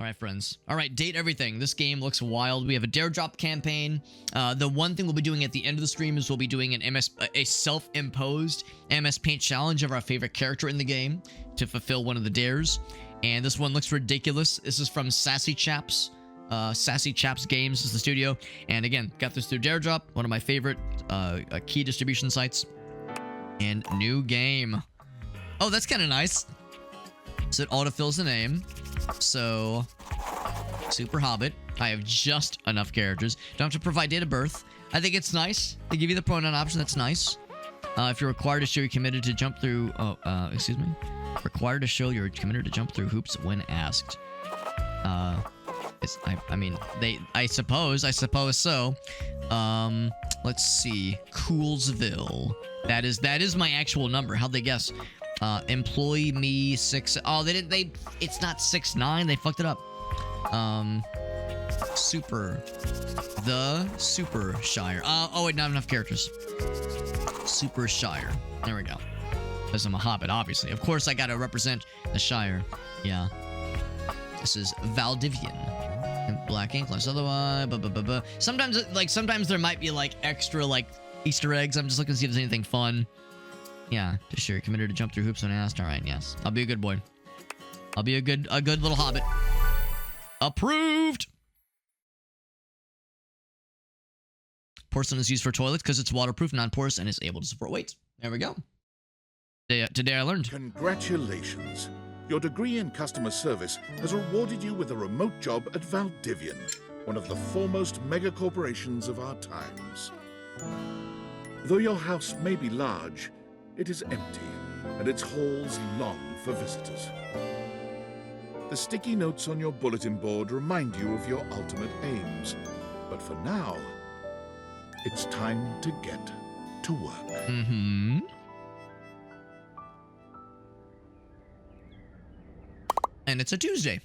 All right, friends. All right, date everything. This game looks wild. We have a dare drop campaign. The one thing we'll be doing at the end of the stream is we'll be doing a self-imposed MS Paint challenge of our favorite character in the game to fulfill one of the dares. And this one looks ridiculous. This is from Sassy Chaps. Sassy Chaps Games is the studio. And again, got this through Dare Drop, one of my favorite key distribution sites. And new game. Oh, that's kind of nice. So it autofills the name. So, Super Hobbit. I have just enough characters. Don't have to provide date of birth. I think it's nice. They give you the pronoun option. That's nice. If you're required to show you're committed to jump through... excuse me. Required to show you're committed to jump through hoops when asked. I mean, I suppose so. Let's see. Coolsville. That is my actual number. How'd they guess? Employee me 6. Oh, it's not 6'9". They fucked it up. The Super Shire. Oh wait, not enough characters. Super Shire. There we go. Because I'm a hobbit, obviously. Of course, I gotta represent the Shire. Yeah. This is Valdivian. Black ink, less otherwise. Sometimes there might be like extra like Easter eggs. I'm just looking to see if there's anything fun. Yeah, to sure. Committed to jump through hoops when asked. All right, yes. I'll be a good boy. I'll be a good little hobbit. Approved! Porcelain is used for toilets because it's waterproof, non-porous, and is able to support weight. There we go. Today I learned. Congratulations. Your degree in customer service has rewarded you with a remote job at Valdivian, one of the foremost mega corporations of our times. Though your house may be large, it is empty, and its halls long for visitors. The sticky notes on your bulletin board remind you of your ultimate aims. But for now, it's time to get to work. Mm-hmm. And it's a Tuesday.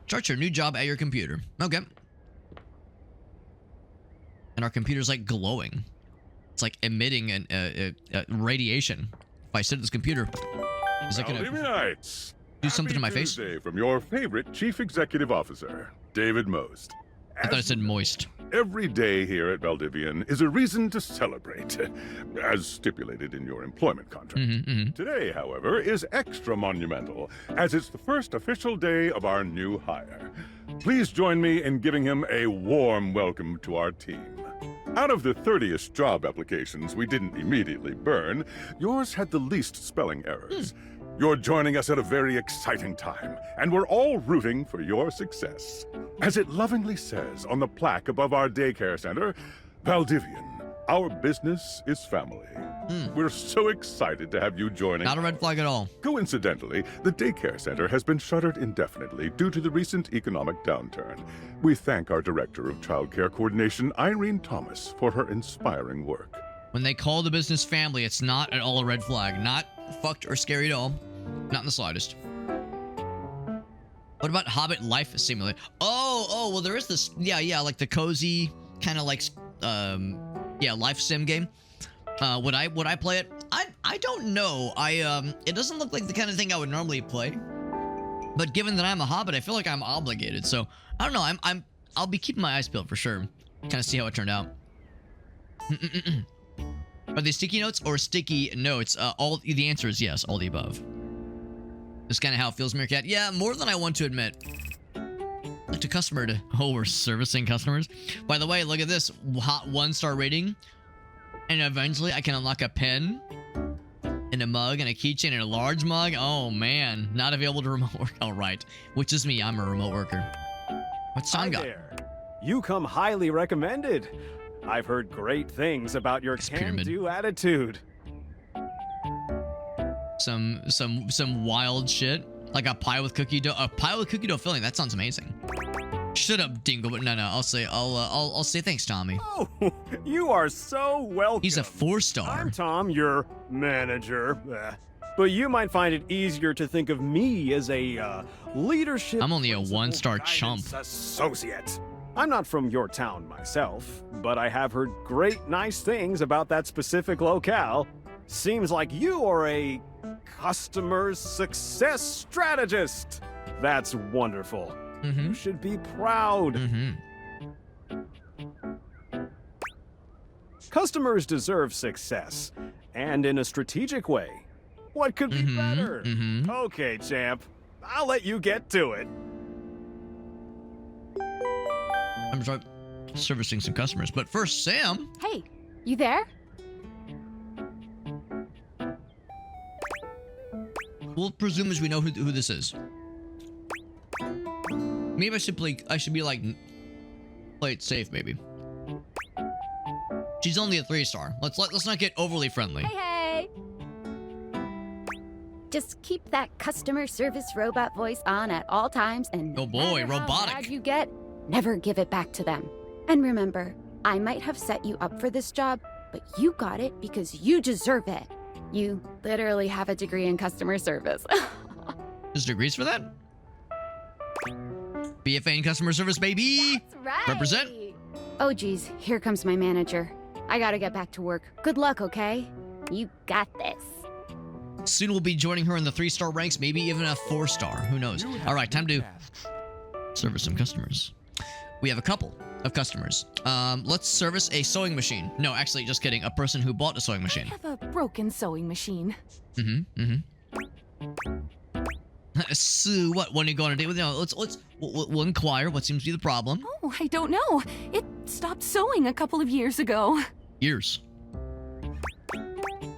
Start your new job at your computer. Okay. And our computer's like glowing. It's like emitting an radiation. If I sit at this computer, is it gonna do something to my face? Tuesday from your favorite Chief Executive Officer, David Most. I thought it said moist. Every day here at Valdivian is a reason to celebrate, as stipulated in your employment contract. Today, however, is extra monumental, as it's the first official day of our new hire. Please join me in giving him a warm welcome to our team. Out of the 30-ish job applications we didn't immediately burn, yours had the least spelling errors. You're joining us at a very exciting time, and we're all rooting for your success. As it lovingly says on the plaque above our daycare center, Valdivian, our business is family. We're so excited to have you joining. Not a red flag at all. Coincidentally, the daycare center has been shuttered indefinitely due to the recent economic downturn. We thank our Director of Child Care Coordination, Irene Thomas, for her inspiring work. When they call the business family, it's not at all a red flag. Not fucked or scary at all. Not in the slightest. What about Hobbit Life Simulator? Oh, well, there is this, yeah, like the cozy kind of like, life sim game. Would I play it? I don't know. It doesn't look like the kind of thing I would normally play. But given that I'm a hobbit, I feel like I'm obligated. So I don't know. I'll be keeping my eyes peeled for sure. Kind of see how it turned out. Are they sticky notes or sticky notes? The answer is yes, all the above. That's kind of how it feels, Meerkat. Yeah, more than I want to admit. Like to customer to... Oh, we're servicing customers. By the way, look at this. Hot 1-star rating. And eventually I can unlock a pen. And a mug and a keychain and a large mug. Oh, man. Not available to remote work. All right. Which is me. I'm a remote worker. What's Sam got? You come highly recommended. I've heard great things about your can-do attitude. Some wild shit. Like a pie with cookie dough. A pie with cookie dough filling. That sounds amazing. Shut up, Dingle. But no. I'll say thanks, Tommy. Oh, you are so welcome. He's a 4-star. I'm Tom, your manager. But you might find it easier to think of me as a leadership. I'm only a 1-star chump. Associate. I'm not from your town myself, but I have heard great nice things about that specific locale. Seems like you are a customer success strategist. That's wonderful. You should be proud. Customers deserve success, and in a strategic way. What could be better? Okay, champ. I'll let you get to it. I'm sorry, servicing some customers. But first, Sam. Hey, you there? We'll presume as we know who this is. Maybe I should be like, play it safe, maybe. She's only a 3-star. Let's not get overly friendly. Hey. Just keep that customer service robot voice on at all times, and Oh boy, no matter how robotic. mad you get, never give it back to them. And remember, I might have set you up for this job, but you got it because you deserve it. You literally have a degree in customer service. There's degrees for that? BFA in customer service, baby. That's right. Represent. Oh geez, here comes my manager. I gotta get back to work. Good luck, okay? You got this. Soon we'll be joining her in the 3-star ranks, maybe even a 4-star. Who knows? All right, time to service some customers. We have a couple of customers. Let's service a sewing machine. No, actually, just kidding. A person who bought a sewing machine. I have a broken sewing machine. So what? When you go on a date with? We'll inquire. What seems to be the problem? Oh, I don't know. It stopped sewing a couple of years ago. Years.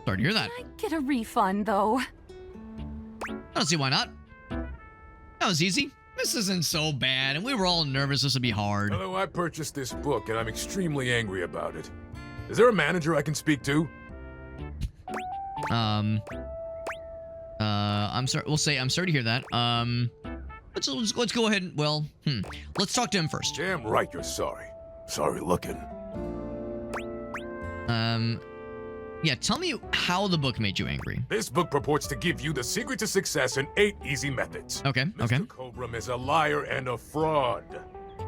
Sorry to hear that. I get a refund, though. I don't see why not. That was easy. This isn't so bad, and we were all nervous this would be hard. Hello, I purchased this book, and I'm extremely angry about it. Is there a manager I can speak to? I'm sorry. We'll say I'm sorry to hear that. Let's go ahead and let's talk to him first. Damn right you're sorry. Sorry looking. Yeah, tell me how the book made you angry. This book purports to give you the secret to success in 8 easy methods. Okay, okay. Mr. Cobram is a liar and a fraud.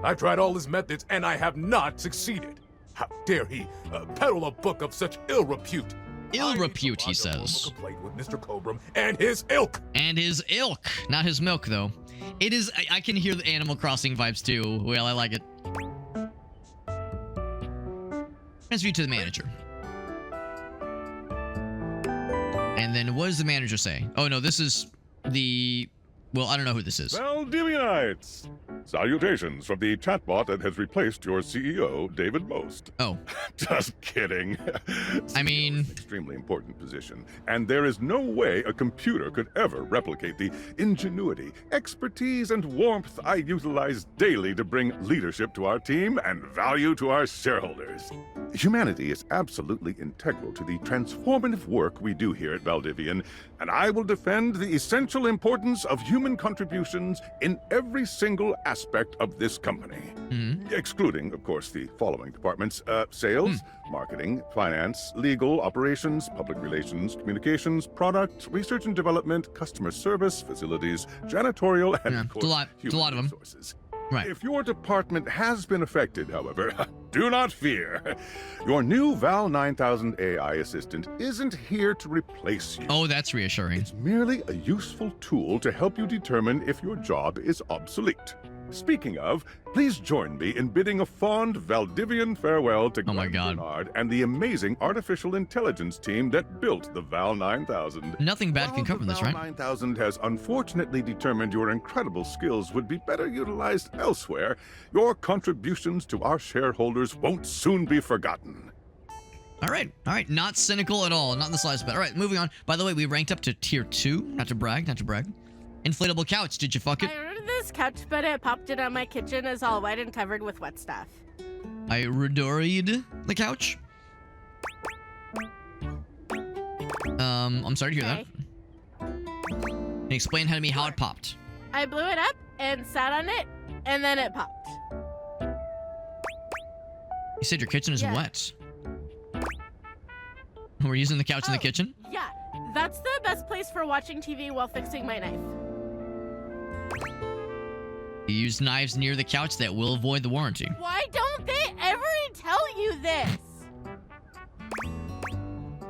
I've tried all his methods, and I have not succeeded. How dare he peddle a book of such ill repute? Ill repute, he says. Complaint with Mr. Cobram and his ilk. And his ilk, not his milk, though. It is. I can hear the Animal Crossing vibes too. Well, I like it. Transfer you to the manager. And then what does the manager say? Oh no, this is the. Well, I don't know who this is. Valdivianites! Salutations from the chatbot that has replaced your CEO, David Most. Oh. Just kidding. I mean... CEO is an extremely important position, and there is no way a computer could ever replicate the ingenuity, expertise, and warmth I utilize daily to bring leadership to our team and value to our shareholders. Humanity is absolutely integral to the transformative work we do here at Valdivian, and I will defend the essential importance of human contributions in every single aspect of this company. Excluding, of course, the following departments: sales, marketing, finance, legal, operations, public relations, communications, product, research and development, customer service, facilities, janitorial, and of course, it's a lot of them. resources. Right. If your department has been affected, however, do not fear. Your new Val 9000 AI assistant isn't here to replace you. Oh, that's reassuring. It's merely a useful tool to help you determine if your job is obsolete. Speaking of, please join me in bidding a fond Valdivian farewell to Oh my Glenn God. Bernard and the amazing artificial intelligence team that built the Val 9000. Nothing bad While can come from the this, Val right? 9000 has unfortunately determined your incredible skills would be better utilized elsewhere, your contributions to our shareholders won't soon be forgotten. All right. Not cynical at all. Not in the slightest bit. All right, moving on. By the way, we ranked up to tier 2. Not to brag. Inflatable couch. Did you fuck it? I ordered this couch, but it popped in on my kitchen is all wet and covered with wet stuff. I redoried the couch. I'm sorry to hear that. Can you explain to me how it popped? I blew it up and sat on it, and then it popped. You said your kitchen is Yeah. wet. We're using the couch in the Oh. kitchen? Yeah, that's the best place for watching TV while fixing my knife. You use knives near the couch that will avoid the warranty. Why don't they ever tell you this?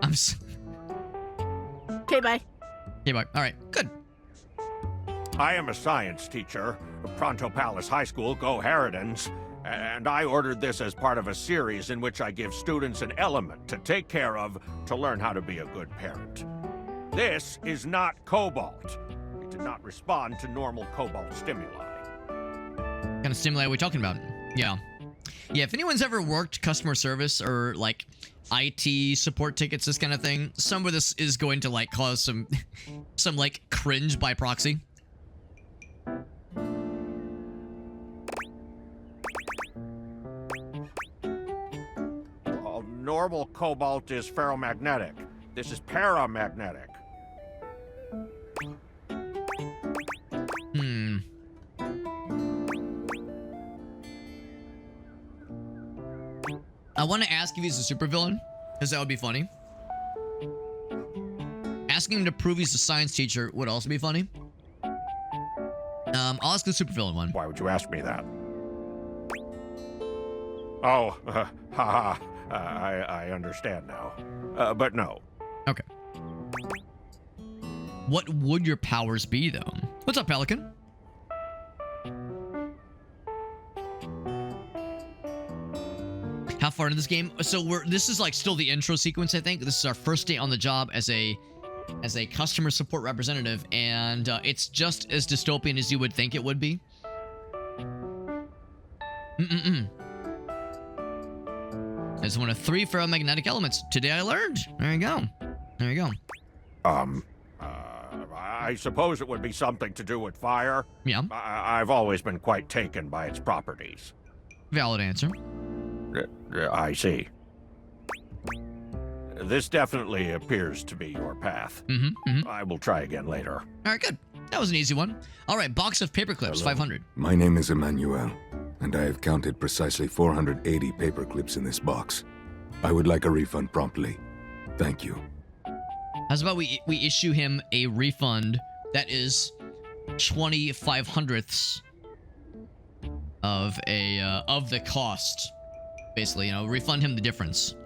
I'm s- Okay, bye. Okay, bye. All right, good. I am a science teacher, Pronto Palace High School, Go Harridans, and I ordered this as part of a series in which I give students an element to take care of to learn how to be a good parent. This is not cobalt. It did not respond to normal cobalt stimuli. What kind of stimuli are we talking about? Yeah. Yeah, if anyone's ever worked customer service or like IT support tickets, this kind of thing, some of this is going to like cause some some like cringe by proxy. Well, normal cobalt is ferromagnetic. This is paramagnetic. I want to ask if he's a supervillain, because that would be funny. Asking him to prove he's a science teacher would also be funny. I'll ask the supervillain one. Why would you ask me that? Oh, I understand now. But no. Okay. What would your powers be, though? What's up, Pelican? How far into this game? So this is like still the intro sequence, I think. This is our first day on the job as a customer support representative, and it's just as dystopian as you would think it would be. It's one of 3 ferromagnetic elements. Today I learned. There you go. There you go. I suppose it would be something to do with fire. Yeah. I've always been quite taken by its properties. Valid answer. I see. This definitely appears to be your path. I will try again later. All right, good. That was an easy one. All right, box of paper clips, 500. My name is Emmanuel, and I have counted precisely 480 paper clips in this box. I would like a refund promptly. Thank you. How's about we issue him a refund that is 25/100ths of the cost. Basically, you know, refund him the difference.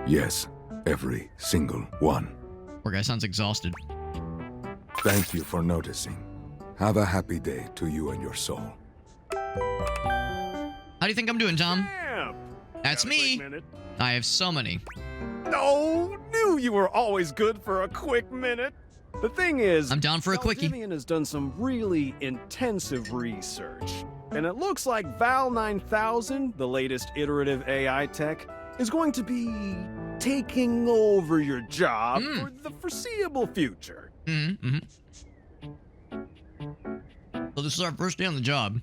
Yes, every single one. Poor guy sounds exhausted. Thank you for noticing. Have a happy day to you and your soul. How do you think I'm doing, Tom? Damn. That's me. I have so many. No, knew you were always good for a quick minute. The thing is, I'm down for a quickie. Vivian has done some really intensive research, and it looks like Val 9000, the latest iterative AI tech, is going to be taking over your job for the foreseeable future. So this is our first day on the job.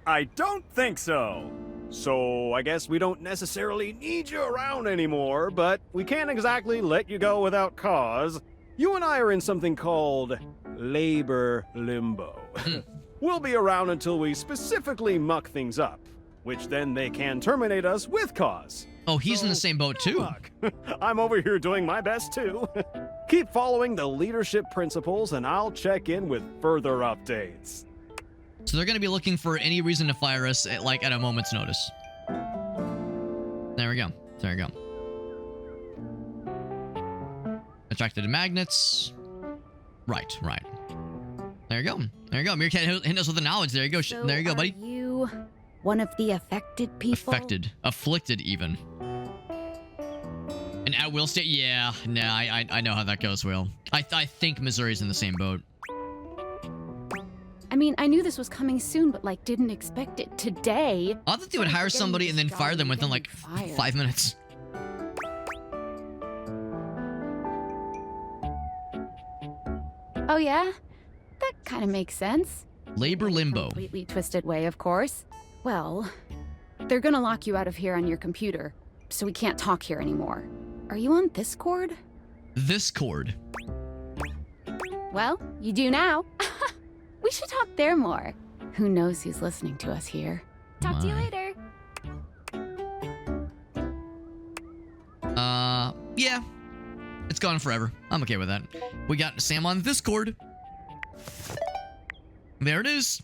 I don't think so. So I guess we don't necessarily need you around anymore, but we can't exactly let you go without cause. You and I are in something called labor limbo. We'll be around until we specifically muck things up, which then they can terminate us with cause. Oh, he's in the same boat too. Luck. I'm over here doing my best too. Keep following the leadership principles and I'll check in with further updates. So they're going to be looking for any reason to fire us at a moment's notice. There we go. There we go. Attracted to magnets. Right, right. There you go. There you go. Meerkat hitting us with the knowledge. There you go. So there you go, buddy. Are you one of the affected people? Affected. Afflicted, even. An at-will state? Yeah. Nah, I know how that goes, Will. I think Missouri's in the same boat. I mean, I knew this was coming soon, but like didn't expect it today. I thought they would hire somebody and then fire them within like 5 minutes. Oh yeah? That kind of makes sense. Labor limbo. Completely twisted way, of course. Well, they're gonna lock you out of here on your computer, so we can't talk here anymore. Are you on this cord? This cord. Well, you do now. We should talk there more. Who knows who's listening to us here? Talk to you later. Yeah. It's gone forever. I'm okay with that. We got Sam on this cord. There it is.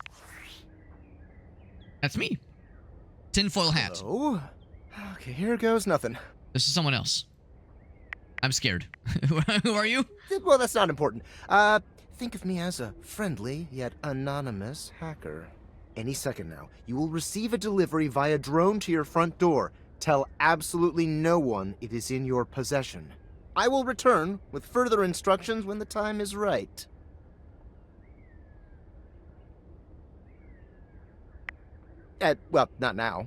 That's me. Tinfoil hat. Oh. Okay, here goes nothing. This is someone else. I'm scared. Who are you? Well, that's not important. Think of me as a friendly yet anonymous hacker. Any second now, you will receive a delivery via drone to your front door. Tell absolutely no one it is in your possession. I will return with further instructions when the time is right. Well, not now.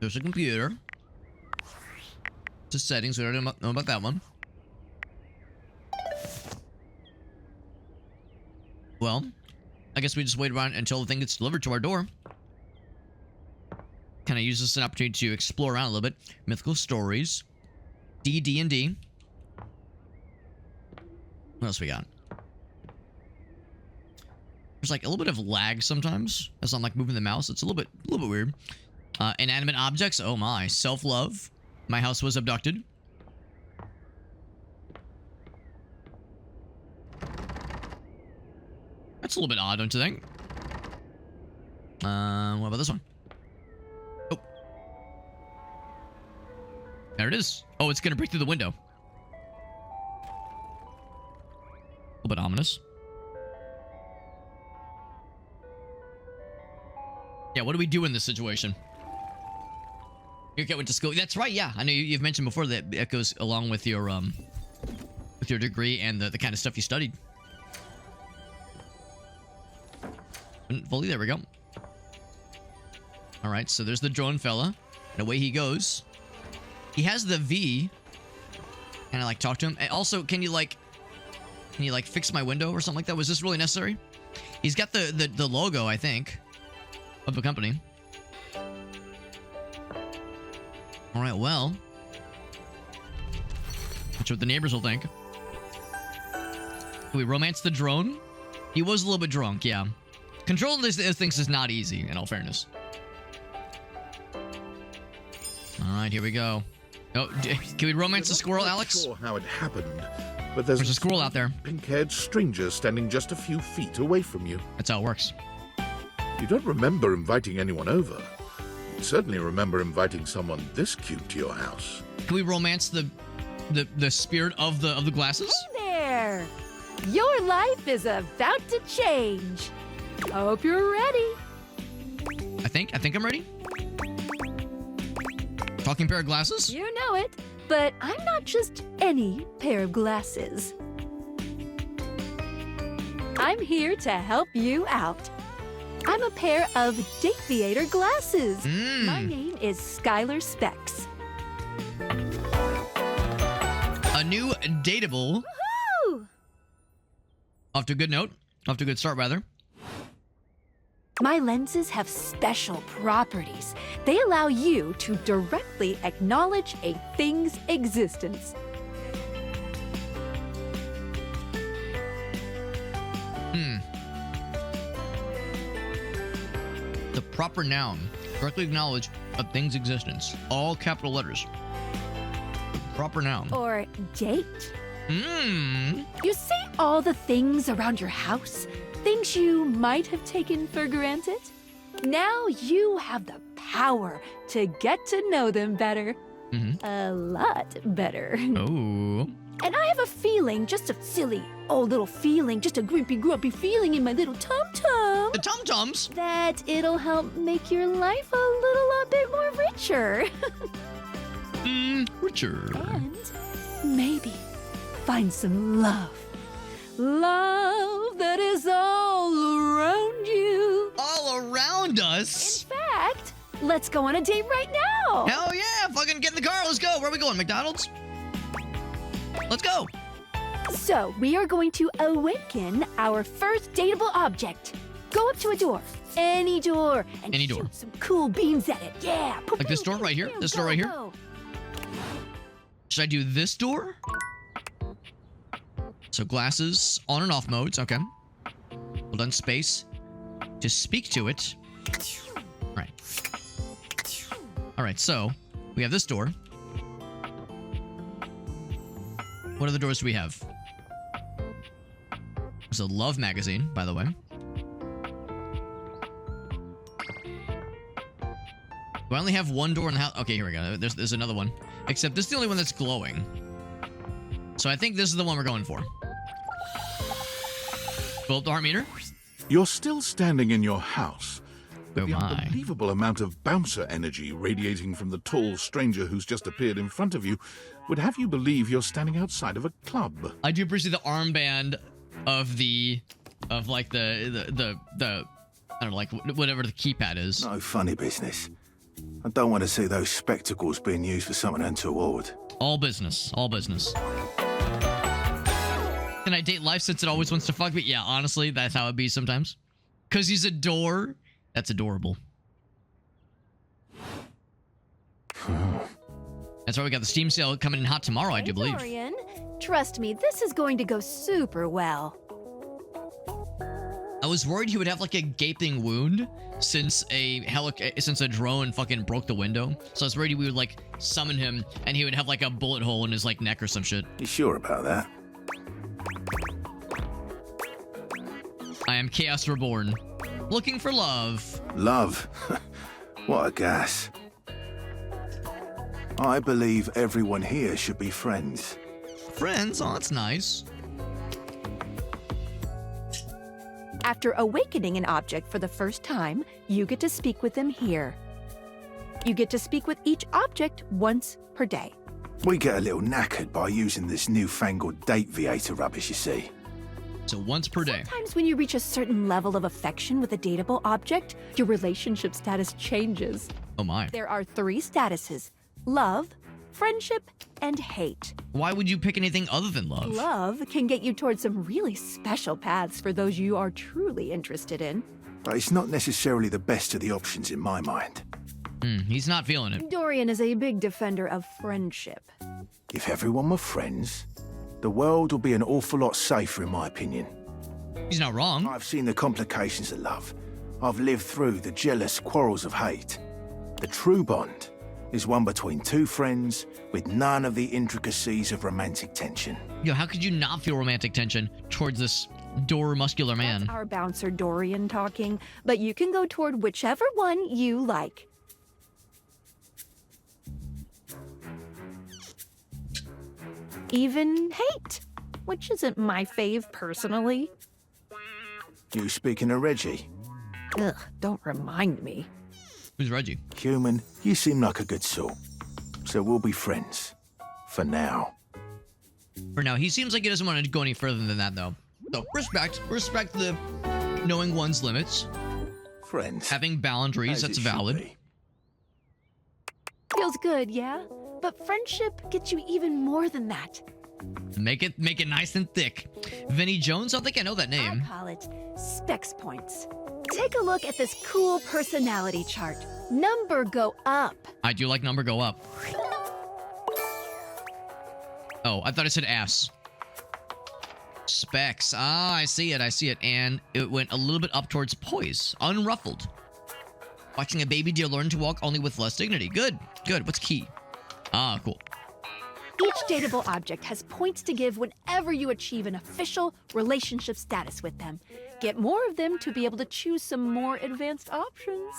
There's a computer. Just settings. We already know about that one. Well, I guess we just wait around until the thing gets delivered to our door. Kind of use this as an opportunity to explore around a little bit. Mythical stories. D&D. What else we got? There's like a little bit of lag sometimes as I'm like moving the mouse. It's a little bit weird. Inanimate objects. Oh my. Self-love. My house was abducted. That's a little bit odd, don't you think? What about this one? Oh. There it is. Oh, it's gonna break through the window. A little bit ominous. Yeah, what do we do in this situation? Your kid went to school. That's right, yeah. I know you've mentioned before that it goes along with your degree and the kind of stuff you studied. Fully, there we go. Alright, so there's the drone fella. And away he goes. He has the V. Can I like talk to him? And also, can you like fix my window or something like that? Was this really necessary? He's got the logo, I think, of the company. Alright, well. That's what the neighbors will think. Can we romance the drone? He was a little bit drunk, yeah. Controlling these things is not easy, in all fairness. Alright, here we go. Oh, can we romance the squirrel, Alex? I'm not sure how it happened, but there's a squirrel out there. Pink-haired stranger standing just a few feet away from you. That's how it works. You don't remember inviting anyone over. You certainly remember inviting someone this cute to your house. Can we romance the spirit of the glasses? Hey there! Your life is about to change. Hope you're ready. I think I'm ready. Talking pair of glasses? You know it, but I'm not just any pair of glasses. I'm here to help you out. I'm a pair of dateable glasses. My name is Skylar Specs. A new dateable. Woohoo! Off to a good note. Off to a good start, rather. My lenses have special properties. They allow you to directly acknowledge a thing's existence. The proper noun. Directly acknowledge a thing's existence. All capital letters. Proper noun. Or date. You see all the things around your house? Things you might have taken for granted? Now you have the power to get to know them better. A lot better. Oh. And I have a feeling, just a silly old little feeling, just a grumpy feeling in my little tum-tum. The tum-tums? That it'll help make your life a little bit more richer. Richer. And maybe find some love. Love that is all around you. All around us? In fact, let's go on a date right now. Hell yeah! Fucking get in the car. Let's go. Where are we going? McDonald's? Let's go. So, we are going to awaken our first dateable object. Go up to a door. Any door. And Any door. shoot some cool beams at it. Yeah. Like this door right here? This door right here? Go. Should I do this door? So glasses, on and off modes. Okay. Hold on space to speak to it. Right. Alright, so we have this door. What other doors do we have? There's a love magazine, by the way. Do I only have one door in the house? Okay, here we go. There's another one. Except this is the only one that's glowing. So I think this is the one we're going for. Fill up the heart meter. You're still standing in your house, but Oh the my. unbelievable amount of bouncer energy radiating from the tall stranger who's just appeared in front of you would have you believe you're standing outside of a club. I do appreciate the armband of the I don't know, like whatever the keypad is. No funny business. I don't want to see those spectacles being used for something untoward. All business. All business. Can I date life since it always wants to fuck me? Yeah, honestly, that's how it be sometimes. Because he's a door. That's adorable. That's why we got the Steam sale coming in hot tomorrow, I do believe. Dorian, trust me, this is going to go super well. I was worried he would have like a gaping wound since a drone fucking broke the window. So I was worried we would like summon him and he would have like a bullet hole in his like neck or some shit. You sure about that? I am Chaos Reborn. Looking for love. Love? What a gas. I believe everyone here should be friends. Friends? Oh, that's nice. After awakening an object for the first time, you get to speak with them here. You get to speak with each object once per day. We get a little knackered by using this newfangled date viator rubbish, you see. So once per day. Sometimes when you reach a certain level of affection with a dateable object, your relationship status changes. Oh my. There are 3 statuses: love, friendship, and hate. Why would you pick anything other than love? Love can get you towards some really special paths for those you are truly interested in. But it's not necessarily the best of the options in my mind. He's not feeling it. Dorian is a big defender of friendship. If everyone were friends, the world would be an awful lot safer, in my opinion. He's not wrong. I've seen the complications of love. I've lived through the jealous quarrels of hate. The true bond is one between 2 friends with none of the intricacies of romantic tension. Yo, how could you not feel romantic tension towards this door muscular man? That's our bouncer Dorian talking, but you can go toward whichever one you like. Even hate, which isn't my fave personally. You speaking of Reggie? Ugh, don't remind me. Who's Reggie? Human, you seem like a good sort. So we'll be friends. For now. For now, he seems like he doesn't want to go any further than that, though. So, respect the knowing one's limits. Friends. Having boundaries, As that's it should valid. be. Feels good, yeah? But friendship gets you even more than that. Make it nice and thick. Vinnie Jones? I don't think I know that name. I call it specs points. Take a look at this cool personality chart. Number go up. I do like number go up. Oh, I thought it said ass. Specs. Ah, I see it. And it went a little bit up towards poise. Unruffled. Watching a baby deer learn to walk only with less dignity. Good. What's key? Ah, cool. Each dateable object has points to give whenever you achieve an official relationship status with them. Get more of them to be able to choose some more advanced options.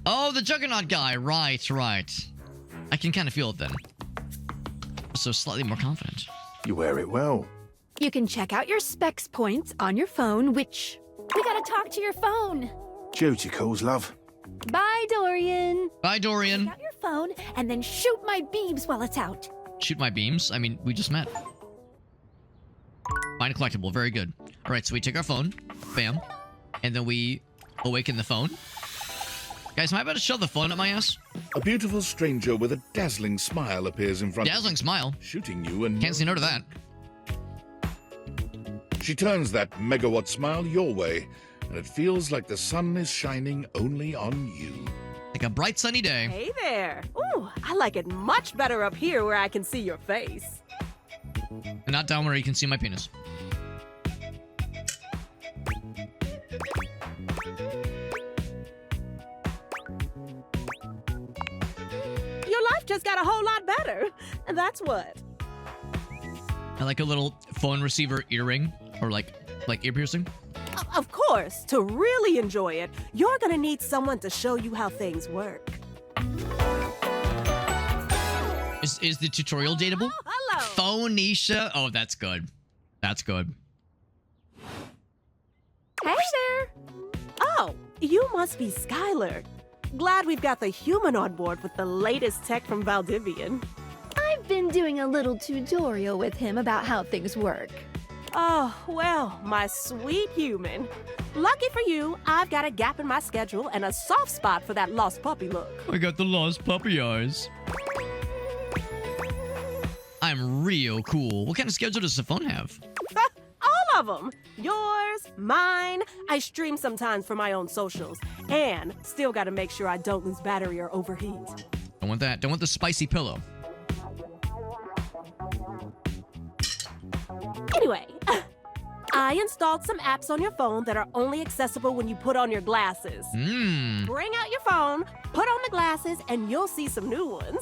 Oh, the Juggernaut guy. Right. I can kind of feel it then. So slightly more confident. You wear it well. You can check out your specs points on your phone, which... We gotta talk to your phone. Duty calls, love. Bye, Dorian. Bye, Dorian. Check out your phone and then shoot my beams while it's out. Shoot my beams? I mean, we just met. Find a collectible. Very good. All right, so we take our phone. Bam. And then we awaken the phone. Guys, am I about to shove the phone up my ass? A beautiful stranger with a dazzling smile appears in front Dazzling smile. shooting you and Can't say no to that. She turns that megawatt smile your way, and it feels like the sun is shining only on you. Like a bright sunny day. Hey there. Ooh, I like it much better up here where I can see your face. And not down where you can see my penis. Your life just got a whole lot better. And that's what. I like a little phone receiver earring or like ear piercing. Of course, to really enjoy it, you're gonna need someone to show you how things work. Is the tutorial dateable? Oh, hello. Phonecia. Oh, that's good. That's good. Hey there. Oh, you must be Skylar. Glad we've got the human on board with the latest tech from Valdivian. I've been doing a little tutorial with him about how things work. Oh, well, my sweet human. Lucky for you, I've got a gap in my schedule and a soft spot for that lost puppy look. I got the lost puppy eyes. I'm real cool. What kind of schedule does the phone have? All of them. Yours, mine. I stream sometimes for my own socials. And still got to make sure I don't lose battery or overheat. Don't want that. Don't want the spicy pillow. Anyway, I installed some apps on your phone that are only accessible when you put on your glasses. Bring out your phone, put on the glasses, and you'll see some new ones.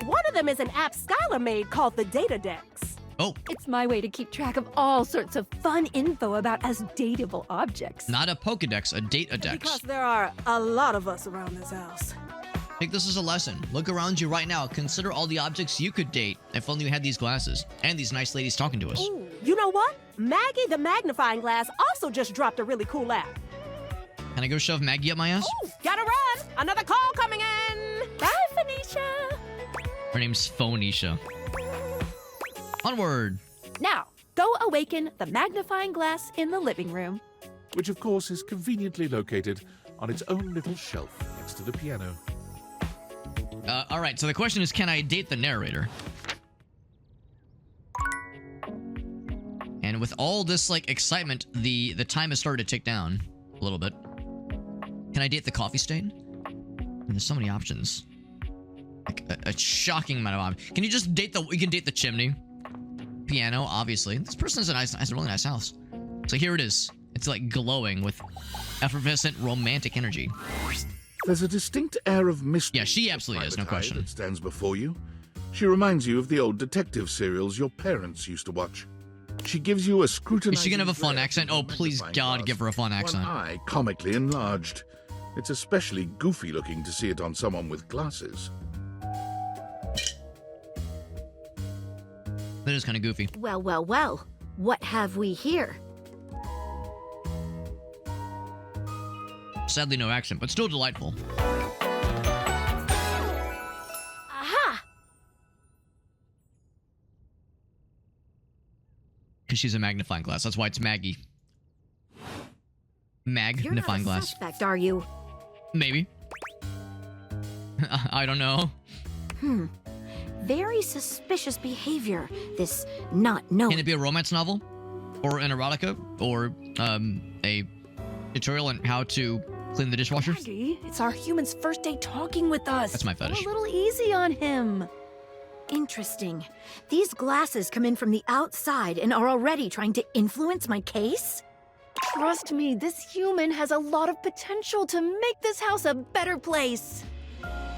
One of them is an app Skylar made called the Datadex. Oh. It's my way to keep track of all sorts of fun info about us dateable objects. Not a Pokedex, a Datadex. Because there are a lot of us around this house. Take this as a lesson. Look around you right now. Consider all the objects you could date if only you had these glasses and these nice ladies talking to us. Ooh, you know what? Maggie the magnifying glass also just dropped a really cool app. Can I go shove Maggie up my ass? Ooh, gotta run! Another call coming in! Bye, Phoenicia. Her name's Phonecia. Onward. Now, go awaken the magnifying glass in the living room. Which, of course, is conveniently located on its own little shelf next to the piano. All right, so the question is, can I date the narrator? And with all this, like, excitement, the time has started to tick down a little bit. Can I date the coffee stain? And there's so many options. Like, a shocking amount of options. Can you just date we can date the chimney. Piano, obviously. This person has a really nice house. So here it is. It's, like, glowing with effervescent romantic energy. There's a distinct air of mystery. Yeah, she absolutely is, no question. That stands before you. She reminds you of the old detective serials your parents used to watch. She gives you a scrutinizing. Is she gonna have a fun accent? Oh, please, God, give her a fun accent. One eye comically enlarged. It's especially goofy looking to see it on someone with glasses. That is kind of goofy. Well, well, well. What have we here? Sadly, no accent, but still delightful. Aha! Because she's a magnifying glass. That's why it's Maggie. You're not Magnifying a glass. suspect, are you? Maybe. I don't know. Very suspicious behavior. This not knowing. Can it be a romance novel? Or an erotica? Or a tutorial on how to clean the dishwasher? Maggie, it's our human's first day talking with us. That's my fetish. Go a little easy on him. Interesting. These glasses come in from the outside and are already trying to influence my case? Trust me, this human has a lot of potential to make this house a better place.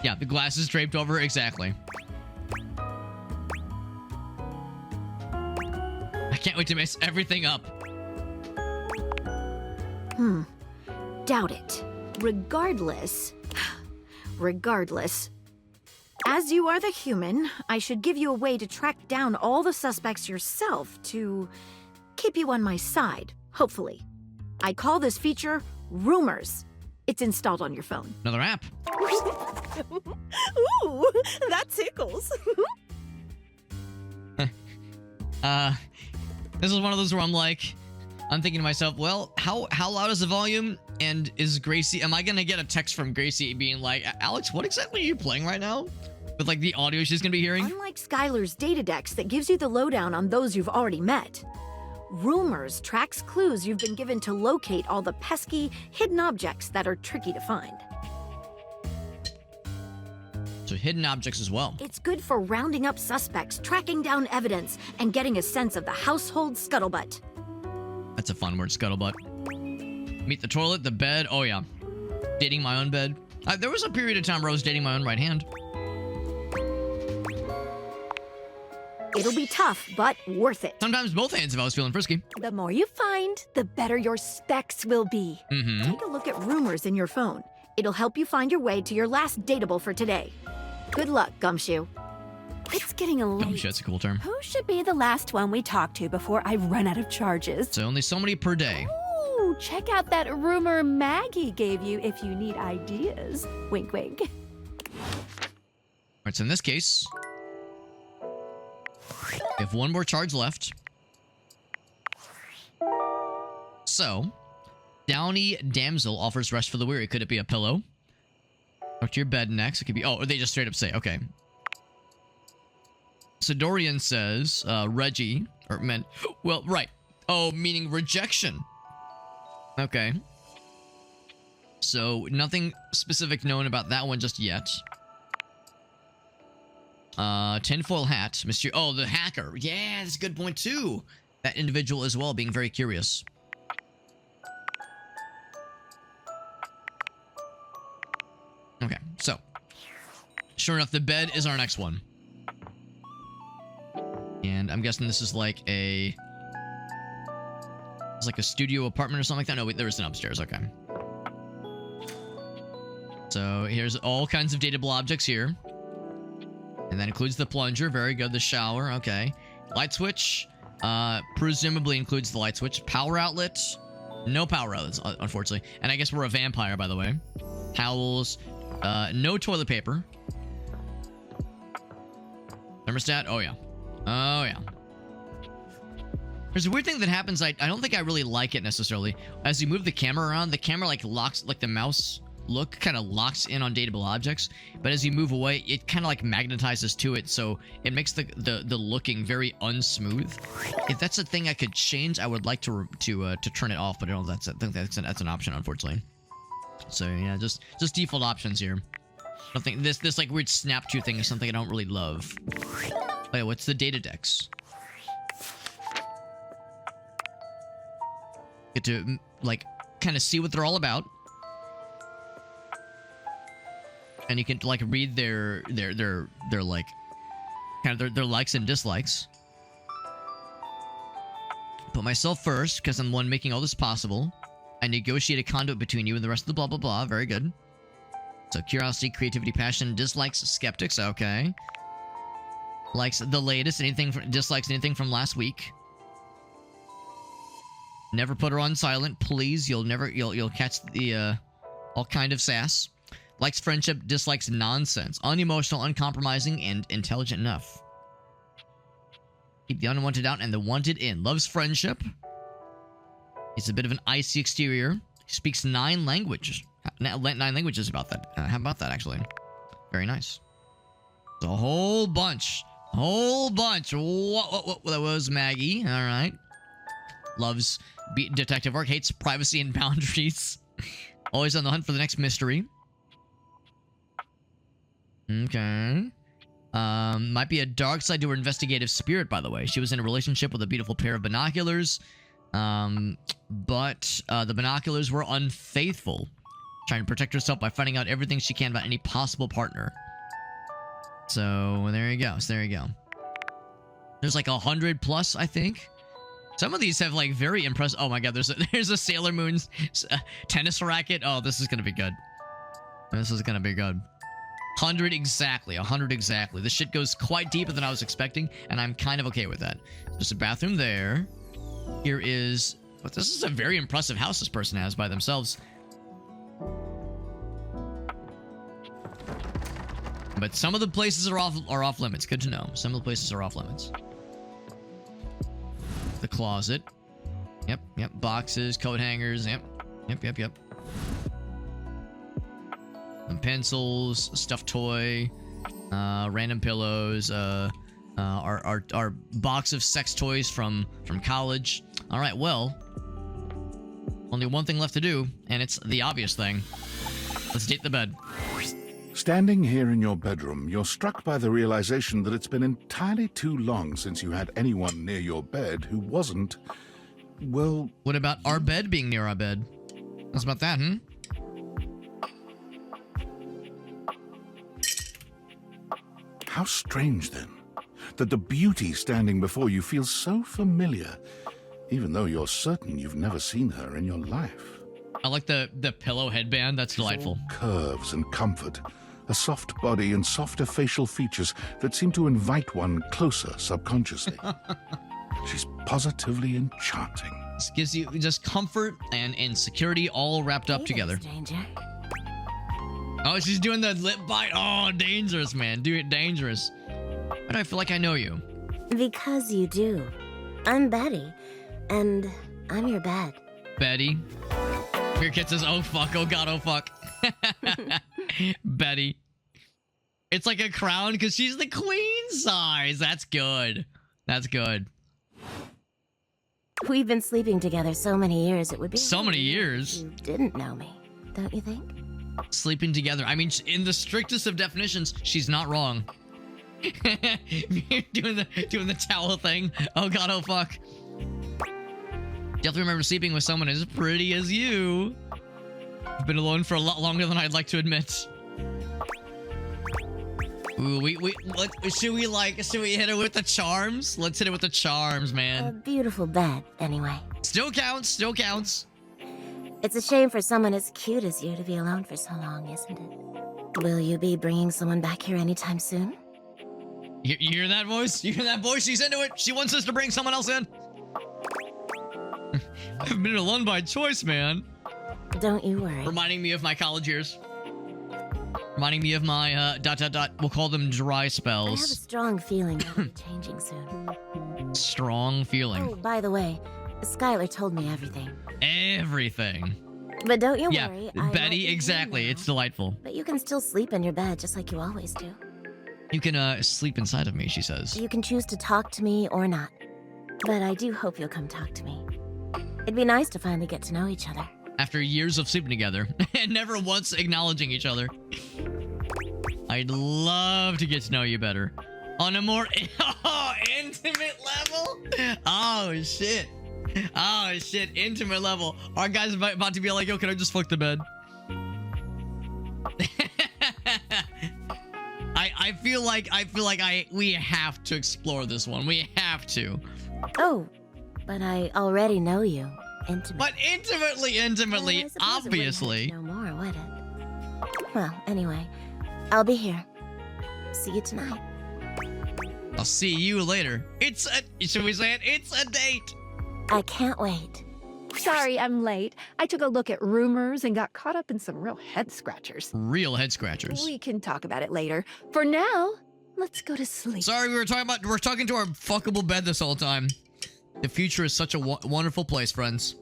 Yeah, the glasses draped over, exactly. I can't wait to mess everything up. Doubt it. Regardless, as you are the human, I should give you a way to track down all the suspects yourself to keep you on my side, hopefully. I call this feature Rumors. It's installed on your phone. Another app. Ooh, that tickles. This is one of those where I'm thinking to myself, well, how loud is the volume? And is Gracie, am I gonna get a text from Gracie being like, Alex, what exactly are you playing right now? With like the audio she's gonna be hearing? Unlike Skylar's Datadex that gives you the lowdown on those you've already met, Rumors tracks clues you've been given to locate all the pesky, hidden objects that are tricky to find. So hidden objects as well. It's good for rounding up suspects, tracking down evidence, and getting a sense of the household scuttlebutt. That's a fun word, scuttlebutt. Meet the toilet, the bed. Oh yeah, dating my own bed. There was a period of time where I was dating my own right hand. It'll be tough, but worth it. Sometimes both hands if I was feeling frisky. The more you find, the better your specs will be. Take a look at rumors in your phone. It'll help you find your way to your last dateable for today. Good luck, Gumshoe. It's getting a late. Gumshoe, that's a cool term. Who should be the last one we talk to before I run out of charges? So only so many per day. Ooh, check out that rumor Maggie gave you if you need ideas. Wink, wink. Alright, so in this case, we have one more charge left. So, Downy Damsel offers rest for the weary. Could it be a pillow? Talk to your bed next. It could be... Oh, or they just straight up say, okay. So Dorian says, Reggie, or meant... Well, right. Oh, meaning rejection. Okay. So, nothing specific known about that one just yet. Tinfoil hat, Mr. Oh, the hacker. Yeah, that's a good point too. That individual as well, being very curious. Okay, so. Sure enough, the bed is our next one. And I'm guessing this is like a... It's like a studio apartment or something like that. No, wait, there is an upstairs. Okay. So here's all kinds of dateable objects here. And that includes the plunger. Very good. The shower. Okay. Light switch. Presumably includes the light switch. Power outlet. No power outlets, unfortunately. And I guess we're a vampire, by the way. Towels. No toilet paper. Thermostat. Oh, yeah. Oh, yeah. There's a weird thing that happens. I don't think I really like it necessarily. As you move the camera around, the camera like locks, like the mouse look kind of locks in on dateable objects. But as you move away, it kind of like magnetizes to it. So it makes the looking very unsmooth. If that's a thing I could change, I would like to turn it off. But I don't know if that's an option, unfortunately. So yeah, just default options here. Nothing. This like weird snap to thing is something I don't really love. Oh yeah, what's the data decks? Get to like kind of see what they're all about, and you can like read their like kind of their likes and dislikes. Put myself first because I'm the one making all this possible. I negotiate a conduit between you and the rest of the blah blah blah. Very good. So curiosity, creativity, passion, dislikes, skeptics. Okay. Likes the latest. Dislikes anything from last week. Never put her on silent, please. You'll catch the all kind of sass. Likes friendship, dislikes nonsense. Unemotional, uncompromising, and intelligent enough. Keep the unwanted out and the wanted in. Loves friendship. He's a bit of an icy exterior. He speaks 9 languages. 9 languages about that. How about that, actually? Very nice. It's a whole bunch. Whole bunch. What that was Maggie. All right. Loves detective work. Hates privacy and boundaries. Always on the hunt for the next mystery. Okay. Might be a dark side to her investigative spirit, by the way. She was in a relationship with a beautiful pair of binoculars. But the binoculars were unfaithful. Trying to protect herself by finding out everything she can about any possible partner. So, there you go. There's like 100 plus, I think. Some of these have like very impressive... Oh my god, there's a Sailor Moon's tennis racket. Oh, this is gonna be good. This is gonna be good. 100 exactly. 100 exactly. This shit goes quite deeper than I was expecting, and I'm kind of okay with that. There's a bathroom there. Here is... But this is a very impressive house this person has by themselves. But some of the places are off limits. Good to know. Some of the places are off limits. The closet. Yep. Boxes, coat hangers. Yep. Some pencils, stuffed toy, random pillows, our box of sex toys from college. All right, well, only one thing left to do, and it's the obvious thing. Let's date the bed. Standing here in your bedroom, you're struck by the realization that it's been entirely too long since you had anyone near your bed who wasn't, well... What about our bed being near our bed? What's about that, How strange, then. that the beauty standing before you feels so familiar, even though you're certain you've never seen her in your life. I like the pillow headband. That's delightful. Curves and comfort, a soft body and softer facial features that seem to invite one closer subconsciously. She's positively enchanting. This gives you just comfort and security all wrapped up together. Stranger. Oh, she's doing the lip bite. Oh, dangerous, man. Do it dangerous. Why do I feel like I know you? Because you do. I'm Betty, and I'm your bed. Betty. Your kid says, oh fuck, oh god, oh fuck. Betty. It's like a crown because she's the queen size. That's good. That's good. We've been sleeping together so many years, it would be... So many years? You didn't know me, don't you think? Sleeping together. I mean, in the strictest of definitions, she's not wrong. doing the towel thing. Oh god, oh fuck. Definitely remember sleeping with someone as pretty as you. I've been alone for a lot longer than I'd like to admit. Ooh, should we hit it with the charms? Let's hit it with the charms, A man. beautiful bed, anyway. Still counts, still counts. It's a shame for someone as cute as you to be alone for so long, isn't it? Will you be bringing someone back here anytime soon? You hear that voice? You hear that voice? She's into it. She wants us to bring someone else in. I've been alone by choice, man. Don't you worry. Reminding me of my college years. Reminding me of my we'll call them dry I have a spells. strong feeling that we're changing soon. Strong feeling. Oh, by the way, Skylar told me everything. Everything. But don't you Yeah, worry. I won't Betty, be here exactly. now. It's delightful. But you can still sleep in your bed just like you always do. You can sleep inside of me, she says. You can choose to talk to me or not. But I do hope you'll come talk to me. It'd be nice to finally get to know each other. After years of sleeping together and never once acknowledging each other. I'd love to get to know you better. On a more intimate level? Oh, shit. Oh, shit. Intimate level. Our guy's about to be like, yo, can I just fuck the bed? I feel like we have to explore this one. We have to. Oh, but I already know you. Intimately. But intimately, Well, I suppose obviously. It wouldn't hurt to know more, would it? Well, anyway, I'll be here. See you tonight. I'll see you later. Should we say it? It's a date. I can't wait. Sorry, I'm late. I took a look at rumors and got caught up in some real head scratchers. Real head scratchers. We can talk about it later. For now, let's go to sleep. Sorry, we're talking to our fuckable bed this whole time. The future is such a wonderful place, friends.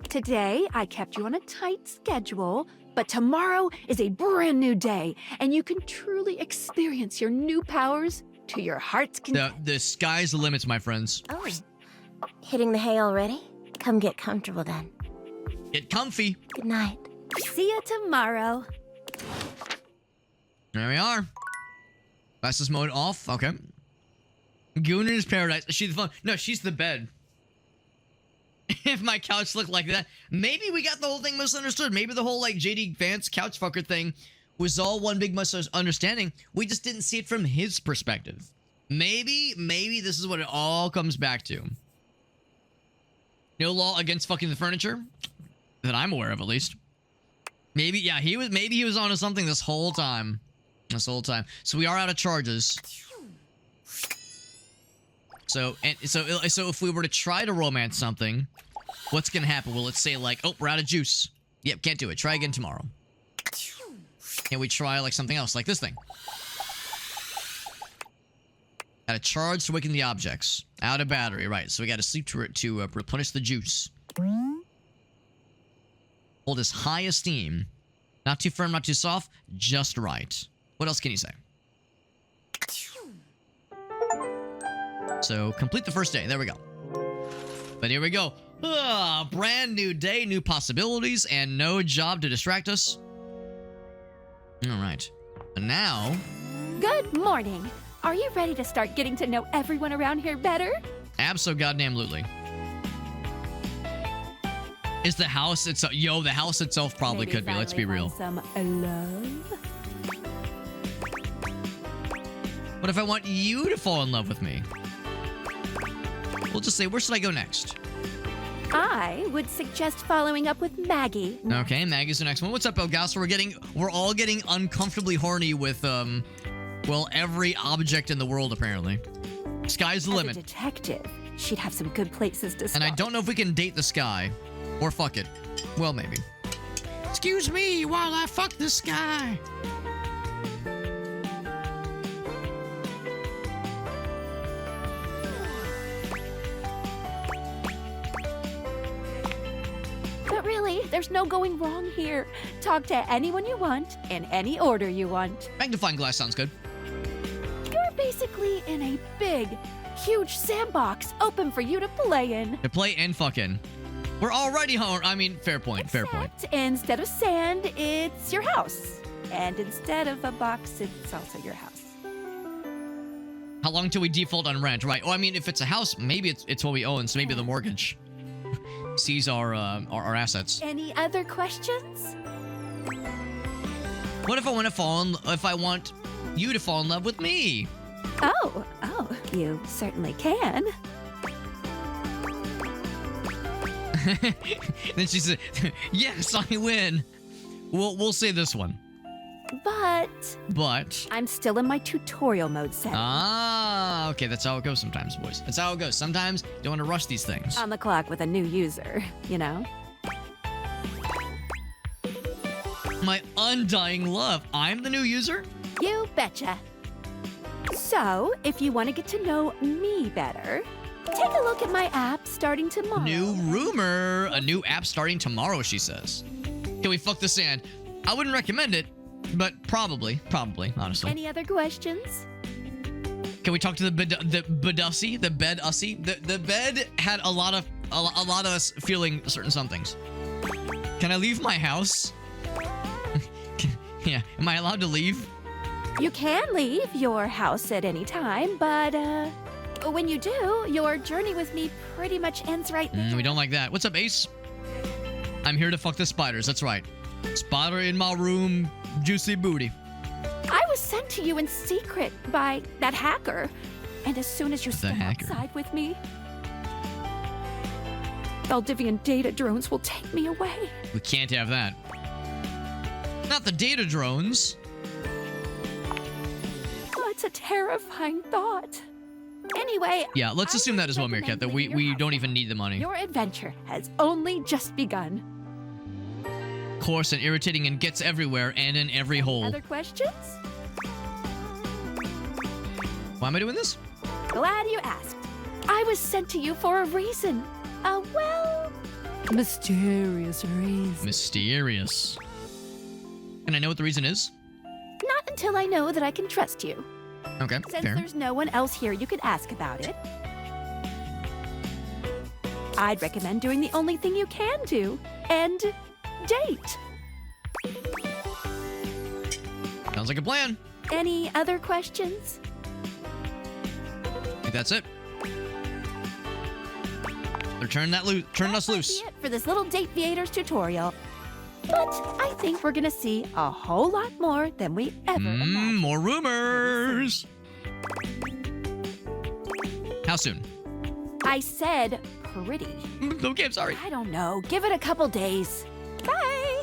Today, I kept you on a tight schedule, but tomorrow is a brand new day, and you can truly experience your new powers to your heart's content. The sky's the limits, my friends. Oh, hitting the hay already? Come get comfortable then. Get comfy. Good night. See you tomorrow. There we are. Fastest mode off. Okay. Gooner's paradise. Is she the phone? No, she's the bed. If my couch looked like that, maybe we got the whole thing misunderstood. Maybe the whole like JD Vance couch fucker thing was all one big misunderstanding. We just didn't see it from his perspective. Maybe this is what it all comes back to. No law against fucking the furniture that I'm aware of, at least. Maybe, yeah, maybe he was onto something this whole time. So we are out of charges. So if we were to try to romance something, what's gonna happen? Well, let's say like, oh, we're out of juice. Yep, can't do it. Try again tomorrow. Can we try like something else, like this thing? Got a charge to awaken the objects. Out of battery, right? So we got to sleep to replenish the juice. Hold his high esteem. Not too firm, not too soft, just right. What else can you say? So, complete the first day. There we go. But here we go. Brand new day, new possibilities, and no job to distract us. All right. And now... Good morning. Are you ready to start getting to know everyone around here better? Abso-goddamn-lutely. Is the house itself... Yo, the house itself probably Maybe could be. Let's be finally real. find some love. What if I want you to fall in love with me? We'll just say, where should I go next? I would suggest following up with Maggie. Okay, Maggie's the next one. What's up, Elgaster? We're all getting uncomfortably horny with, well, every object in the world, apparently. Sky's the limit. As a detective, she'd have some good places to start. And I don't know if we can date the sky. Or fuck it. Well, maybe. Excuse me while I fuck the sky. But really, there's no going wrong here. Talk to anyone you want, in any order you want. Magnifying glass sounds good. You're basically in a big, huge sandbox open for you to play in. To play and fuck in. We're already home. I mean, fair point, fair point. Instead of sand, it's your house. And instead of a box, it's also your house. How long till we default on rent? Right. Oh, I mean, if it's a house, maybe it's what we own, so maybe the mortgage sees our assets. Any other questions? What if I want you to fall in love with me? Oh, you certainly can. Then she said, yes, I win. We'll say this one. But I'm still in my tutorial mode setting. Ah, okay, that's how it goes sometimes, boys. That's how it goes. Sometimes you don't want to rush these things. On the clock with a new user, you know? My undying love. I'm the new user? You betcha. So, if you want to get to know me better, take a look at my app starting tomorrow. New rumor. A new app starting tomorrow, she says. Can we fuck the sand? I wouldn't recommend it, but probably, honestly. Any other questions? Can we talk to the bedussie? The bed ussie? The bed had a lot of us feeling certain somethings. Can I leave my house? Yeah, am I allowed to leave? You can leave your house at any time, but when you do, your journey with me pretty much ends right there. We don't like that. What's up, Ace? I'm here to fuck the spiders. That's right. Spider in my room, juicy booty. I was sent to you in secret by that hacker, and as soon as you step outside with me, Valdivian data drones will take me away. We can't have that. Not the data drones. Oh, it's a terrifying thought. Anyway, yeah, let's assume that as well, Meerkat, that we don't even need the money. Your adventure has only just begun. Coarse and irritating and gets everywhere and in every hole. Other questions? Why am I doing this? Glad you asked. I was sent to you for a reason. A mysterious reason. Mysterious. Can I know what the reason is? Not until I know that I can trust you. Okay, Since fair. there's no one else here you could ask about it, I'd recommend doing the only thing you can do, and date. Sounds like a plan. Any other questions? I think that's it. They're turning us loose. That's it for this little Date Viators tutorial. But I think we're gonna see a whole lot more than we ever imagined. More rumors. How soon? I said pretty. Okay, I'm sorry. I don't know. Give it a couple days. Bye.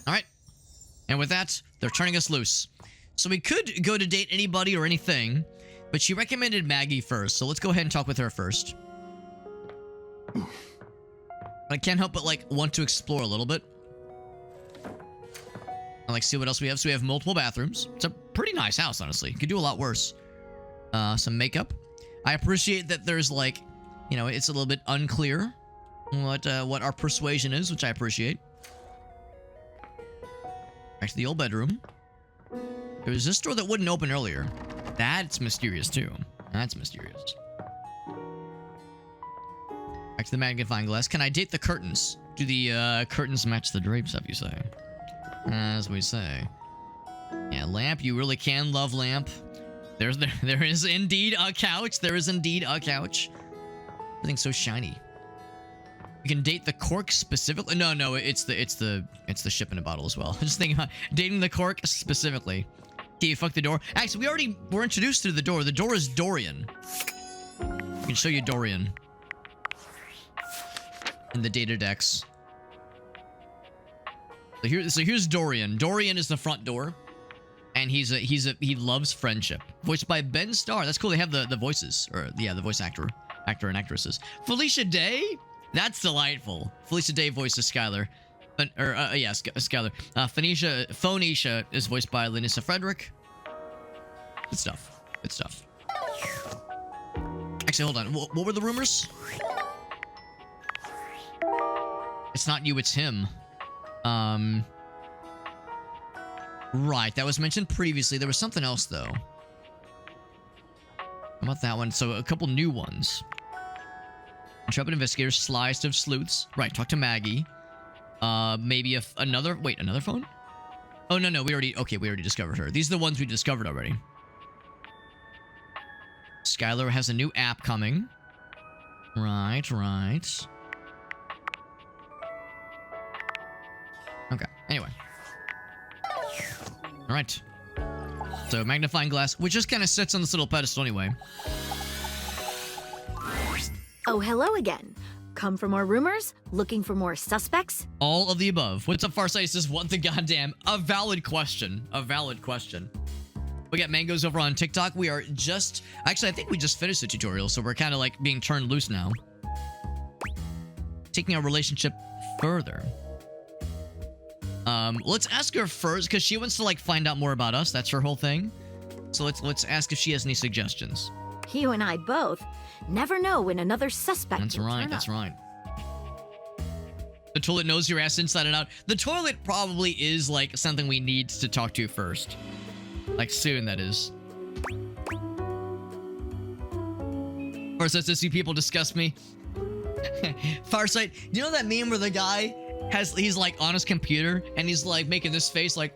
All right. And with that, they're turning us loose. So we could go to date anybody or anything, but she recommended Maggie first. So let's go ahead and talk with her first. I can't help but want to explore a little bit. I see what else we have. So we have multiple bathrooms. It's a pretty nice house, honestly. Could do a lot worse. Some makeup. I appreciate that there's it's a little bit unclear what our persuasion is, which I appreciate. Back to the old bedroom. There was this door that wouldn't open earlier. That's mysterious too. That's mysterious. Back to the magnifying glass. Can I date the curtains? Do the curtains match the drapes, have you say? As we say. Yeah, lamp. You really can love lamp. There is indeed a couch. There is indeed a couch. Everything's so shiny. You can date the cork specifically. No, it's the ship in a bottle as well. Just thinking about dating the cork specifically. Do you fuck the door? Actually, we already were introduced to the door. The door is Dorian. I can show you Dorian in the data decks. So here's Dorian. Dorian is the front door, and he loves friendship. Voiced by Ben Starr. That's cool. They have the voices, or yeah, the voice actor and actresses. Felicia Day. That's delightful. Felicia Day voices Skylar. Skylar. Phoenicia is voiced by Lanissa Frederick. Good stuff. Good stuff. Actually, hold on. What were the rumors? It's not you, it's him. Right, that was mentioned previously. There was something else, though. How about that one? So, a couple new ones. Intrepid investigators, sliced of sleuths. Right, talk to Maggie. Maybe another phone? Oh, no, we already discovered her. These are the ones we discovered already. Skylar has a new app coming. Right. Okay, anyway. Alright. So, magnifying glass, which just kind of sits on this little pedestal anyway. Oh, hello again. Come for more rumors? Looking for more suspects? All of the above. What's up, Farsight? Says, what the goddamn? A valid question. A valid question. We got Mangoes over on TikTok. We are just... Actually, I think we just finished the tutorial, so we're kind of like being turned loose now. Taking our relationship further. Let's ask her first, because she wants to like find out more about us. That's her whole thing. So let's ask if she has any suggestions. You and I both. Never know when another suspect That's will right, turn that's up. right. The toilet knows your ass inside and out. The toilet probably is like something we need to talk to first. Like soon, that is. First, that's to see people disgust me. Farsight, you know that meme where the guy he's like on his computer and he's like making this face like,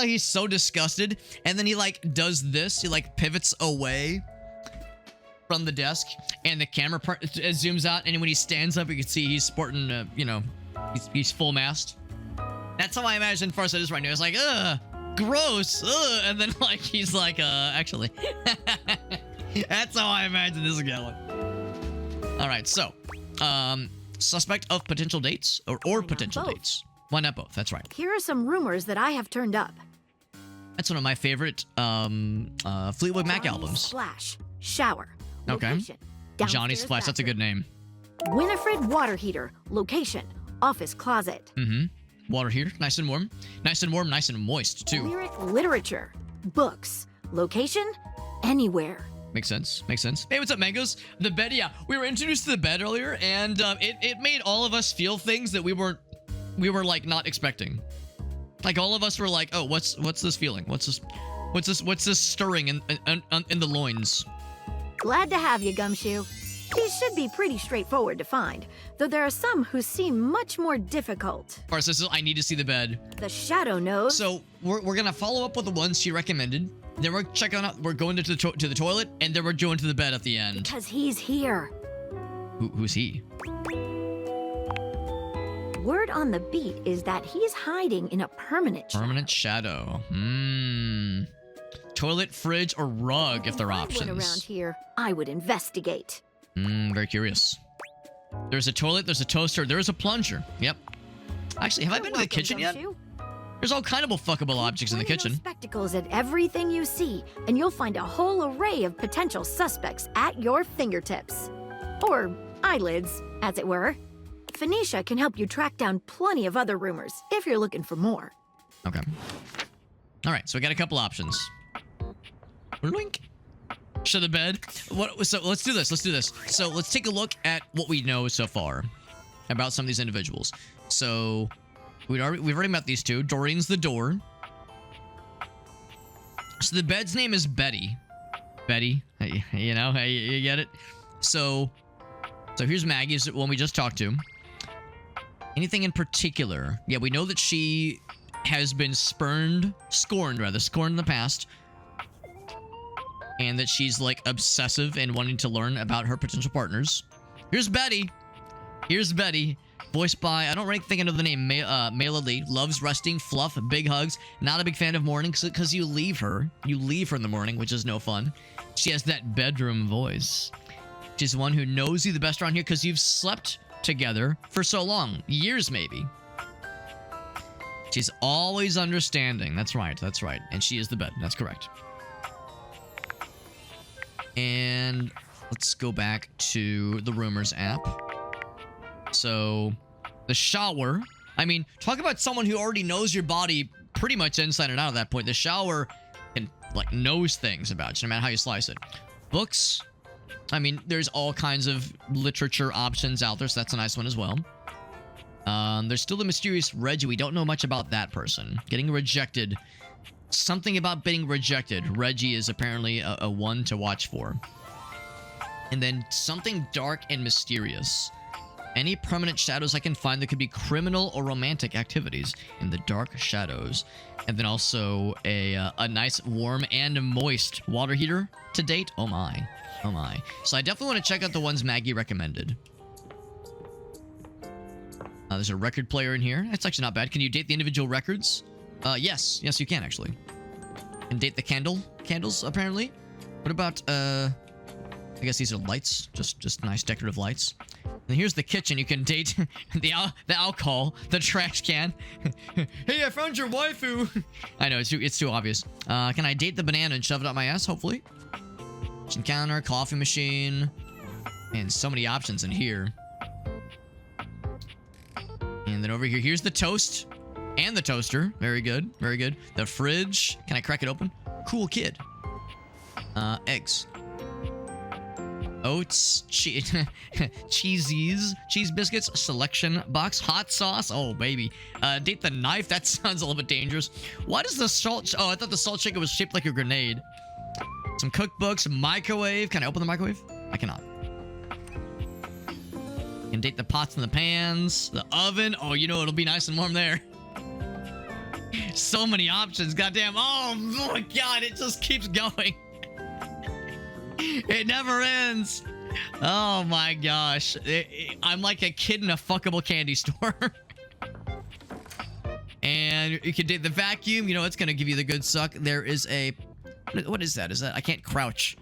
he's so disgusted. And then he like does this, he like pivots away from the desk and the camera zooms out. And when he stands up, you can see he's sporting, he's full mast. That's how I imagine Farsight is right now. It's like, gross, and then like he's like, actually. That's how I imagine this is going. All right, so, suspect of potential dates or potential dates. Why not both? That's right. Here are some rumors that I have turned up. That's one of my favorite Fleetwood Mac albums. Splash, shower, okay. location, Johnny Splash. That's a good name. Winifred water heater, location, office closet. Mm-hmm. Water heater, nice and warm. Nice and warm, nice and moist, too. Lyric literature, books, location, anywhere. Makes sense. Makes sense. Hey, what's up, Mangoes? The bed, yeah. We were introduced to the bed earlier, and it made all of us feel things that we were like not expecting. Like all of us were like, oh, what's this feeling? What's this stirring in the loins? Glad to have you, Gumshoe. These should be pretty straightforward to find, though there are some who seem much more difficult. Farsight, I need to see the bed. The shadow knows. So we're gonna follow up with the ones she recommended. Then we're checking out. We're going to the toilet, and then we're going to the bed at the end. Because he's here. Who's he? Word on the beat is that he's hiding in a permanent shadow. Toilet, fridge, or rug, if there are options. Around here, I would investigate. Very curious. There's a toilet, there's a toaster, there's a plunger. Yep. Actually, have I been to the kitchen yet? There's all kind of fuckable objects in the kitchen. Spectacles at everything you see, and you'll find a whole array of potential suspects at your fingertips. Or eyelids, as it were. Phoenicia can help you track down plenty of other rumors, if you're looking for more. Okay. Alright, so we got a couple options. Link. Show the bed. So let's do this. So let's take a look at what we know so far about some of these individuals. So we've already met these two. Doreen's the door. So the bed's name is Betty. Betty, you know, you get it. So here's Maggie's the one we just talked to. Anything in particular? Yeah, we know that she has been scorned in the past. And that she's like obsessive and wanting to learn about her potential partners. Here's Betty. Voiced by, I don't really think I know the name, Mela Lee. Loves resting, fluff, big hugs. Not a big fan of mornings because you leave her. You leave her in the morning, which is no fun. She has that bedroom voice. She's the one who knows you the best around here because you've slept together for so long. Years, maybe. She's always understanding. That's right. That's right. And she is the bed. That's correct. And let's go back to the Rumors app. So, the shower. I mean, talk about someone who already knows your body pretty much inside and out at that point. The shower can, like, knows things about you, no matter how you slice it. Books. I mean, there's all kinds of literature options out there, so that's a nice one as well. There's still the mysterious Reggie. We don't know much about that person. Getting rejected. Something about being rejected. Reggie is apparently a one to watch for. And then something dark and mysterious. Any permanent shadows I can find that could be criminal or romantic activities in the dark shadows. And then also a nice warm and moist water heater to date. Oh my. Oh my. So I definitely want to check out the ones Maggie recommended. There's a record player in here. That's actually not bad. Can you date the individual records? Yes. Yes, you can, actually. And date the candles, apparently. What about, I guess these are lights. Just nice decorative lights. And here's the kitchen. You can date the alcohol, the trash can. Hey, I found your waifu. I know, it's too obvious. Can I date the banana and shove it up my ass, hopefully? Kitchen counter, coffee machine. Man, so many options in here. And then over here, here's the toast and the toaster. Very good, very good. The fridge. Can I crack it open? Cool kid. Eggs. Oats, cheesies, cheese biscuits, selection box, hot sauce. Oh, baby. Date the knife. That sounds a little bit dangerous. Why does the salt... Oh, I thought the salt shaker was shaped like a grenade. Some cookbooks, microwave. Can I open the microwave? I cannot. Can date the pots and the pans, the oven. Oh, you know it'll be nice and warm there. So many options. Goddamn. Oh my God, it just keeps going. It never ends. Oh my gosh. I'm like a kid in a fuckable candy store. And you can date the vacuum. You know, it's going to give you the good suck. There is a... What is that? Is that... I can't crouch.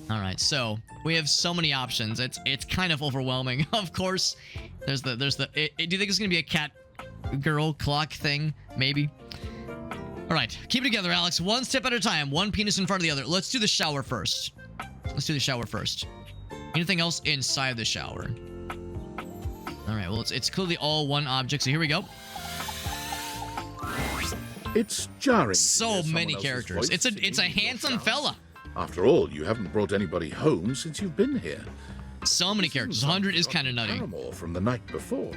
All right, so we have so many options. It's kind of overwhelming. Of course, there's the. Do you think it's gonna be a cat girl clock thing? Maybe. All right, keep it together, Alex. One step at a time. One penis in front of the other. Let's do the shower first. Anything else inside the shower? All right. Well, it's clearly all one object. So here we go. It's jarring. So many characters. It's a handsome fella. After all, you haven't brought anybody home since you've been here. So many characters. 100 is kind of nutty. Paramore from the night before.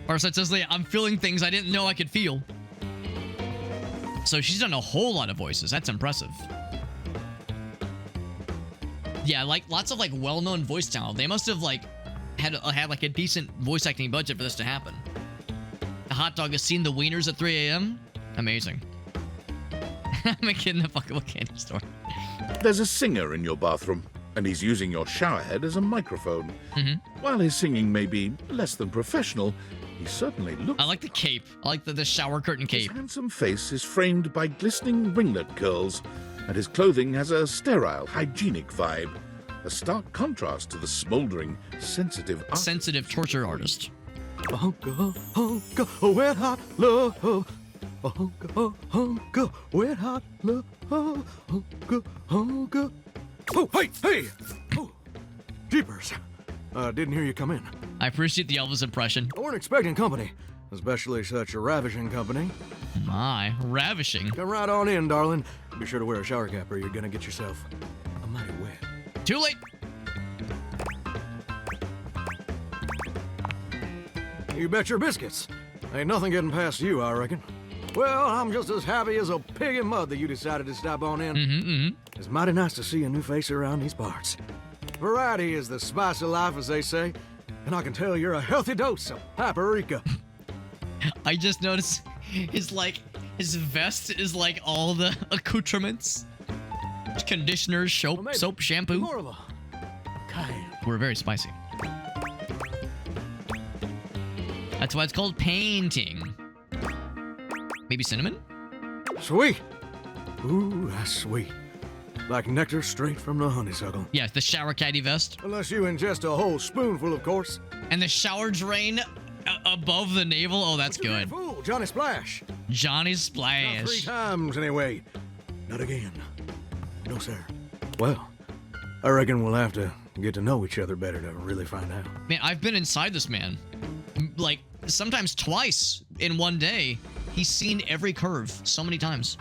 Parasite says, I'm feeling things I didn't know I could feel. So she's done a whole lot of voices. That's impressive. Yeah, like lots of like well-known voice talent. They must have like had like a decent voice acting budget for this to happen. The hot dog has seen the wieners at 3 a.m. Amazing. I'm a kid in a fuckable candy store. There's a singer in your bathroom, and he's using your showerhead as a microphone. While his singing may be less than professional, he certainly looks... I like the cape. I like the shower curtain cape. His handsome face is framed by glistening ringlet curls, and his clothing has a sterile, hygienic vibe. A stark contrast to the smoldering, sensitive torture artist. Wet hot love. Wet hot love. Oh, hey! Oh, jeepers. Didn't hear you come in. I appreciate the Elvis impression. I weren't expecting company, especially such a ravishing company. My, ravishing. Come right on in, darling. Be sure to wear a shower cap or you're gonna get yourself a mighty wet. Too late. You bet your biscuits. Ain't nothing getting past you, I reckon. Well, I'm just as happy as a pig in mud that you decided to stop on in. It's mighty nice to see a new face around these parts. Variety is the spice of life, as they say, and I can tell you're a healthy dose of paprika. I just noticed his vest is like all the accoutrements. Conditioner, soap, shampoo. More of a kind. We're very spicy. That's why it's called painting. Maybe cinnamon? Sweet. Ooh, that's sweet. Like nectar straight from the honeysuckle. Yeah, the shower caddy vest. Unless you ingest a whole spoonful, of course. And the shower drain above the navel. Oh, that's good. Fool, Johnny Splash. Johnny Not Splash. 3 times, anyway. Not again. No, sir. Well, I reckon we'll have to get to know each other better to really find out. Man, I've been inside this man. Like, sometimes twice in one day. He's seen every curve so many times.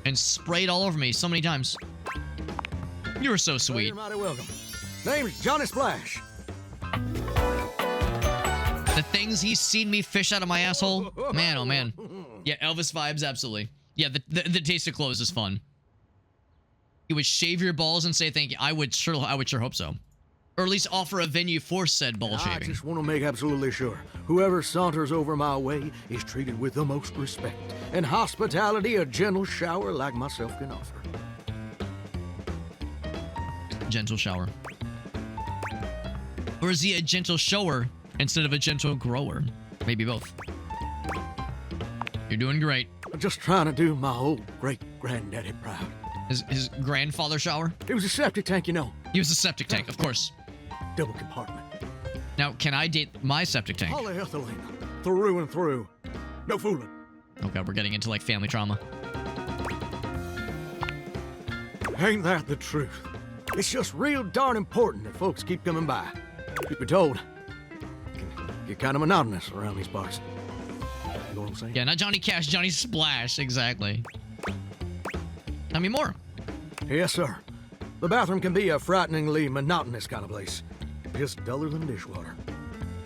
And sprayed all over me so many times. You were so Well, sweet. you're mighty welcome. Name's Johnny Splash. The things he's seen me fish out of my asshole. Man, oh man. Yeah, Elvis vibes, absolutely. Yeah, the taste of clothes is fun. You would shave your balls and say thank you. I would sure hope so. Or at least offer a venue for said ball I shaving. just want to make absolutely sure whoever saunters over my way is treated with the most respect and hospitality a gentle shower like myself can offer. Gentle shower. Or is he a gentle shower instead of a gentle grower? Maybe both. You're doing great. I'm just trying to do my old great-granddaddy proud. His grandfather shower? It was a septic tank, you know. He was a septic tank, of course. Double compartment. Now, can I date my septic tank? Polyethylene. Through and through. No fooling. Okay, we're getting into like family trauma. Ain't that the truth? It's just real darn important that folks keep coming by. Truth be told, it can get kind of monotonous around these parts. You know what I'm saying? Yeah, not Johnny Cash, Johnny Splash, exactly. Tell me more. Yes, sir. The bathroom can be a frighteningly monotonous kind of place. Just duller than dishwater.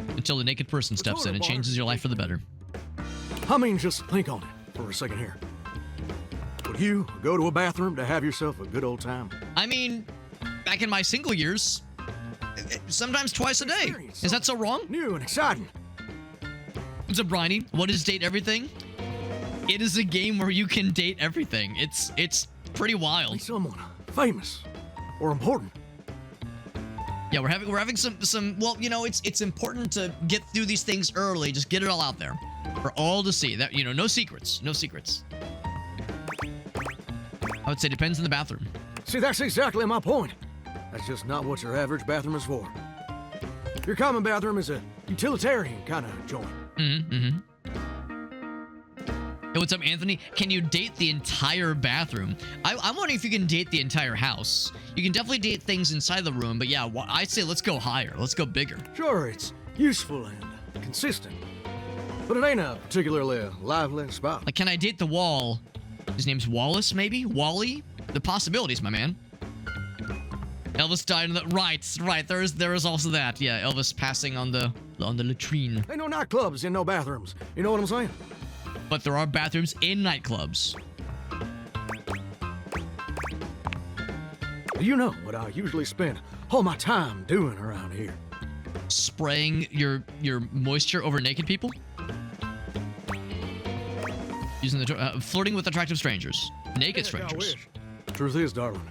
Until the naked person steps in and changes your life for the better. I mean, just think on it for a second here. Would you go to a bathroom to have yourself a good old time? I mean, back in my single years, sometimes twice a day. Is that so wrong? New and exciting. What's up, Bryony? What is Date Everything? It is a game where you can date everything. It's pretty wild. Someone famous or important. Yeah, we're having some. Well, you know, it's important to get through these things early. Just get it all out there for all to see. That, you know, no secrets, no secrets. I would say depends on the bathroom. See, that's exactly my point. That's just not what your average bathroom is for. Your common bathroom is a utilitarian kind of joint. Mm-hmm. Hey, what's up, Anthony? Can you date the entire bathroom? I'm wondering if you can date the entire house. You can definitely date things inside the room, but yeah, I'd say let's go higher. Let's go bigger. Sure, it's useful and consistent, but it ain't a particularly lively spot. Like, can I date the wall? His name's Wallace, maybe? Wally? The possibilities, my man. Elvis died in the... Right. There is also that. Yeah, Elvis passing on the latrine. Ain't no nightclubs in no bathrooms. You know what I'm saying? But there are bathrooms in nightclubs. You know what I usually spend all my time doing around here. Spraying your moisture over naked people? Using the flirting with attractive strangers. Naked strangers. Truth is, darling,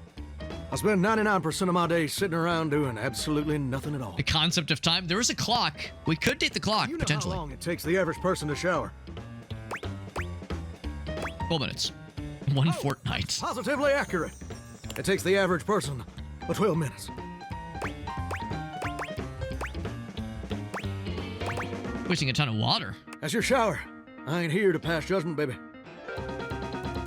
I spend 99% of my day sitting around doing absolutely nothing at all. The concept of time. There is a clock. We could date the clock, you know potentially. how long it takes the average person to shower? 12 minutes. One fortnight. Positively accurate. It takes the average person 12 minutes. Wasting a ton of water. That's your shower. I ain't here to pass judgment, baby.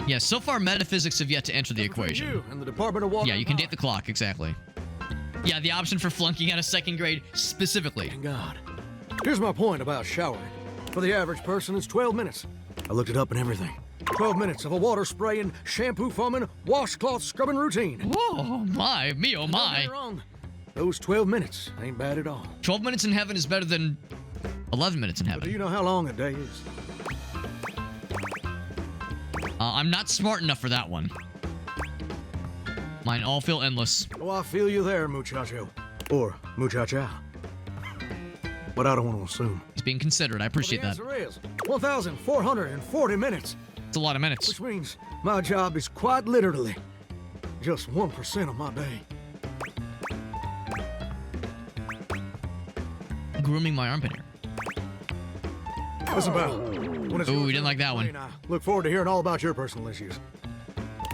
Yeah, so far metaphysics have yet to enter the equation. You and the Department of Water. Yeah, you can date the clock, exactly. Yeah, the option for flunking out of second grade specifically. Thank God. Here's my point about showering. For the average person, it's 12 minutes. I looked it up and everything. 12 minutes of a water spraying, shampoo foaming, washcloth scrubbing routine. Oh my, me oh my. Don't get me wrong. Those 12 minutes ain't bad at all. 12 minutes in heaven is better than 11 minutes in heaven. But do you know how long a day is? I'm not smart enough for that one. Mine all feel endless. Oh, I feel you there, muchacho. Or muchacha. But I don't want to assume. He's being considerate. I appreciate that. The answer is 1,440 minutes. It's a lot of minutes. Which means my job is quite literally just 1% of my day. Grooming my armpit hair. Listen, pal. When it's Ooh, your we didn't turn like that to one. complain, I look forward to hearing all about your personal issues.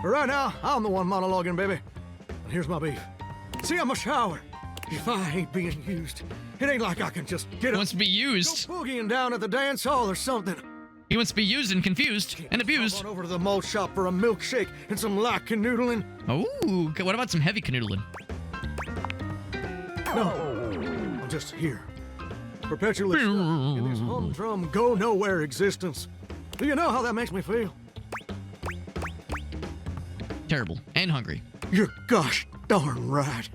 But right now, I'm the one monologuing, baby. And here's my beef. See, I'm a shower. If I ain't being used, it ain't like I can just get up. Wants to be used. Go boogieing down at the dance hall or something. He wants to be used and confused and abused. On over to the malt shop for a milkshake and some light canoodling. Ooh, okay, what about some heavy canoodling? No, I'm just here. Perpetually stuck in this humdrum, go-nowhere existence. Do you know how that makes me feel? Terrible and hungry. You're gosh darn right.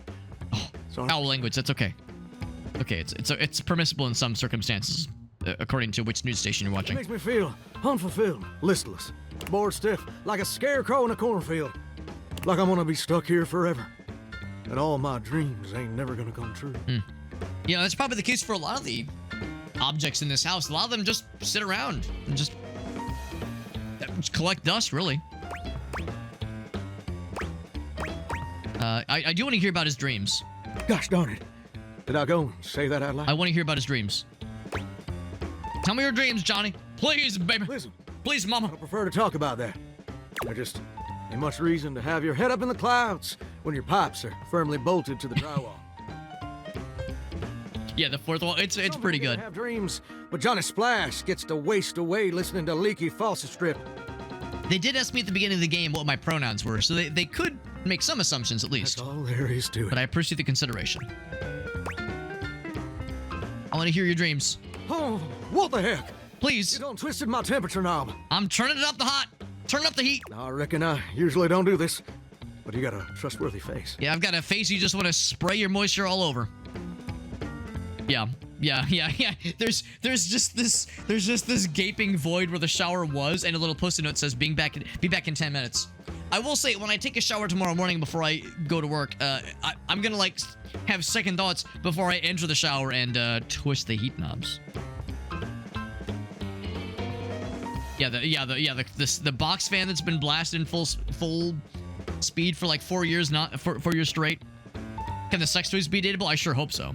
Oh, sorry. Foul language. That's okay. Okay, it's permissible in some circumstances, according to which news station you're It watching. makes me feel unfulfilled, listless, bored stiff, like a scarecrow in a cornfield. Like I'm gonna be stuck here forever. And all my dreams ain't never gonna come true. Yeah, that's probably the case for a lot of the objects in this house. A lot of them just sit around and just collect dust, really. I do want to hear about his dreams. Gosh darn it. Did I go and say that out loud? I want to hear about his dreams. Tell me your dreams, Johnny. Please, baby. Listen. Please, mama. I prefer to talk about that. There just ain't much reason to have your head up in the clouds when your pipes are firmly bolted to the drywall. Yeah, the fourth wall. It's pretty good. Have dreams, but Johnny Splash gets to waste away listening to leaky faucet strip. They did ask me at the beginning of the game what my pronouns were, so they could make some assumptions at least. That's all there is to it. But I appreciate the consideration. I want to hear your dreams. Oh, what the heck? Please. You done twisted my temperature knob. I'm turning it up the hot. Turn up the heat. I reckon I usually don't do this, but you got a trustworthy face. Yeah, I've got a face you just want to spray your moisture all over. Yeah. There's just this gaping void where the shower was, and a little post-it note says be back in 10 minutes. I will say, when I take a shower tomorrow morning before I go to work, I'm gonna like have second thoughts before I enter the shower and twist the heat knobs. The box fan that's been blasted in full speed for like 4 years, not 4 years straight. Can the sex toys be dateable? I sure hope so.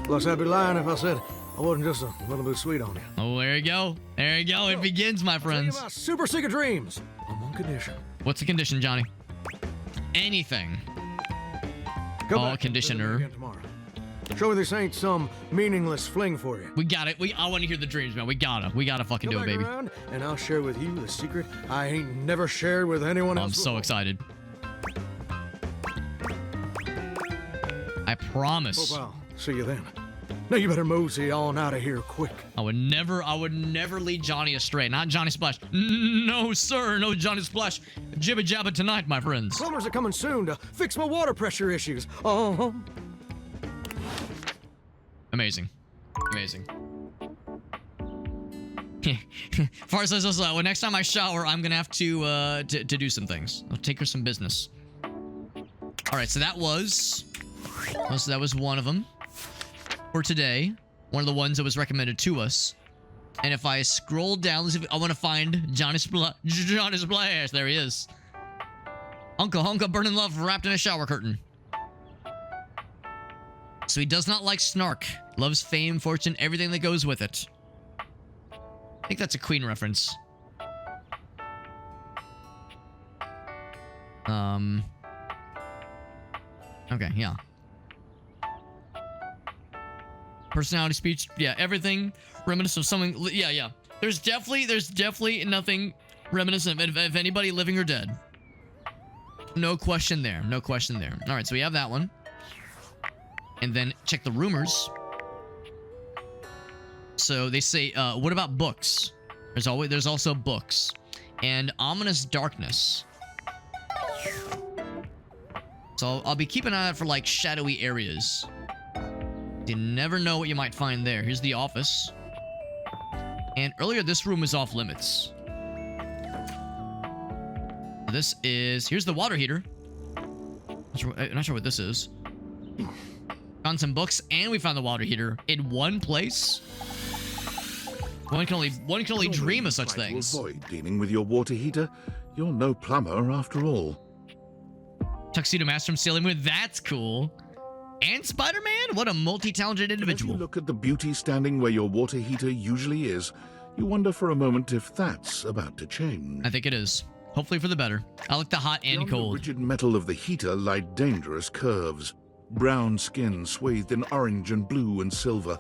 Plus, I'd be lying if I said I wasn't just a little bit sweet on you. Oh, there you go. There you go. It begins, my friends. Tell you my super secret dreams on one condition. What's the condition, Johnny? Anything. Conditioner. Again tomorrow. Show me this ain't some meaningless fling for you. We got it. I want to hear the dreams, man. We gotta fucking do it, baby. Around and I'll share with you the secret I ain't never shared with anyone else. I'm so excited. I promise. Hope I'll see you then. Now you better mosey on out of here quick. I would never lead Johnny astray. Not Johnny Splash. No, sir. No Johnny Splash. Jibba jabba tonight, my friends. Plumbers are coming soon to fix my water pressure issues. Oh. Amazing. Far says also, well, next time I shower, I'm gonna have to do some things. I'll take her some business. All right, so that was one of them for today. One of the ones that was recommended to us. And if I scroll down, let's see if I want to find Johnny Splash. There he is. Uncle Hunka burning love wrapped in a shower curtain. So he does not like snark. Loves fame, fortune, everything that goes with it. I think that's a Queen reference. Okay, yeah. Personality, speech, yeah, everything reminiscent of something. Yeah. There's definitely nothing reminiscent of anybody living or dead. No question there. All right, so we have that one. And then check the rumors. So they say, what about books? There's also books. And ominous darkness. So I'll be keeping an eye out for like shadowy areas. You never know what you might find there. Here's the office. And earlier this room was off limits. Here's the water heater. I'm not sure what this is. Found some books, and we found the water heater in one place. One can only dream of such things. To avoid dealing with your water heater. You're no plumber after all. Tuxedo Master from Sailor Moon. That's cool. and Spider-Man? What a multi-talented individual. As you look at the beauty standing where your water heater usually is, you wonder for a moment if that's about to change. I think it is. Hopefully for the better. I like the hot and Beyond the cold. rigid metal of the heater lie dangerous curves. Brown skin swathed in orange and blue and silver.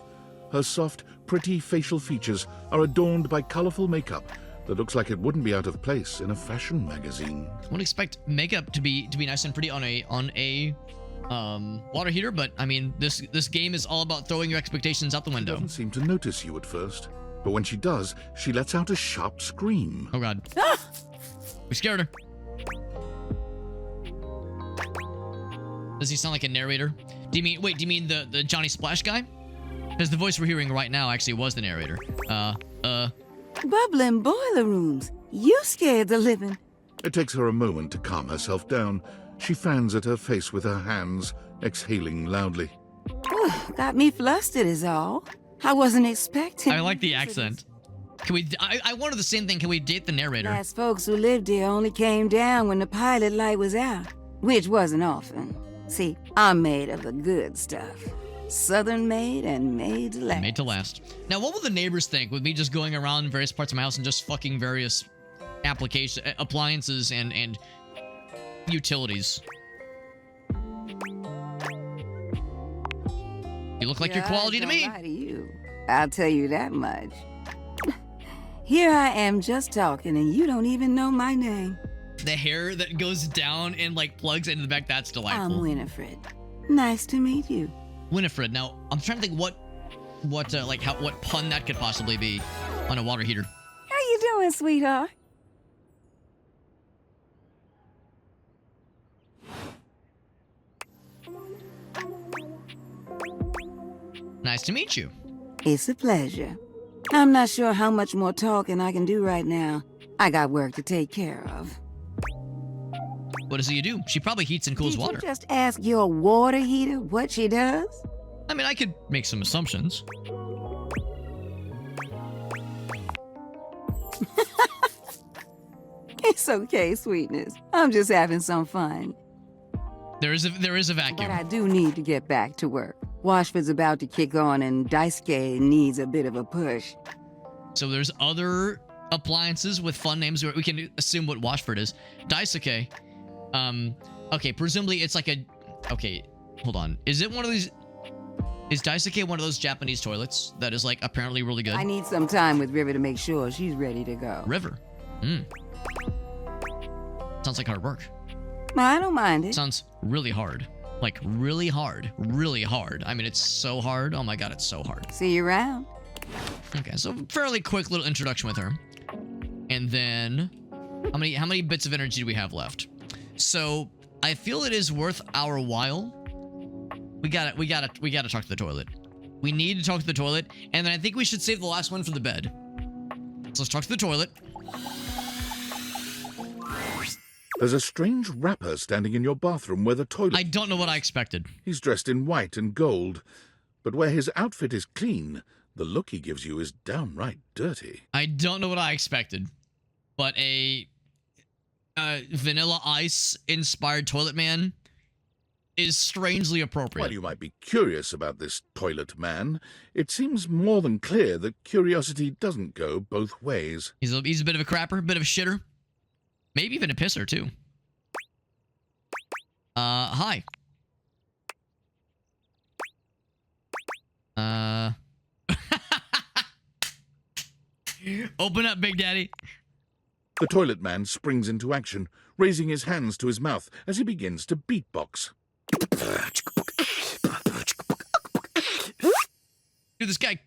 Her soft, pretty facial features are adorned by colorful makeup that looks like it wouldn't be out of place in a fashion magazine. I wouldn't expect makeup to be nice and pretty on a water heater, but I mean this game is all about throwing your expectations out the window. She doesn't seem to notice you at first, but when she does, she lets out a sharp scream. Oh god. We scared her. Does he sound like a narrator? Do you mean the Johnny Splash guy? Because the voice we're hearing right now actually was the narrator. Bubbling boiler rooms. You scared the living. It takes her a moment to calm herself down. She fans at her face with her hands, exhaling loudly. Got me flustered is all. I wasn't expecting. I like the accent. Can we? I wanted the same thing. Can we date the narrator? Last folks who lived here only came down when the pilot light was out, which wasn't often. See, I'm made of the good stuff. Southern made and made to last. Made to last. Now, what will the neighbors think with me just going around various parts of my house and just fucking various appliances and utilities? You look like you're quality to me. Lie to you. I'll tell you that much. Here I am just talking and you don't even know my name. The hair that goes down and like plugs into the back, that's delightful. I'm Winifred. Nice to meet you. Winifred. Now, I'm trying to think what pun that could possibly be on a water heater. How you doing, sweetheart? Nice to meet you. It's a pleasure. I'm not sure how much more talking I can do right now. I got work to take care of. What does you do? She probably heats and cools water. Did you just ask your water heater what she does? I mean, I could make some assumptions. It's okay, sweetness. I'm just having some fun. There is a vacuum. But I do need to get back to work. Washford's about to kick on and Daisuke needs a bit of a push. So there's other appliances with fun names. We can assume what Washford is. Daisuke. Okay, presumably it's like a... Okay, hold on. Is it one of these... Is Daisuke one of those Japanese toilets that is, like, apparently really good? I need some time with River to make sure she's ready to go. River? Sounds like hard work. I don't mind it. Sounds really hard. Like, really hard. Really hard. I mean, it's so hard. Oh my god, it's so hard. See you around. Okay, so fairly quick little introduction with her. And then... How many bits of energy do we have left? So, I feel it is worth our while. We gotta talk to the toilet. We need to talk to the toilet, and then I think we should save the last one for the bed. So let's talk to the toilet. There's a strange rapper standing in your bathroom where the toilet... I don't know what I expected. He's dressed in white and gold, but where his outfit is clean, the look he gives you is downright dirty. I don't know what I expected, but a Vanilla Ice inspired toilet man is strangely appropriate. While you might be curious about this toilet man, it seems more than clear that curiosity doesn't go both ways. He's a bit of a crapper, a bit of a shitter. Maybe even a pisser, too. Hi. Open up, Big Daddy. The toilet man springs into action, raising his hands to his mouth as he begins to beatbox. Dude, this guy,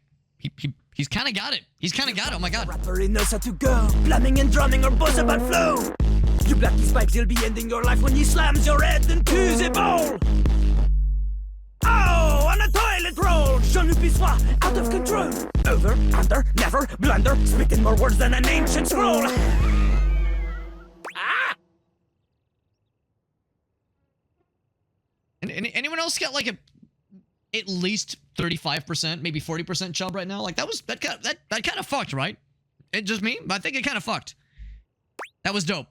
he's kind of got it. He's kind of got it. Oh my god. Rapper he knows how to go. Plumbing and drumming or boss about flow. You black these pipes, you'll be ending your life when he slams your head into the bowl. Oh, on a toilet roll. Je ne puis sois out of control. Over, under, never, blunder. Speaking more words than an ancient scroll. Anyone else got like at least 35%, maybe 40% chub right now? Like that kind of fucked, right? It just me, but I think it kind of fucked. That was dope.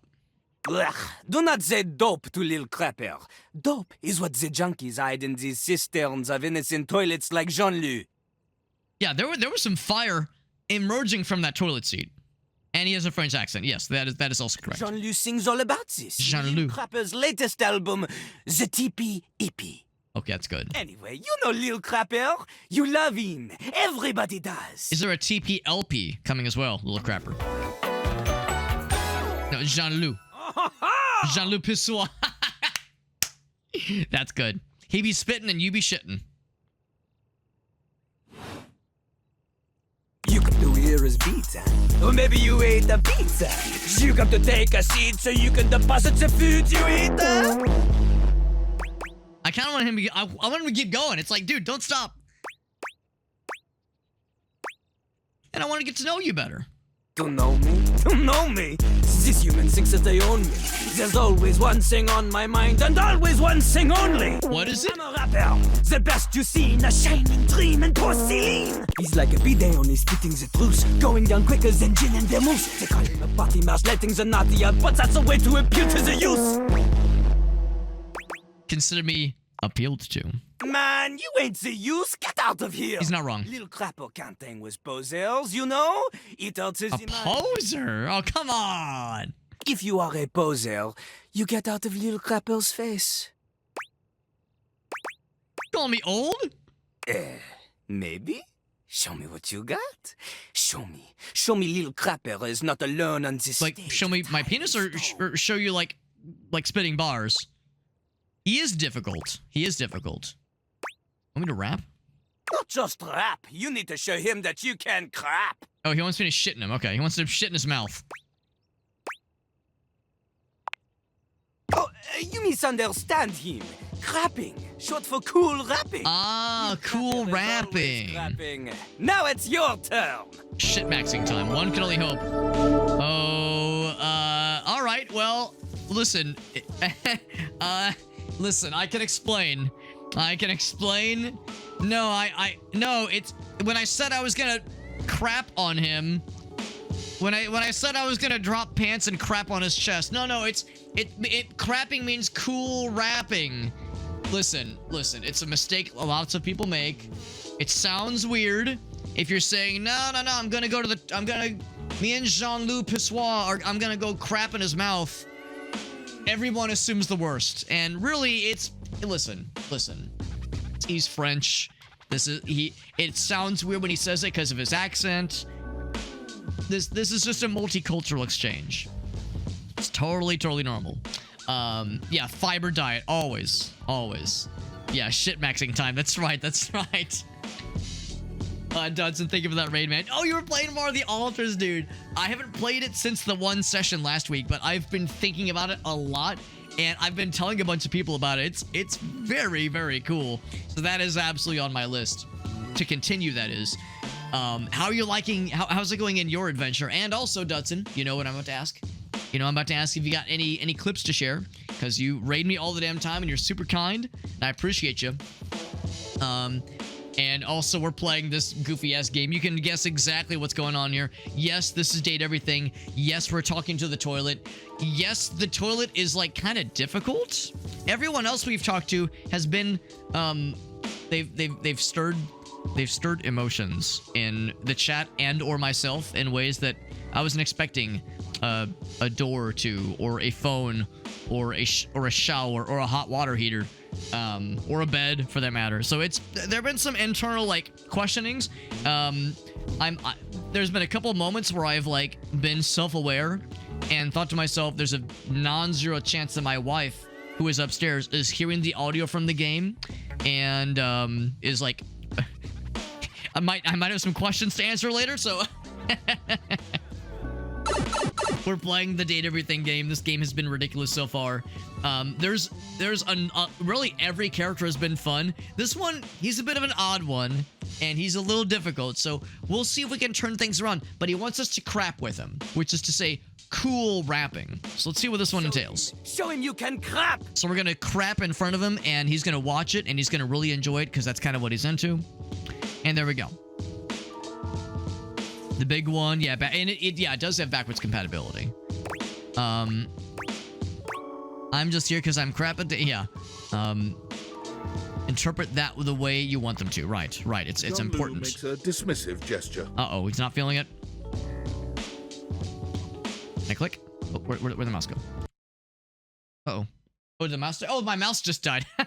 Ugh, do not say dope to Lil Crapper. Dope is what the junkies hide in these cisterns of innocent toilets like Jean-Luc. Yeah, there was some fire emerging from that toilet seat. And he has a French accent. Yes, that is also correct. Jean-Luc sings all about this. Jean-Luc. Lil Crapper's latest album, The Teepee EP. Okay, that's good. Anyway, you know Lil Crapper. You love him. Everybody does. Is there a TPLP coming as well, Little Crapper? No, it's Jean-Luc. Jean-Luc Pissoir. That's good. He be spitting and you be shitting. You come to hear his pizza. Or maybe you ate the pizza. You come to take a seat so you can deposit the food you eat. I kind of want him to I want him to keep going. It's like, dude, don't stop. And I want to get to know you better. To know me? To know me? This human thinks that they own me. There's always one thing on my mind and always one thing only. What is it? I'm a rapper. The best you've seen, a shining dream in porcelain. He's like a bidet, only spitting the truth. Going down quicker than gin and vermouth. They call him a potty mouse, letting the naughty out, but that's a way to appeal to the youth. Consider me appealed to. Man, you ain't the youth. Get out of here. He's not wrong. Little Crapper can't hang with posers, you know? It hurts his A poser? Oh, come on. If you are a poser, you get out of Little Crapper's face. Call me old? Maybe. Show me what you got. Show me. Show me Little Crapper is not alone on this Like, stage. show me my penis or show you like spitting bars? He is difficult. He is difficult. Want me to rap? Not just rap. You need to show him that you can crap. Oh, he wants me to shit in him. Okay, he wants to shit in his mouth. Oh, you misunderstand him. Crapping, short for cool rapping. Ah, cool rapping. Rapping. Now it's your turn. Shit maxing time. One can only hope. Oh, all right. Well, listen. Listen, I can explain. No, no, it's when I said I was gonna crap on him. When I said I was gonna drop pants and crap on his chest. No, it crapping means cool rapping. Listen, it's a mistake lots of people make. It sounds weird if you're saying, no, me and Jean-Luc Pissoir I'm gonna go crap in his mouth. Everyone assumes the worst. And really, listen. He's French. It sounds weird when he says it because of his accent. This is just a multicultural exchange. It's totally normal. Yeah, fiber diet, always. Yeah, shit maxing time. That's right. Dodson, thank you for that raid, man. Oh, you were playing more of the altars, dude. I haven't played it since the one session last week, but I've been thinking about it a lot, and I've been telling a bunch of people about it. It's very, very cool. So that is absolutely on my list to continue, that is. How are you liking, how's it going in your adventure? And also, Dodson, you know what I'm about to ask? I'm about to ask if you got any clips to share, because you raid me all the damn time, and you're super kind, and I appreciate you. And also, we're playing this goofy-ass game. You can guess exactly what's going on here. Yes, this is Date Everything. Yes, we're talking to the toilet. Yes, the toilet is, like, kind of difficult. Everyone else we've talked to has been, they've stirred emotions in the chat and or myself in ways that I wasn't expecting. A door or two, or a phone, or a shower, or a hot water heater, or a bed for that matter. So there have been some internal questionings. There's been a couple of moments where I've been self-aware and thought to myself, there's a non-zero chance that my wife, who is upstairs, is hearing the audio from the game and is like, I might have some questions to answer later. So. We're playing the Date Everything game. This game has been ridiculous so far. There's really every character has been fun. This one, he's a bit of an odd one, and he's a little difficult. So we'll see if we can turn things around. But he wants us to crap with him, which is to say, cool rapping. So let's see what this one entails. Show him you can crap. So we're gonna crap in front of him, and he's gonna watch it, and he's gonna really enjoy it because that's kind of what he's into. And there we go. The big one, yeah, and it does have backwards compatibility. I'm just here because I'm crap at yeah. Interpret that the way you want them to. Right. It's John Lou important. makes a dismissive gesture. Uh-oh, he's not feeling it. Can I click? Oh, where'd the mouse go? Uh-oh. Oh, the mouse... Oh, my mouse just died. All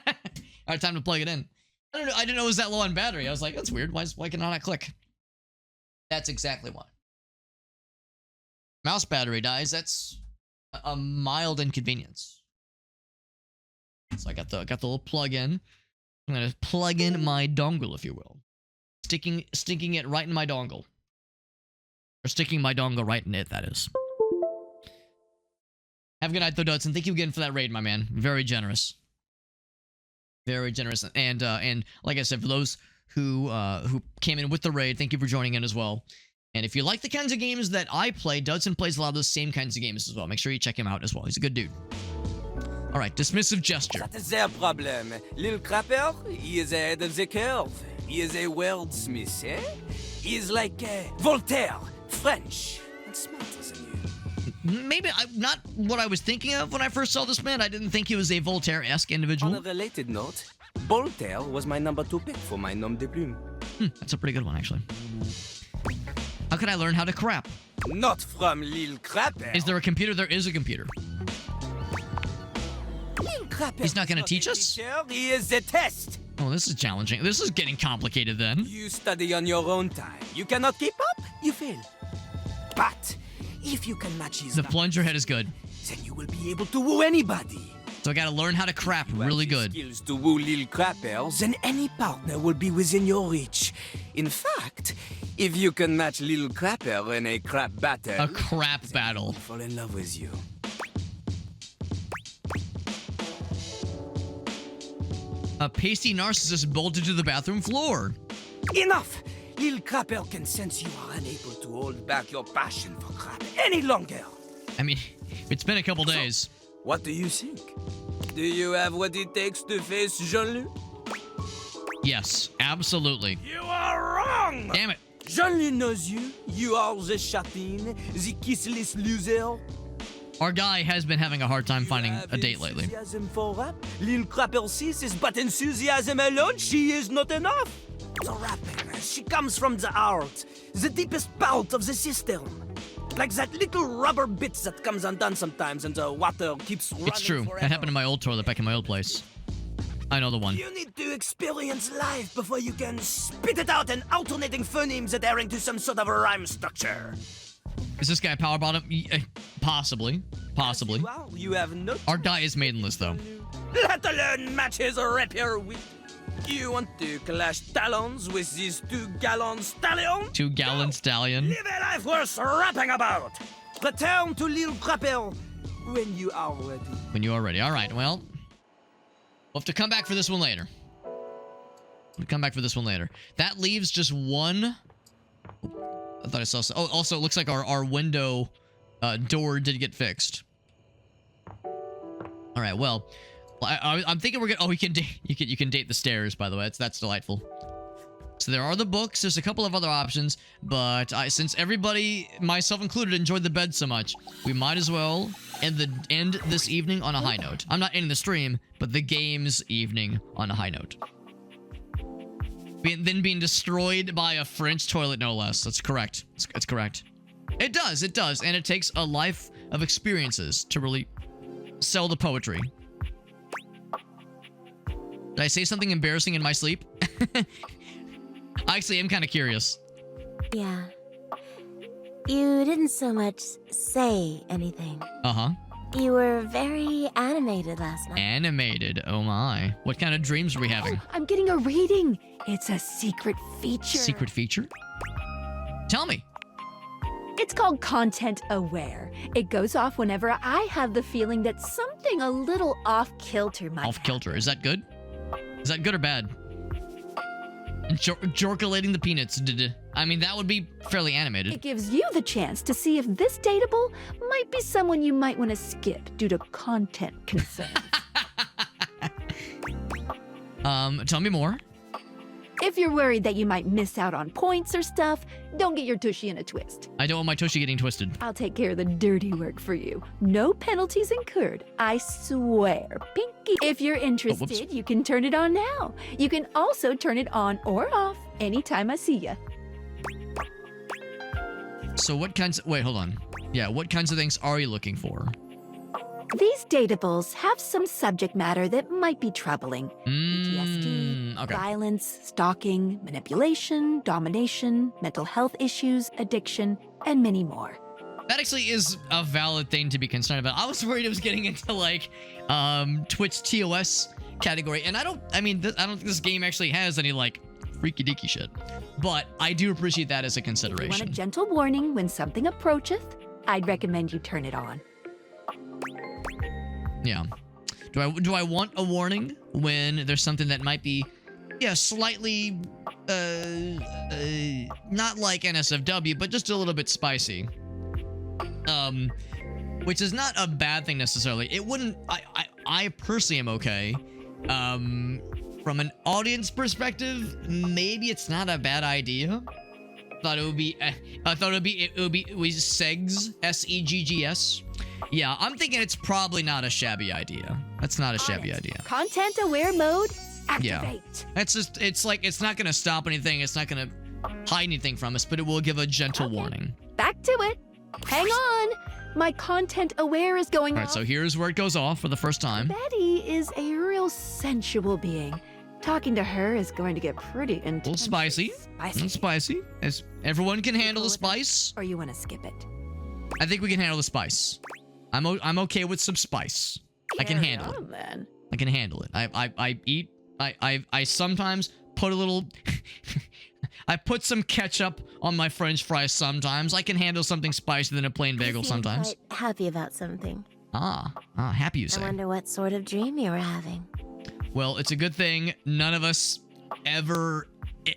right, time to plug it in. I don't know. I didn't know it was that low on battery. I was like, that's weird. Why can I not click? That's exactly why. Mouse battery dies. That's a mild inconvenience. So I got the little plug-in. I'm gonna plug in my dongle, if you will. Sticking it right in my dongle. Or sticking my dongle right in it, that is. Have a good night, though, Dudson. Thank you again for that raid, my man. Very generous. Very generous. And like I said, for those who came in with the raid, thank you for joining in as well. And if you like the kinds of games that I play, Dudson plays a lot of those same kinds of games as well. Make sure you check him out as well. He's a good dude. All right, dismissive gesture. That is their problem. Little crapper, he is ahead of the curve. He is a wordsmith, eh? He is like Voltaire, French, and smarter than you. Maybe not what I was thinking of when I first saw this man. I didn't think he was a Voltaire-esque individual. On a related note, Voltaire was my number 2 pick for my nom de plume. That's a pretty good one, actually. How can I learn how to crap? Not from Lil Crapper. Is there a computer? There is a computer. He's not going to teach us? He is a test. Oh, this is challenging. This is getting complicated then. You study on your own time. You cannot keep up, you fail. But if you can match his... The plunger head is good. Then you will be able to woo anybody. So I got to learn how to crap really good. Skills to woo Lil Crappers, then any partner will be within your reach. In fact, if you can match Lil Crapper in a crap battle... A crap battle. Fall in love with you. A pasty narcissist bolted to the bathroom floor. Enough! Lil Crapper can sense you are unable to hold back your passion for crap any longer. I mean, it's been a couple days. What do you think? Do you have what it takes to face Jean-Luc? Yes, absolutely. You are wrong! Damn it. Jean-Luc knows you. You are the chatin, the kissless loser. Our guy has been having a hard time finding a date lately. Enthusiasm for rap? Lil Crapper sees is but enthusiasm alone. She is not enough. The rapping, she comes from the heart, the deepest part of the system. Like that little rubber bit that comes undone sometimes and the water keeps running It's true. forever. That happened in my old toilet back in my old place. I know the one. You need to experience life before you can spit it out in alternating phonemes adhering to some sort of a rhyme structure. Is this guy power bottom? Possibly. Possibly. Well, you have no... Our guy is maidenless, though. Let alone match his rapier wit. You want to clash talons with these 2 gallon stallions? 2 gallon stallion. Live a life worth rapping about. Return to Lil Crapper when you are ready. When you are ready. All right, well. We'll have to come back for this one later. We'll come back for this one later. That leaves just one... I thought I saw... Oh, also, it looks like our window door did get fixed. All right, well... I'm thinking we're gonna... Oh, you can date the stairs, by the way. That's delightful. So there are the books. There's a couple of other options, but since everybody, myself included, enjoyed the bed so much, we might as well end this evening on a high note. I'm not ending the stream, but the game's evening on a high note. Then being destroyed by a French toilet, no less. That's correct. It's correct. It does, and it takes a life of experiences to really sell the poetry. Did I say something embarrassing in my sleep? I actually am kind of curious. Yeah. You didn't so much say anything. Uh-huh. You were very animated last night. Animated, oh my. What kind of dreams are we having? Oh, I'm getting a reading. It's a secret feature. Secret feature? Tell me. It's called Content Aware. It goes off whenever I have the feeling that something a little off-kilter might Off-kilter, is that good? Is that good or bad? Jorculating the peanuts. I mean, that would be fairly animated. It gives you the chance to see if this dateable might be someone you might want to skip due to content concerns. Tell me more. If you're worried that you might miss out on points or stuff, Don't get your tushy in a twist. I don't want my tushy getting twisted. I'll take care of the dirty work for you. No penalties incurred. I swear. Pinky. If you're interested, you can turn it on now. You can also turn it on or off anytime I see ya. So what kinds of... Wait, hold on. Yeah, what kinds of things are you looking for? These datables have some subject matter that might be troubling. PTSD, okay. violence, stalking, manipulation, domination, mental health issues, addiction, and many more. That actually is a valid thing to be concerned about. I was worried it was getting into like Twitch TOS category, and I don't think this game actually has any like freaky deaky shit. But I do appreciate that as a If you consideration. want a gentle warning when something approacheth, I'd recommend you turn it on. Yeah. Do I want a warning when there's something that might be, yeah, slightly, not like NSFW, but just a little bit spicy. Which is not a bad thing necessarily. It wouldn't, I personally am okay. From an audience perspective, maybe it's not a bad idea. I thought it would be SEGS, S-E-G-G-S. Yeah, I'm thinking it's probably not a shabby idea. That's not a shabby idea. Content aware mode, activate. Yeah. It's like, it's not gonna stop anything. It's not gonna hide anything from us, but it will give a gentle warning. Back to it. Hang on. My content aware is going All right, off. so here's where it goes off for the first time. Betty is a real sensual being. Talking to her is going to get pretty intense. A little spicy. A little spicy. As everyone can handle the spice. Or you want to skip it? I think we can handle the spice. I'm okay with some spice. I can handle it. Then. I can handle it. I sometimes put a little I put some ketchup on my French fries sometimes. I can handle something spicier than a plain bagel sometimes. Quite happy about something. Happy you say. I wonder what sort of dream you were having. Well, it's a good thing none of us ever,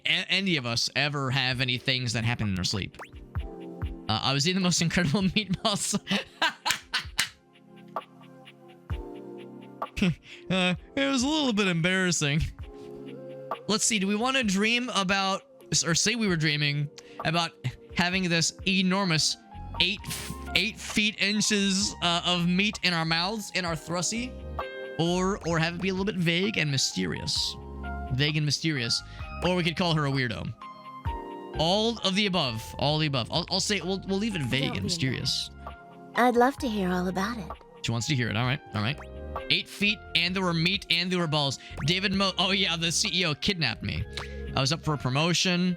any of us ever have any things that happen in our sleep. I was eating the most incredible meatballs. It was a little bit embarrassing. Let's see, do we want to dream about, or say we were dreaming about having this enormous 8 feet inches of meat in our mouths, in our thrussie? Or have it be a little bit vague and mysterious. Vague and mysterious. Or we could call her a weirdo. All of the above. All the above. I'll say, we'll leave it vague and mysterious. I'd love to hear all about it. She wants to hear it. All right. All right. 8 feet, and there were meat, and there were balls. Oh yeah, the CEO kidnapped me. I was up for a promotion.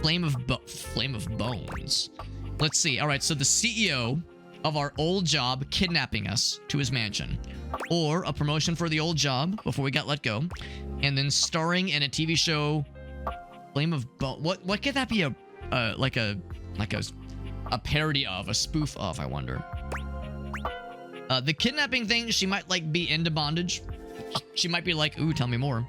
Flame of bones. Let's see. All right, so the CEO of our old job kidnapping us to his mansion, or a promotion for the old job before we got let go, and then starring in a TV show. Flame of bone. What could that be? Like a parody of, a spoof of? I wonder. The kidnapping thing, she might like be into bondage. She might be like, ooh, tell me more.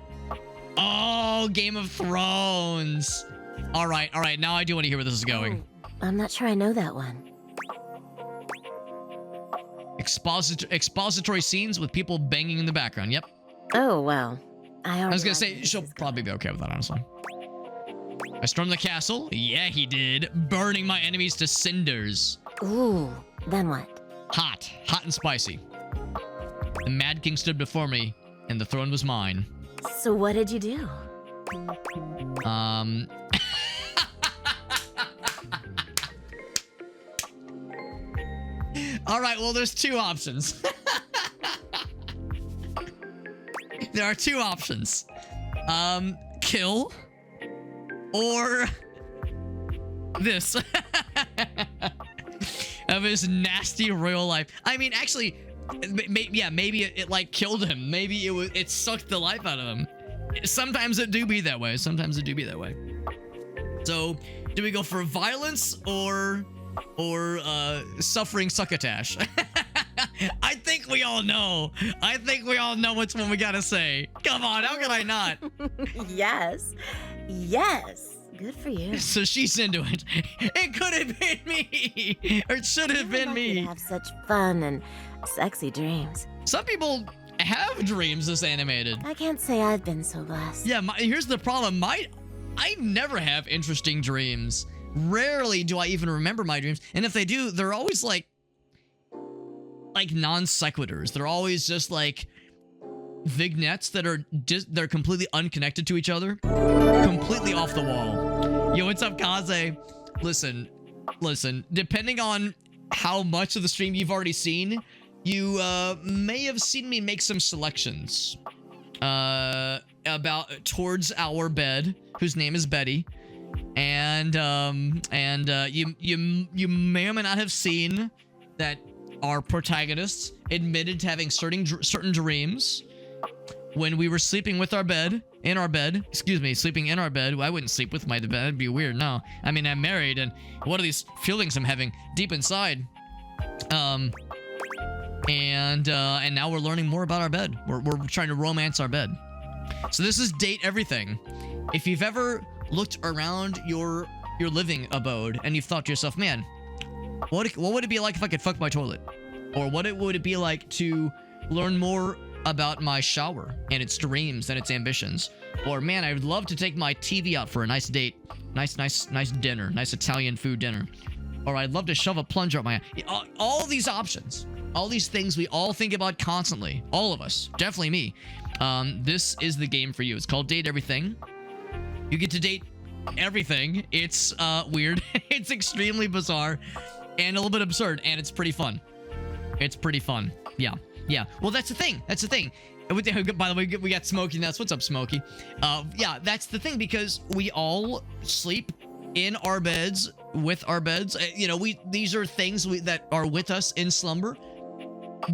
Oh, Game of Thrones. All right. Now I do want to hear where this is going. I'm not sure I know that one. Expository scenes with people banging in the background. Yep. Oh, well. I was gonna say, she'll probably be okay with that, honestly. I stormed the castle. Yeah, he did. Burning my enemies to cinders. Ooh, then what? Hot and spicy. The Mad King stood before me, and the throne was mine. So what did you do? All right, well, there's two options. There are two options. Kill or this. Of his nasty royal life. I mean, actually, maybe it like killed him. Maybe it sucked the life out of him. Sometimes it do be that way. So, do we go for violence or suffering succotash? I think we all know. Which one we gotta say. Come on, how can I not? Yes. Good for you. So she's into it. It could have been me, or it should have been me. Have such fun and sexy dreams. Some people have dreams this animated. I can't say I've been so blessed. Yeah, here's the problem. I never have interesting dreams. Rarely do I even remember my dreams. And if they do, they're always like non sequiturs. They're always just like vignettes that are they're completely unconnected to each other, completely off the wall. Yo, what's up, Kaze? Listen. Depending on how much of the stream you've already seen, you may have seen me make some selections towards our bed, whose name is Betty, and you may or may not have seen that our protagonists admitted to having certain dreams when we were sleeping with our bed, sleeping in our bed. Well, I wouldn't sleep with my bed. That'd be weird. No. I mean, I'm married, and what are these feelings I'm having deep inside? And now we're learning more about our bed. We're trying to romance our bed. So this is Date Everything. If you've ever looked around your living abode and you've thought to yourself, man, what would it be like if I could fuck my toilet? Or would it be like to learn more about my shower and its dreams and its ambitions? Or man, I would love to take my TV out for a nice date, nice dinner, nice Italian food dinner. Or I'd love to shove a plunger up my eye. All these options, all these things we all think about constantly, all of us, definitely me. This is the game for you. It's called Date Everything. You get to date everything. It's weird. It's extremely bizarre and a little bit absurd, and it's pretty fun. It's pretty fun. Yeah. Well, that's the thing. By the way, we got Smokey nuts. What's up, Smokey? Yeah, that's the thing, because we all sleep in our beds, with our beds. These are things that are with us in slumber,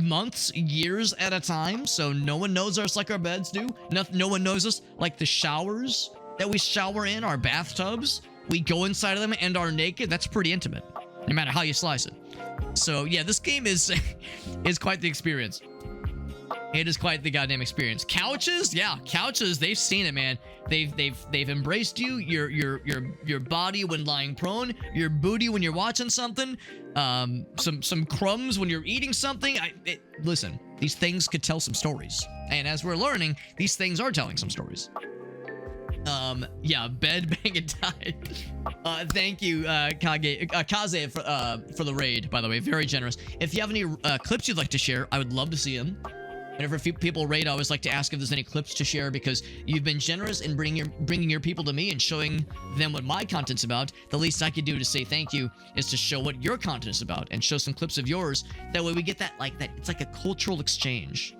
months, years at a time. So no one knows us like our beds do. No one knows us like the showers that we shower in, our bathtubs. We go inside of them and are naked. That's pretty intimate, no matter how you slice it. So yeah, this game is quite the experience. It is quite the goddamn experience. Couches, yeah, couches. They've seen it, man. They've embraced you. Your body when lying prone. Your booty when you're watching something. Some crumbs when you're eating something. Listen, these things could tell some stories, and as we're learning, these things are telling some stories. Yeah, bed bang and died. Thank you, Kaze, for the raid, by the way. Very generous. If you have any clips you'd like to share, I would love to see them. Whenever people raid, I always like to ask if there's any clips to share, because you've been generous in bringing your people to me and showing them what my content's about. The least I could do to say thank you is to show what your content is about and show some clips of yours. That way we get that, it's like a cultural exchange.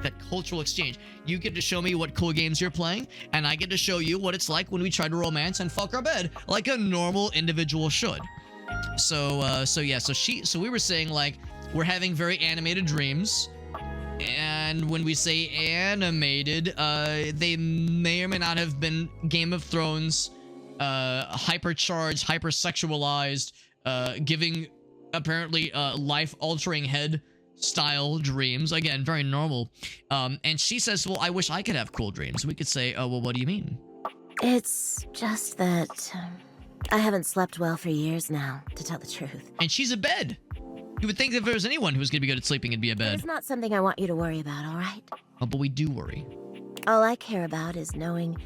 That cultural exchange. You get to show me what cool games you're playing, and I get to show you what it's like when we try to romance and fuck our bed like a normal individual should. So we were saying, like, we're having very animated dreams. And when we say animated, they may or may not have been Game of Thrones, hypercharged, hypersexualized, giving apparently life-altering head style dreams. Again, very normal. And she says, well, I wish I could have cool dreams. We could say, oh, well, what do you mean? It's just that I haven't slept well for years now, to tell the truth. And she's a bed. You would think that if there was anyone who was going to be good at sleeping, it'd be a bed. It's not something I want you to worry about, all right? Oh, but we do worry. All I care about is knowing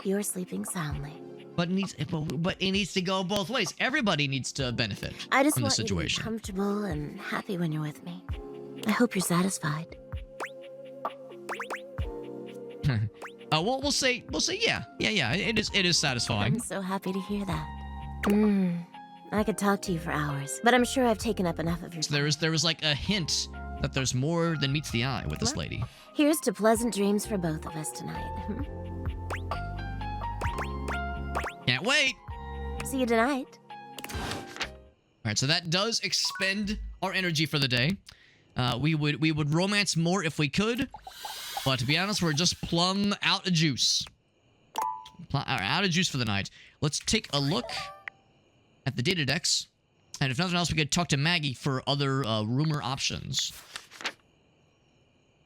you're sleeping soundly. But it needs to go both ways. Everybody needs to benefit I just from the want situation. You to be comfortable and happy when you're with me. I hope you're satisfied. Well, we'll say yeah. It is satisfying. I'm so happy to hear that. I could talk to you for hours, but I'm sure I've taken up enough of your time. So there was like a hint that there's more than meets the eye with this lady. Here's to pleasant dreams for both of us tonight. Can't wait. See you tonight. All right, so that does expend our energy for the day. We would romance more if we could, but to be honest, we're just plumb out of juice. Out of juice for the night. Let's take a look at the data decks, and if nothing else, we could talk to Maggie for other rumor options.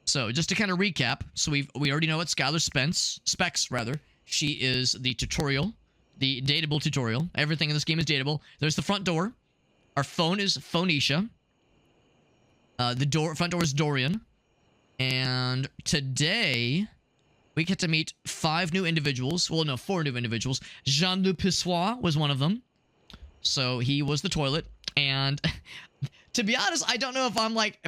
So just to kind of recap, so we already know what Skylar specs rather. She is the tutorial, the dateable tutorial. Everything in this game is dateable. There's the front door. Our phone is Phoenicia. The front door is Dorian. And today we get to meet 5 new individuals. Well, no, 4 new individuals. Jean-Luc Pissoir was one of them. So he was the toilet, and to be honest, I don't know if I'm like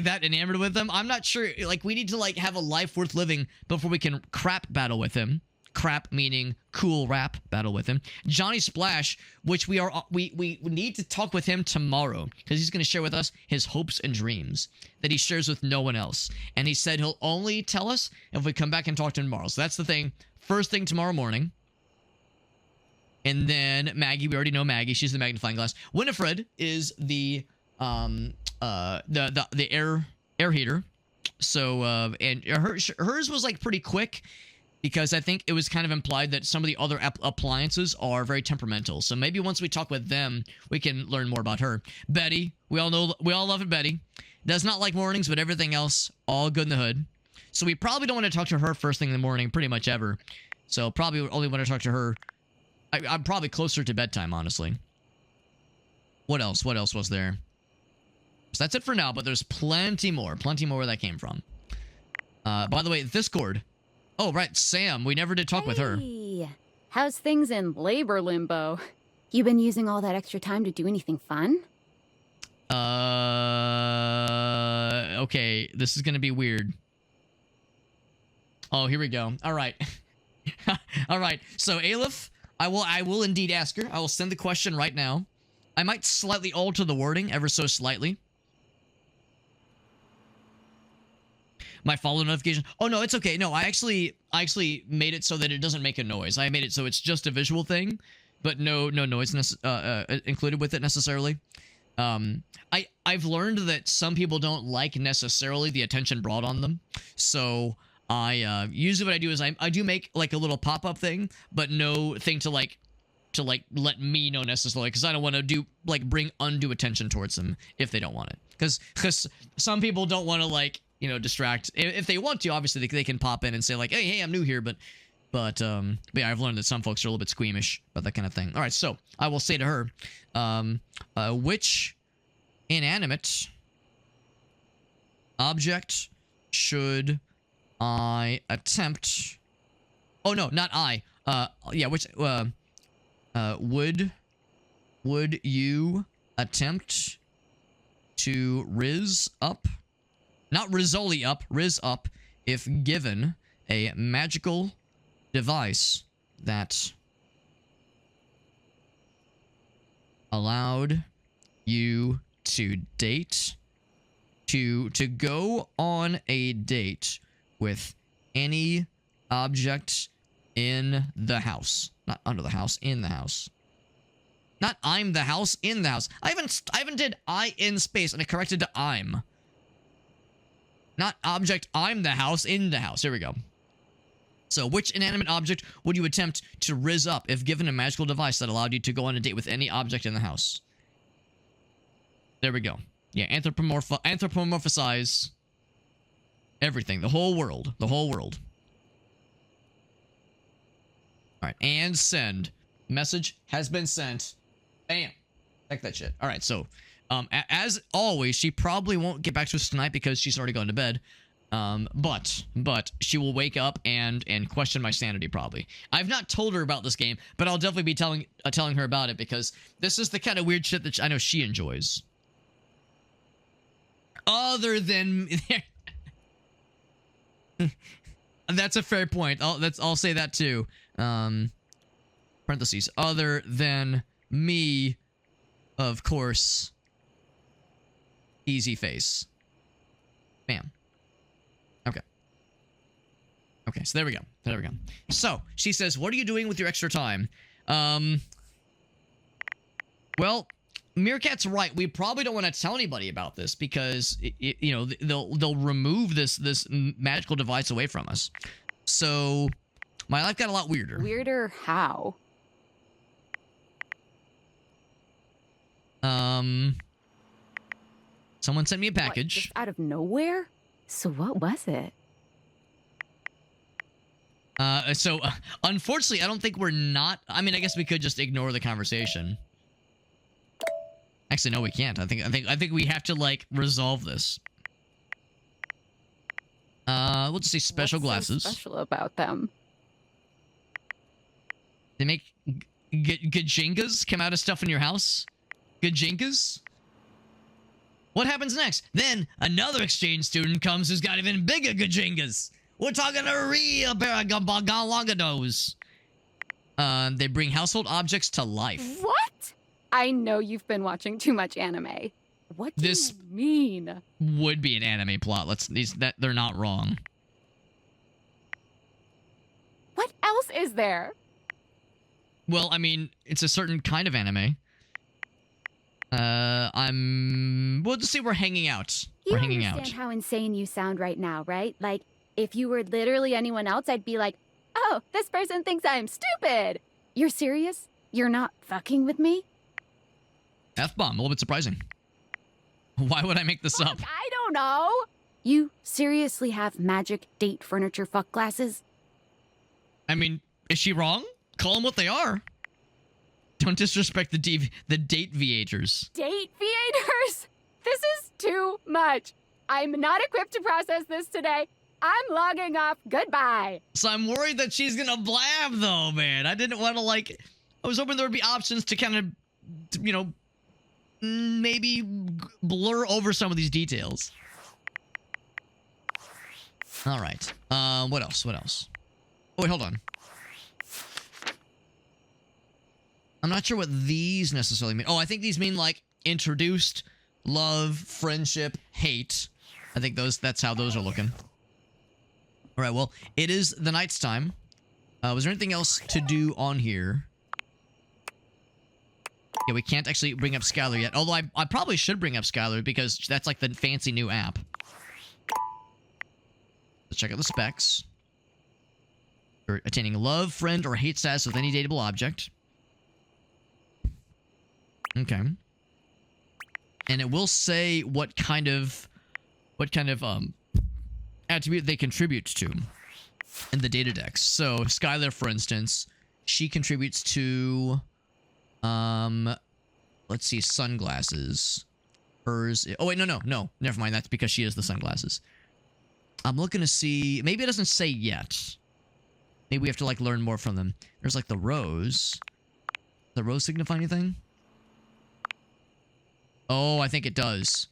that enamored with him. I'm not sure. Like, we need to like have a life worth living before we can crap battle with him. Crap meaning cool rap battle with him. Johnny Splash, which we need to talk with him tomorrow because he's going to share with us his hopes and dreams that he shares with no one else. And he said he'll only tell us if we come back and talk to him tomorrow. So that's the thing. First thing tomorrow morning. And then Maggie, we already know Maggie. She's the magnifying glass. Winifred is the air heater. So and hers was like pretty quick. Because I think it was kind of implied that some of the other appliances are very temperamental. So maybe once we talk with them, we can learn more about her. Betty, we all love it, Betty. Does not like mornings, but everything else, all good in the hood. So we probably don't want to talk to her first thing in the morning, pretty much ever. So probably only want to talk to her. I'm probably closer to bedtime, honestly. What else? What else was there? So that's it for now, but there's plenty more where that came from. By the way, Discord. Oh, right, Sam. We never did talk with her. Hey, how's things in labor limbo? You been using all that extra time to do anything fun? Okay, this is gonna be weird. Oh, here we go. All right. All right, so Aleph, I will indeed ask her. I will send the question right now. I might slightly alter the wording, ever so slightly. My follow notification. Oh no, it's okay. No, I actually made it so that it doesn't make a noise. I made it so it's just a visual thing, but no noise included with it necessarily. I've learned that some people don't like necessarily the attention brought on them. So I usually what I do is I do make like a little pop-up thing, but no thing to let me know necessarily, because I don't want to bring undue attention towards them if they don't want it. Because some people don't want to distract. If they want to, obviously they can pop in and say like, hey, I'm new here, but yeah, I've learned that some folks are a little bit squeamish about that kind of thing. All right, so I will say to her, which inanimate object should I attempt? Oh no, not I. Yeah, which would you attempt to riz up? Not Rizzoli up, Riz up, if given a magical device that allowed you to go on a date with any object in the house. Not under the house, in the house. Not I'm the house, in the house. I haven't did I in space and it corrected to I'm. Not object, I'm the house, in the house. Here we go. So, which inanimate object would you attempt to riz up if given a magical device that allowed you to go on a date with any object in the house? There we go. Yeah, anthropomorphize everything. The whole world. The whole world. Alright, and send. Message has been sent. Bam. Check that shit. Alright, so... as always, she probably won't get back to us tonight because she's already gone to bed. But she will wake up and question my sanity probably. I've not told her about this game, but I'll definitely be telling her about it because this is the kind of weird shit that I know she enjoys. Other than that's a fair point. I'll say that too. Parentheses. Other than me, of course. Easy face. Bam. Okay. Okay, so there we go. There we go. So, she says, what are you doing with your extra time? Well, Meerkat's right. We probably don't want to tell anybody about this because, they'll remove this magical device away from us. So, my life got a lot weirder. Weirder how? Someone sent me a package. What, just out of nowhere? So what was it? Unfortunately, I don't think we're not... I mean, I guess we could just ignore the conversation. Actually, no, we can't. I think we have to, resolve this. We'll just say special glasses. What's so special about them? They make Gajingas come out of stuff in your house? Gajingas? What happens next? Then another exchange student comes who's got even bigger Gajingas. We're talking a real pair of Galongados. They bring household objects to life. What? I know you've been watching too much anime. What do you mean? Would be an anime plot. They're not wrong. What else is there? Well, I mean, it's a certain kind of anime. We'll just say we're hanging out. We're hanging out. You understand how insane you sound right now, right? Like, if you were literally anyone else, I'd be like, oh, this person thinks I'm stupid. You're serious? You're not fucking with me? F-bomb, a little bit surprising. Why would I make this up? I don't know. You seriously have magic date furniture fuck glasses? I mean, is she wrong? Call them what they are. Don't disrespect the date viators. Date viators? This is too much. I'm not equipped to process this today. I'm logging off. Goodbye. So I'm worried that she's gonna blab though, man. I didn't want to I was hoping there would be options to kind of, you know, maybe blur over some of these details. All right. What else? What else? Oh, wait, hold on. I'm not sure what these necessarily mean. Oh, I think these mean like introduced, love, friendship, hate. I think that's how those are looking. All right, well, it is the night's time. Was there anything else to do on here? Yeah, we can't actually bring up Skylar yet. Although I probably should bring up Skylar because that's like the fancy new app. Let's check out the specs. For attaining love, friend, or hate status with any dateable object. Okay. And it will say what kind of attribute they contribute to in the data dex. So Skylar, for instance, she contributes to let's see, sunglasses. Hers, oh wait, no, never mind, that's because she has the sunglasses. I'm looking to see, maybe it doesn't say yet. Maybe we have to like learn more from them. There's like the rose. The rose signify anything? Oh, I think it does.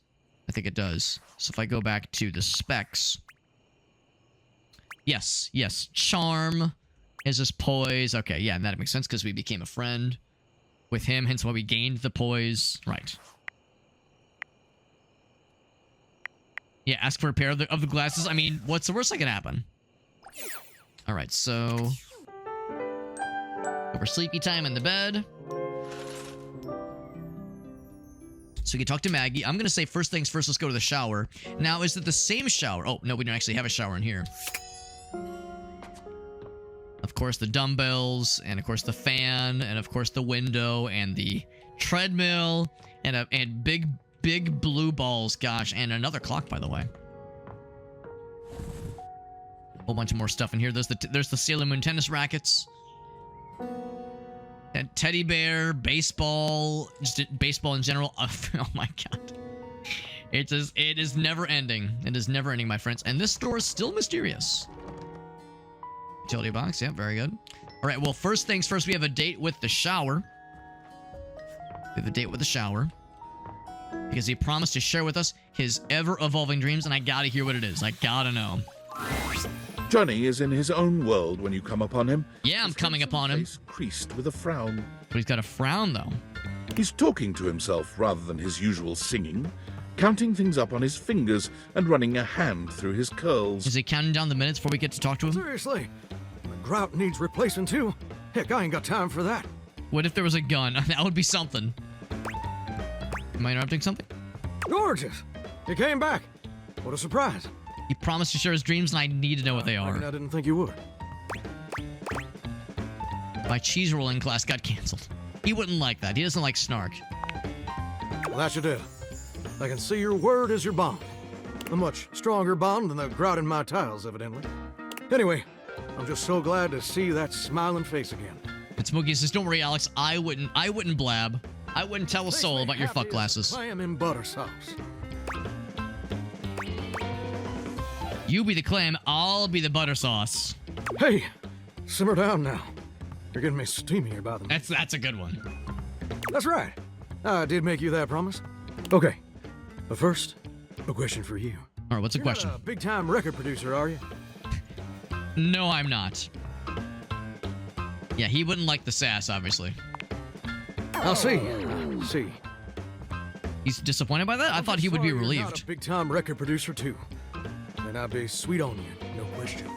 I think it does. So if I go back to the specs. Yes. Charm is this poise. Okay, yeah, and that makes sense because we became a friend with him, hence why we gained the poise. Right. Yeah, ask for a pair of the glasses. I mean, what's the worst that can happen? All right, so over sleepy time in the bed. So we can talk to Maggie. I'm going to say first things first, let's go to the shower. Now, is it the same shower? Oh, no, we don't actually have a shower in here. Of course, the dumbbells, and of course the fan, and of course the window, and the treadmill, and big blue balls, gosh, and another clock, by the way. Whole bunch of more stuff in here. There's the Sailor Moon tennis rackets. And teddy bear, baseball, just baseball in general. Oh my god. It is never ending. It is never ending, my friends. And this store is still mysterious. Utility box, yeah, very good. All right, well, first things first, we have a date with the shower. We have a date with the shower. Because he promised to share with us his ever-evolving dreams, and I gotta hear what it is. I gotta know. Johnny is in his own world when you come upon him. Yeah, I'm coming upon him. Face creased with a frown. But he's got a frown, though. He's talking to himself rather than his usual singing, counting things up on his fingers and running a hand through his curls. Is he counting down the minutes before we get to talk to him? Seriously? The grout needs replacing too? Heck, I ain't got time for that. What if there was a gun? That would be something. Am I interrupting something? Gorgeous! You came back. What a surprise. He promised to share his dreams, and I need to know what they are. I didn't think you would. My cheese rolling class got canceled. He wouldn't like that. He doesn't like snark. Well, that should do. I can see your word is your bond. A much stronger bond than the grout in my tiles, evidently. Anyway, I'm just so glad to see that smiling face again. And Smokey says, don't worry, Alex. I wouldn't blab. I wouldn't tell a soul about your fuck glasses. Clam in butter sauce. You be the clam, I'll be the butter sauce. Hey, simmer down now. You're getting me steamy about them. That's a good one. That's right. I did make you that promise. Okay. But first, a question for you. All right, what's the question? You're not a big-time record producer, are you? No, I'm not. Yeah, he wouldn't like the sass, obviously. I'll see. See. He's disappointed by that? I thought he would be You're not relieved. a big-time record producer, too. And I'd be sweet on you, no question.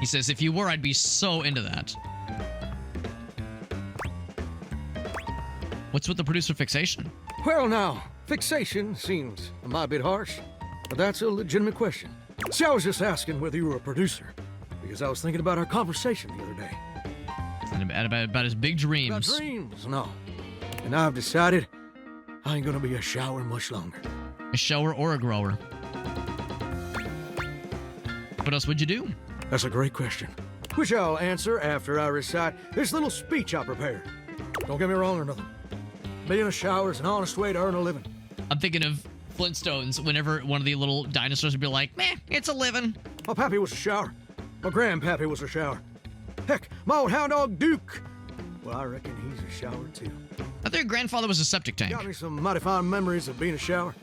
He says, if you were, I'd be so into that. What's with the producer fixation? Well, now, fixation seems a mighty bit harsh, but that's a legitimate question. See, I was just asking whether you were a producer, because I was thinking about our conversation the other day. And about his big dreams. About dreams, no. And I've decided I ain't gonna be a shower much longer. A shower or a grower? What else would you do? That's a great question, which I'll answer after I recite this little speech I prepared. Don't get me wrong or nothing. Being a shower is an honest way to earn a living. I'm thinking of Flintstones whenever one of the little dinosaurs would be like, meh, it's a living. My pappy was a shower. My grandpappy was a shower. Heck, my old hound dog Duke. Well, I reckon he's a shower too. I thought your grandfather was a septic tank. Got me some mighty fine memories of being a shower.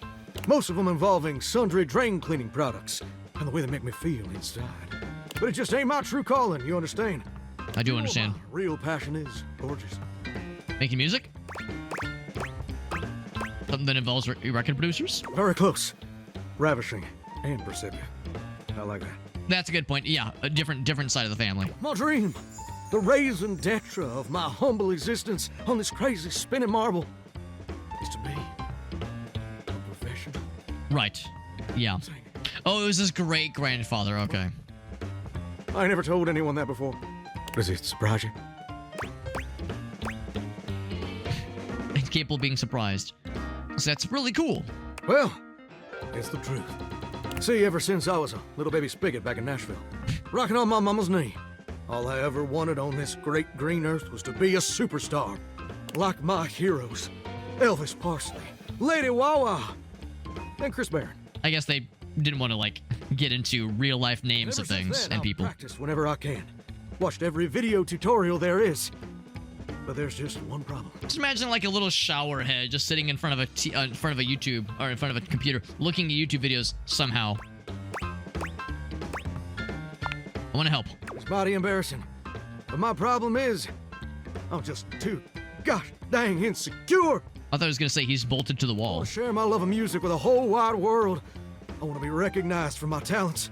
Most of them involving sundry drain cleaning products and the way they make me feel inside. But it just ain't my true calling, you understand? I do understand. My real passion is gorgeous. Making music? Something that involves record producers? Very close. Ravishing and perceptive. I like that. That's a good point. Yeah, a different side of the family. My dream, the raison d'etre of my humble existence on this crazy spinning marble, is to be a professional. Right. Yeah. Oh, it was his great-grandfather. Okay. I never told anyone that before. Does it surprise you? Incapable of being surprised. So that's really cool. Well, it's the truth. See, ever since I was a little baby spigot back in Nashville, rocking on my mama's knee, all I ever wanted on this great green earth was to be a superstar. Like my heroes, Elvis Parsley, Lady Wawa, and Chris Barron. I guess they didn't want to, like, get into real-life names of things then, and people. I'll practice whenever I can. Watched every video tutorial there is. But there's just one problem. Just imagine like a little shower head just sitting in front of a YouTube or in front of a computer, looking at YouTube videos somehow. I want to help. It's mighty embarrassing. But my problem is, I'm just too gosh dang insecure. I thought I was going to say he's bolted to the I wall. want to share my love of music with the whole wide world. I want to be recognized for my talents.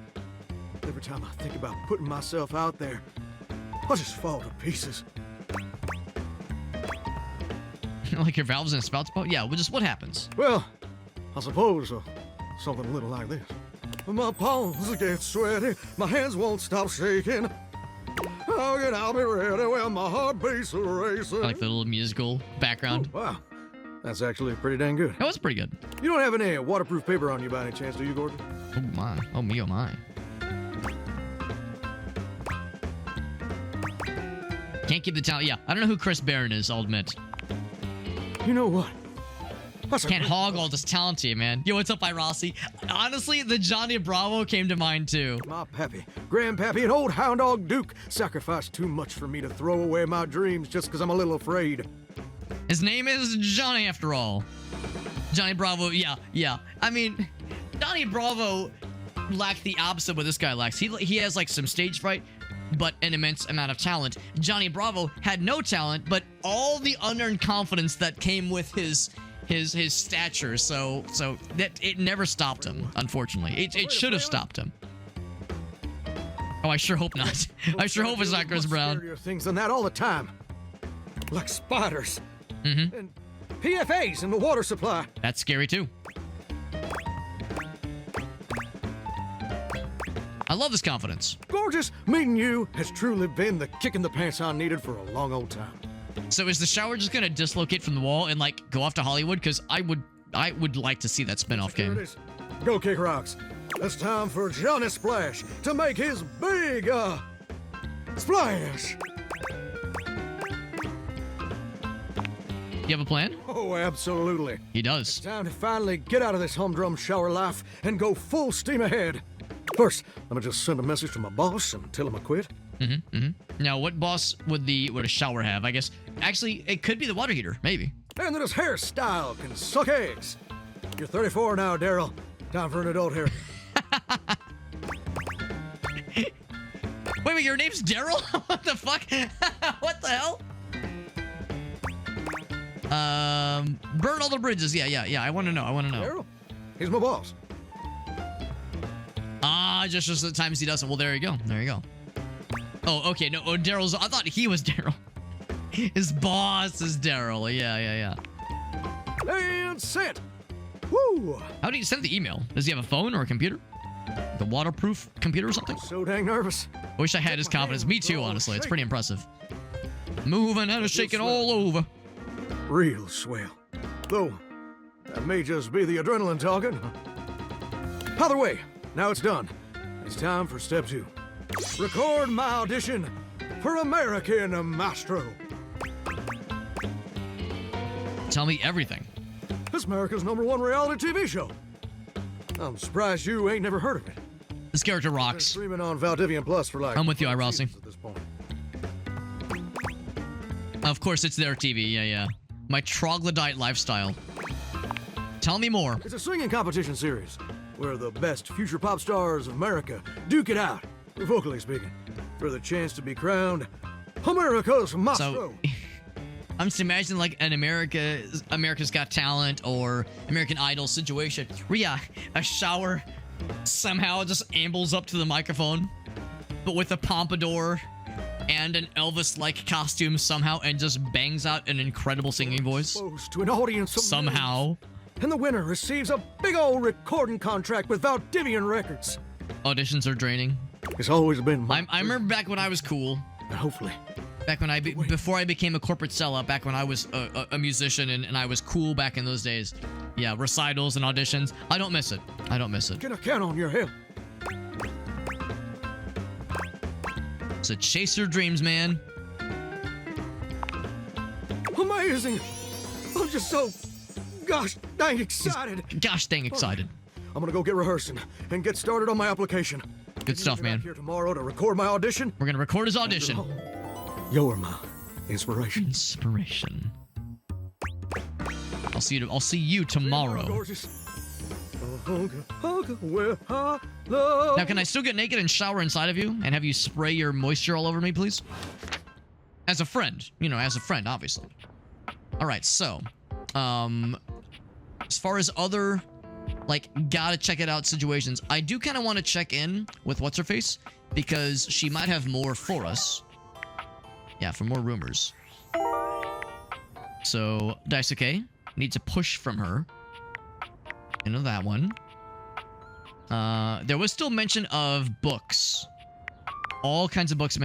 Every time I think about putting myself out there, I just fall to pieces. Like your valves and spouts? Yeah, well, just what happens? Well, I suppose something a little like this. My palms get sweaty, my hands won't stop shaking. Oh, and I'll be ready when my heart beats racing. I like the little musical background. Oh, wow, that's actually pretty dang good. That was pretty good. You don't have any waterproof paper on you by any chance, do you, Gordon? Oh my, oh me, oh my. Can't keep the talent. Yeah, I don't know who Chris Barron is, I'll admit. You know what? Can't hog all this talent to you, man. Yo, what's up, Rossi? Honestly, the Johnny Bravo came to mind, too. My pappy, grandpappy, and old hound dog Duke sacrificed too much for me to throw away my dreams just because I'm a little afraid. His name is Johnny, after all. Johnny Bravo, yeah. I mean, Johnny Bravo lacked the opposite what this guy lacks. He has, like, some stage fright, but an immense amount of talent. Johnny Bravo had no talent, but all the unearned confidence that came with his stature, so that it never stopped him, unfortunately. It should have stopped him. Oh, I sure hope not. I sure hope it's not Chris Brown. Scarier things than that all the time. Like spiders. Mm-hmm. And PFAs in the water supply. That's scary, too. I love this confidence. Gorgeous. Meeting you has truly been the kick in the pants I needed for a long old time. So is the shower just gonna dislocate from the wall and like go off to Hollywood? Because I would like to see that spin-off game. Go kick rocks. It's time for Johnny Splash to make his big splash. You have a plan? Oh, absolutely. He does. It's time to finally get out of this humdrum shower life and go full steam ahead. First, let me just send a message to my boss and tell him I quit. Now, what boss would a shower have? I guess, actually, it could be the water heater, maybe. And that his hairstyle can suck eggs. You're 34 now, Daryl. Time for an adult hair. Wait, your name's Daryl? What the fuck? What the hell? Burn all the bridges. Yeah. I want to know. Daryl? He's my boss. Just the times he doesn't. Well, there you go. Oh, okay. No, Daryl's. I thought he was Daryl. His boss is Daryl. Yeah. And sent. Woo! How do you send the email? Does he have a phone or a computer? The waterproof computer or something? So dang nervous. I wish I had his confidence. Me too, honestly. It's pretty impressive. Moving and shaking all over. Real swell. Though, that may just be the adrenaline talking. Either way, now it's done. It's time for step 2. Record my audition for American Maestro. Tell me everything. It's America's #1 reality TV show. I'm surprised you ain't never heard of it. This character rocks. Streaming on Valdivian Plus for like. I'm with you, Irossi. At this point. Of course, it's their TV. Yeah. My troglodyte lifestyle. Tell me more. It's a singing competition series where the best future pop stars of America duke it out, vocally speaking, for the chance to be crowned America's Maestro. So, I'm just imagining like an America's Got Talent or American Idol situation where a shower somehow just ambles up to the microphone, but with a pompadour and an Elvis-like costume somehow, and just bangs out an incredible singing voice. To an audience of somehow. Millions. And the winner receives a big old recording contract with Valdivian Records. Auditions are draining. It's always been my I remember back when I was cool. And hopefully. Back when before I became a corporate sellout, back when I was a musician and I was cool back in those days. Yeah, recitals and auditions. I don't miss it. Get a can on your hip. So chase your dreams, man. Amazing. I'm just so gosh dang excited. Gosh dang excited. I'm gonna go get rehearsing and get started on my application. Good stuff, man. Here tomorrow to record my audition. We're gonna record his audition. You're my inspiration. I'll see you tomorrow. Now, can I still get naked and shower inside of you and have you spray your moisture all over me, please? As a friend, obviously. All right, so, as far as other, gotta check it out situations, I do kind of want to check in with what's-her-face because she might have more for us. Yeah, for more rumors. So, Daisuke needs a push from her. Into that one. There was still mention of books. All kinds of books,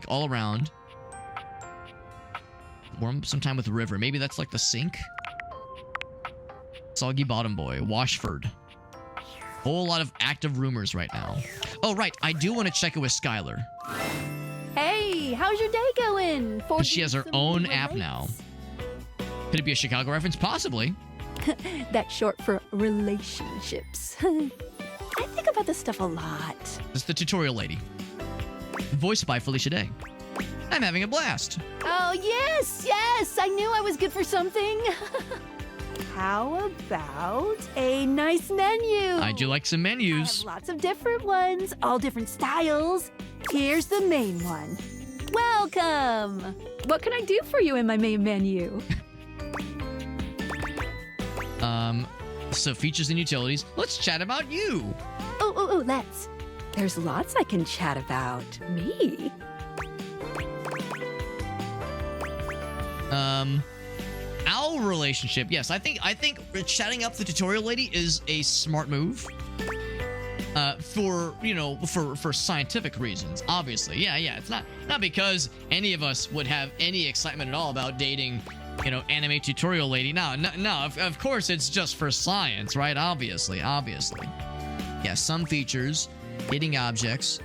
all around. Warm sometime with River. Maybe that's like the sink. Soggy Bottom Boy. Washford. Whole lot of active rumors right now. Oh, right. I do want to check it with Skylar. Hey, how's your day going? But she has her own app now. Could it be a Chicago reference? Possibly. That's short for relationships. I think about this stuff a lot. It's the tutorial lady. Voiced by Felicia Day. I'm having a blast. Oh, yes. I knew I was good for something. How about a nice menu? I do like some menus. I have lots of different ones, all different styles. Here's the main one. Welcome. What can I do for you in my main menu? So features and utilities. Let's chat about you. Oh, let's. There's lots I can chat about. Me. Our relationship. Yes, I think chatting up the tutorial lady is a smart move. For scientific reasons, obviously. Yeah. It's not because any of us would have any excitement at all about dating, anime tutorial lady. No. Of course, it's just for science, right? Obviously. Yeah, some features, hitting objects.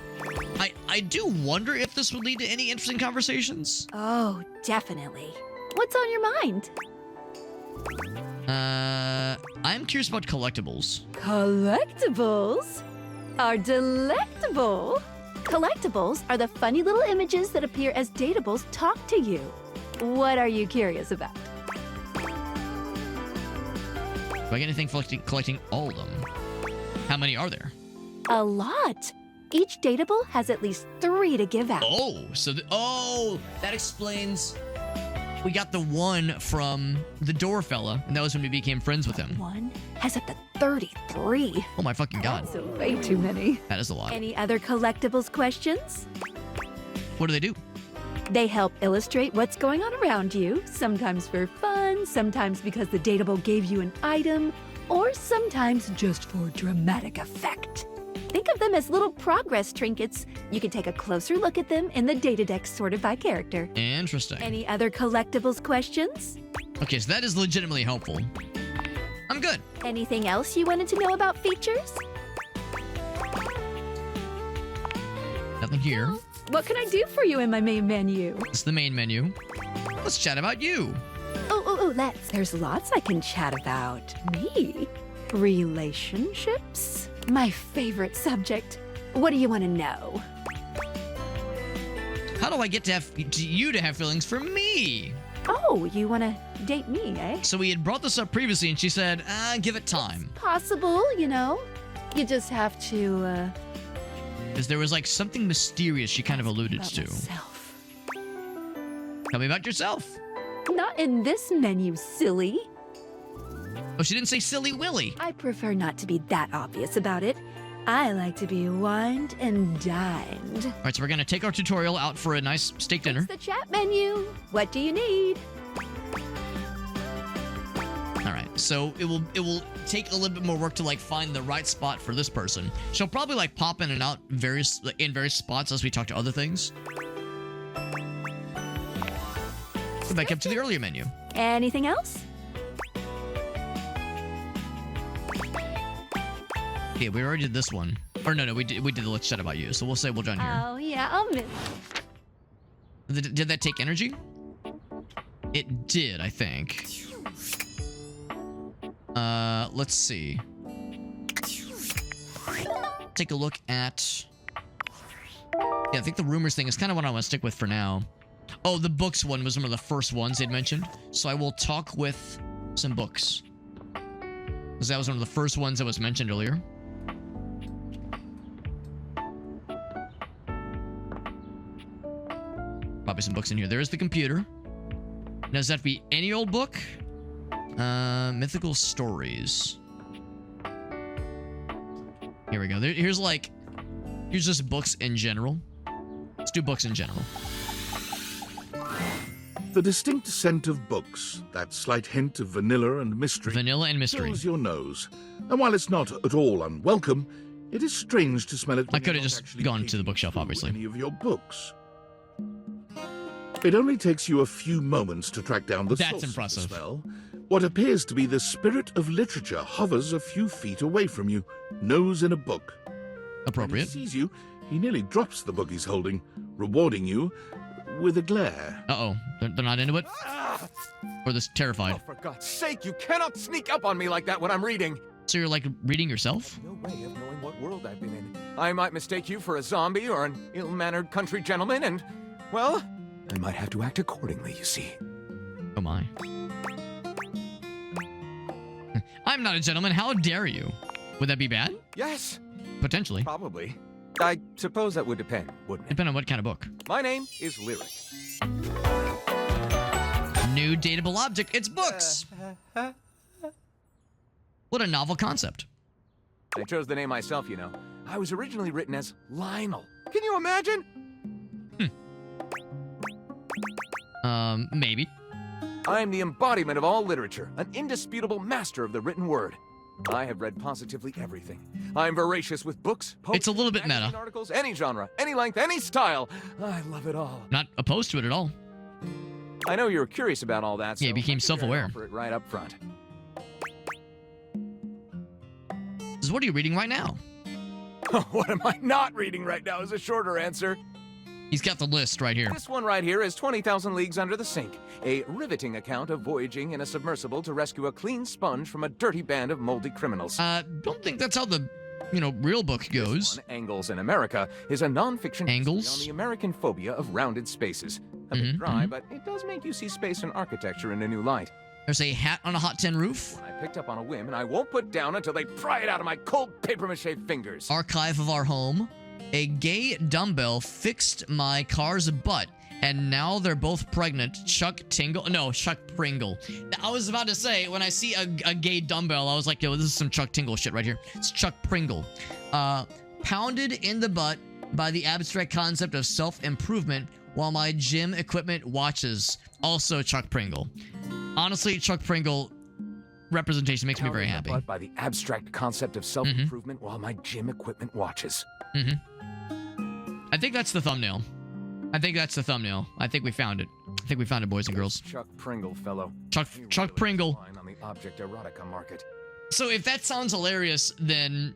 I do wonder if this would lead to any interesting conversations. Oh, definitely. What's on your mind? I'm curious about collectibles. Collectibles? are delectable. Collectibles are the funny little images that appear as dateables talk to you. What are you curious about? Do I get anything for collecting all of them? How many are there? A lot. Each dateable has at least 3 to give out. Oh, so that explains. We got the one from the door fella, and that was when we became friends with him. One has up to 33. Oh my fucking god. That's way too many. That is a lot. Any other collectibles questions? What do they do? They help illustrate what's going on around you, sometimes for fun, sometimes because the dateable gave you an item, or sometimes just for dramatic effect. Think of them as little progress trinkets. You can take a closer look at them in the data deck sorted by character. Interesting. Any other collectibles questions? Okay, so that is legitimately helpful. I'm good. Anything else you wanted to know about features? Nothing here. What can I do for you in my main menu? It's the main menu. Let's chat about you. Let's. There's lots I can chat about. Me? Relationships? My favorite subject. What do you want to know? How do I get to you to have feelings for me? Oh, you want to date me, eh? So we had brought this up previously, and she said, give it time. Possible, you know. You just have to, Because there was like something mysterious she kind of alluded to. Myself. Tell me about yourself. Not in this menu, silly. Oh, she didn't say silly Willy. I prefer not to be that obvious about it. I like to be wined and dined. All right, so we're going to take our tutorial out for a nice steak dinner. It's the chat menu. What do you need? All right, so it will take a little bit more work to like find the right spot for this person. She'll probably like pop in and out in various spots as we talk to other things. Go back up to the earlier menu. Anything else? Yeah, we already did this one. Or no, we did the Let's Chat About You. So we'll say we're done here. Oh yeah, I'll miss. Did that take energy? It did, I think. Let's see. Take a look at. Yeah, I think the rumors thing is kind of what I want to stick with for now. Oh, the books one was one of the first ones they'd mentioned. So I will talk with some books. Because that was one of the first ones that was mentioned earlier. Probably some books in here. There is the computer. Does that have to be any old book? Mythical stories. Here we go. Here's just books in general. Let's do books in general. The distinct scent of books, that slight hint of vanilla and mystery, fills your nose. And while it's not at all unwelcome, it is strange to smell it. I could have just gone to the bookshelf, obviously. Any of your books. It only takes you a few moments to track down the source impressive. Of the smell. What appears to be the spirit of literature hovers a few feet away from you, nose in a book. Appropriate. When he sees you, he nearly drops the book he's holding, rewarding you with a glare. Uh-oh. They're not into it? Or they're terrified? Oh, for God's sake, you cannot sneak up on me like that when I'm reading. So you're, like, reading yourself? No way of knowing what world I've been in. I might mistake you for a zombie or an ill-mannered country gentleman, and, well, I might have to act accordingly, you see. Oh, my. I'm not a gentleman. How dare you? Would that be bad? Yes. Potentially. Probably. I suppose that would depend, wouldn't it? Depend on what kind of book. My name is Lyric. New dateable object. It's books. What a novel concept. I chose the name myself, you know. I was originally written as Lionel. Can you imagine? Maybe. I am the embodiment of all literature, an indisputable master of the written word. I have read positively everything. I am voracious with books, posts, it's a little bit meta. Articles, any genre, any length, any style. I love it all. Not opposed to it at all. I know you're curious about all that. Yeah, he became self-aware. Offer it right up front. So what are you reading right now? What am I not reading right now is a shorter answer. He's got the list right here. This one right here is 20,000 Leagues Under the Sink, a riveting account of voyaging in a submersible to rescue a clean sponge from a dirty band of moldy criminals. Don't think that's how the real book goes. This one, Angles in America, is a non-fiction Angles? history on the American phobia of rounded spaces. A bit dry, but it does make you see space and architecture in a new light. There's a hat on a hot tin roof. I picked up on a whim, and I won't put down until they pry it out of my cold papier-mâché fingers. Archive of our home. A gay dumbbell fixed my car's butt, and now they're both pregnant. Chuck Pringle. I was about to say, when I see a gay dumbbell, I was like, yo, this is some Chuck Tingle shit right here. It's Chuck Pringle. Pounded in the butt by the abstract concept of self-improvement while my gym equipment watches. Also Chuck Pringle. Honestly, Chuck Pringle representation makes me very happy. But by the abstract concept of self-improvement while my gym equipment watches. I think that's the thumbnail. I think we found it. I think we found it, boys and girls. Chuck Pringle, fellow. Chuck Pringle. On the object erotica market. So if that sounds hilarious, then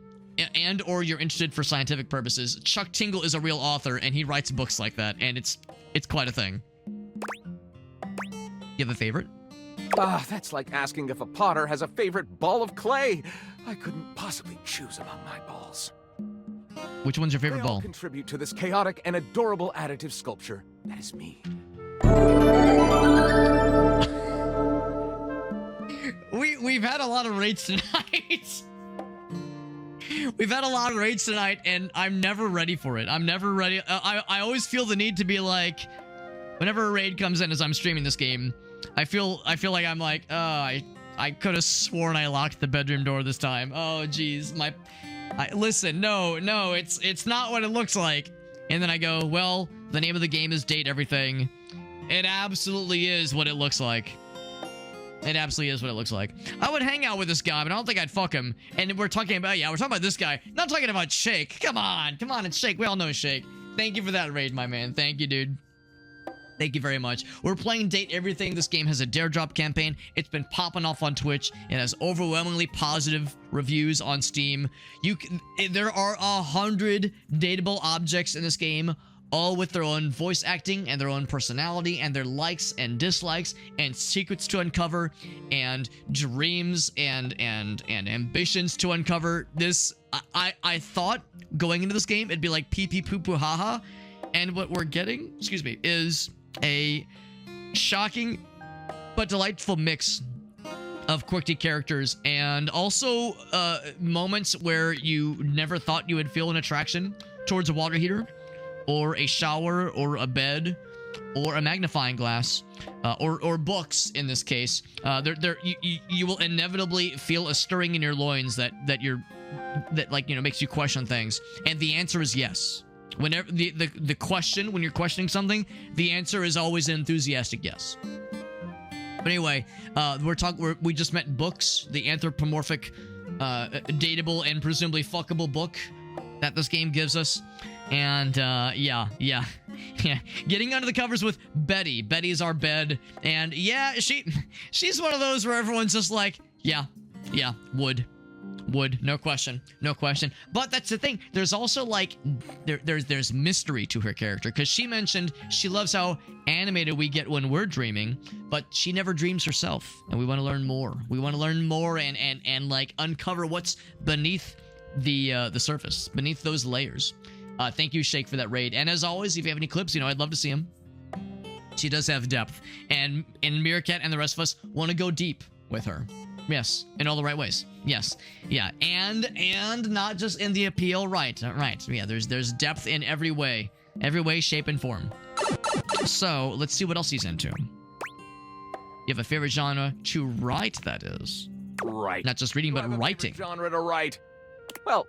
or you're interested for scientific purposes, Chuck Tingle is a real author and he writes books like that, and it's quite a thing. You have a favorite? That's like asking if a potter has a favorite ball of clay. I couldn't possibly choose among my balls. Which one's your favorite They all ball? contribute to this chaotic and adorable additive sculpture. That is me. We've had a lot of raids tonight. We've had a lot of raids tonight, and I'm never ready for it. I'm never ready. I always feel the need to be like, whenever a raid comes in as I'm streaming this game, I feel like I'm like, I could have sworn I locked the bedroom door this time. Oh, geez. Listen, no, it's not what it looks like. And then I go, well, the name of the game is Date Everything. It absolutely is what it looks like. It absolutely is what it looks like. I would hang out with this guy, but I don't think I'd fuck him. And we're talking about this guy. Not talking about Shake. Come on, it's Shake. We all know Shake. Thank you for that raid, my man. Thank you, dude. Thank you very much. We're playing Date Everything. This game has a dare drop campaign. It's been popping off on Twitch. It has overwhelmingly positive reviews on Steam. There are 100 dateable objects in this game, all with their own voice acting and their own personality and their likes and dislikes and secrets to uncover and dreams and ambitions to uncover. I thought going into this game it'd be like pee pee poo poo haha, and what we're getting, is a shocking but delightful mix of quirky characters and also moments where you never thought you would feel an attraction towards a water heater or a shower or a bed or a magnifying glass or books in this case. You will inevitably feel a stirring in your loins that makes you question things, and the answer is yes. Whenever the question, when you're questioning something, the answer is always an enthusiastic yes. But anyway, we just met Books, the anthropomorphic, dateable and presumably fuckable book that this game gives us. And yeah. Getting under the covers with Betty. Betty's our bed, and yeah, she's one of those where everyone's just like, yeah, would, no question. But that's the thing. There's also like there's mystery to her character, because she mentioned she loves how animated we get when we're dreaming, but she never dreams herself, and we want to learn more. We want to learn more and like uncover what's beneath the surface, beneath those layers. Thank you, Shake, for that raid. And as always, if you have any clips, I'd love to see them. She does have depth, and Meerkat and the rest of us want to go deep with her. Yes, in all the right ways. Yes, yeah, and not just in the appeal. Right. Yeah, there's depth in every way, shape, and form. So let's see what else he's into. You have a favorite genre to write, that is. Right. Not just reading, but writing. Genre to write. Well,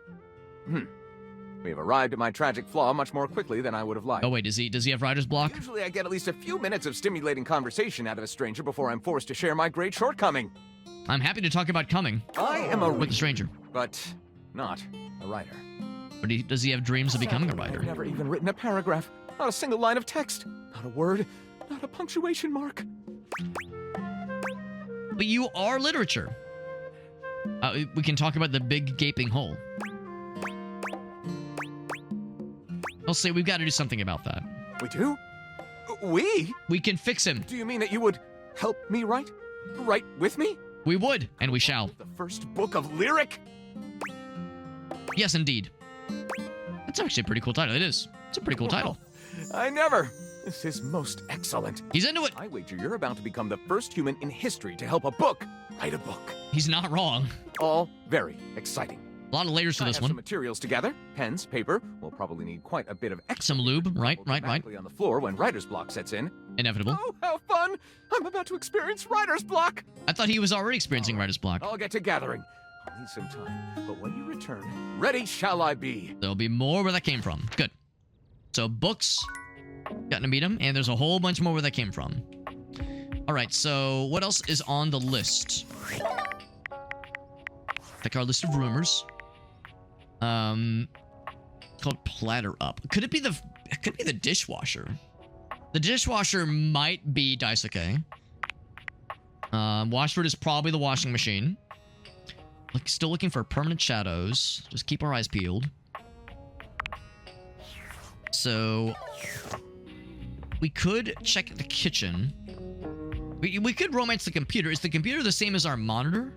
we have arrived at my tragic flaw much more quickly than I would have liked. Oh wait, does he have writer's block? Usually I get at least a few minutes of stimulating conversation out of a stranger before I'm forced to share my great shortcoming. I'm happy to talk about coming. I am a with a stranger, but not a writer. But does he have dreams of becoming a writer? I've never even written a paragraph, not a single line of text, not a word, not a punctuation mark. But you are literature. We can talk about the big gaping hole. I'll say we've got to do something about that. We do? We? We can fix him. Do you mean that you would help me write? Write with me? We would, and we shall. The first book of lyric? Yes, indeed. That's actually a pretty cool title. It is. It's a pretty cool title. I never. This is most excellent. He's into it. I wager you're about to become the first human in history to help a book write a book. He's not wrong. All very exciting. A lot of layers to I this have one. some materials together. Pens, paper. We'll probably need quite a bit of Some lube. Right. on the floor when writer's block sets in. Inevitable. Oh, how fun! I'm about to experience writer's block. I thought he was already experiencing writer's block. I'll get to gathering. I'll need some time, but when you return, ready shall I be. There'll be more where that came from. Good. So books, gotten to meet him, and there's a whole bunch more where that came from. All right, so what else is on the list? Like our list of rumors. Called Platter Up. Could it be the dishwasher? The dishwasher might be Daisuke. Washford is probably the washing machine. Still looking for permanent shadows. Just keep our eyes peeled. So we could check the kitchen. We could romance the computer. Is the computer the same as our monitor?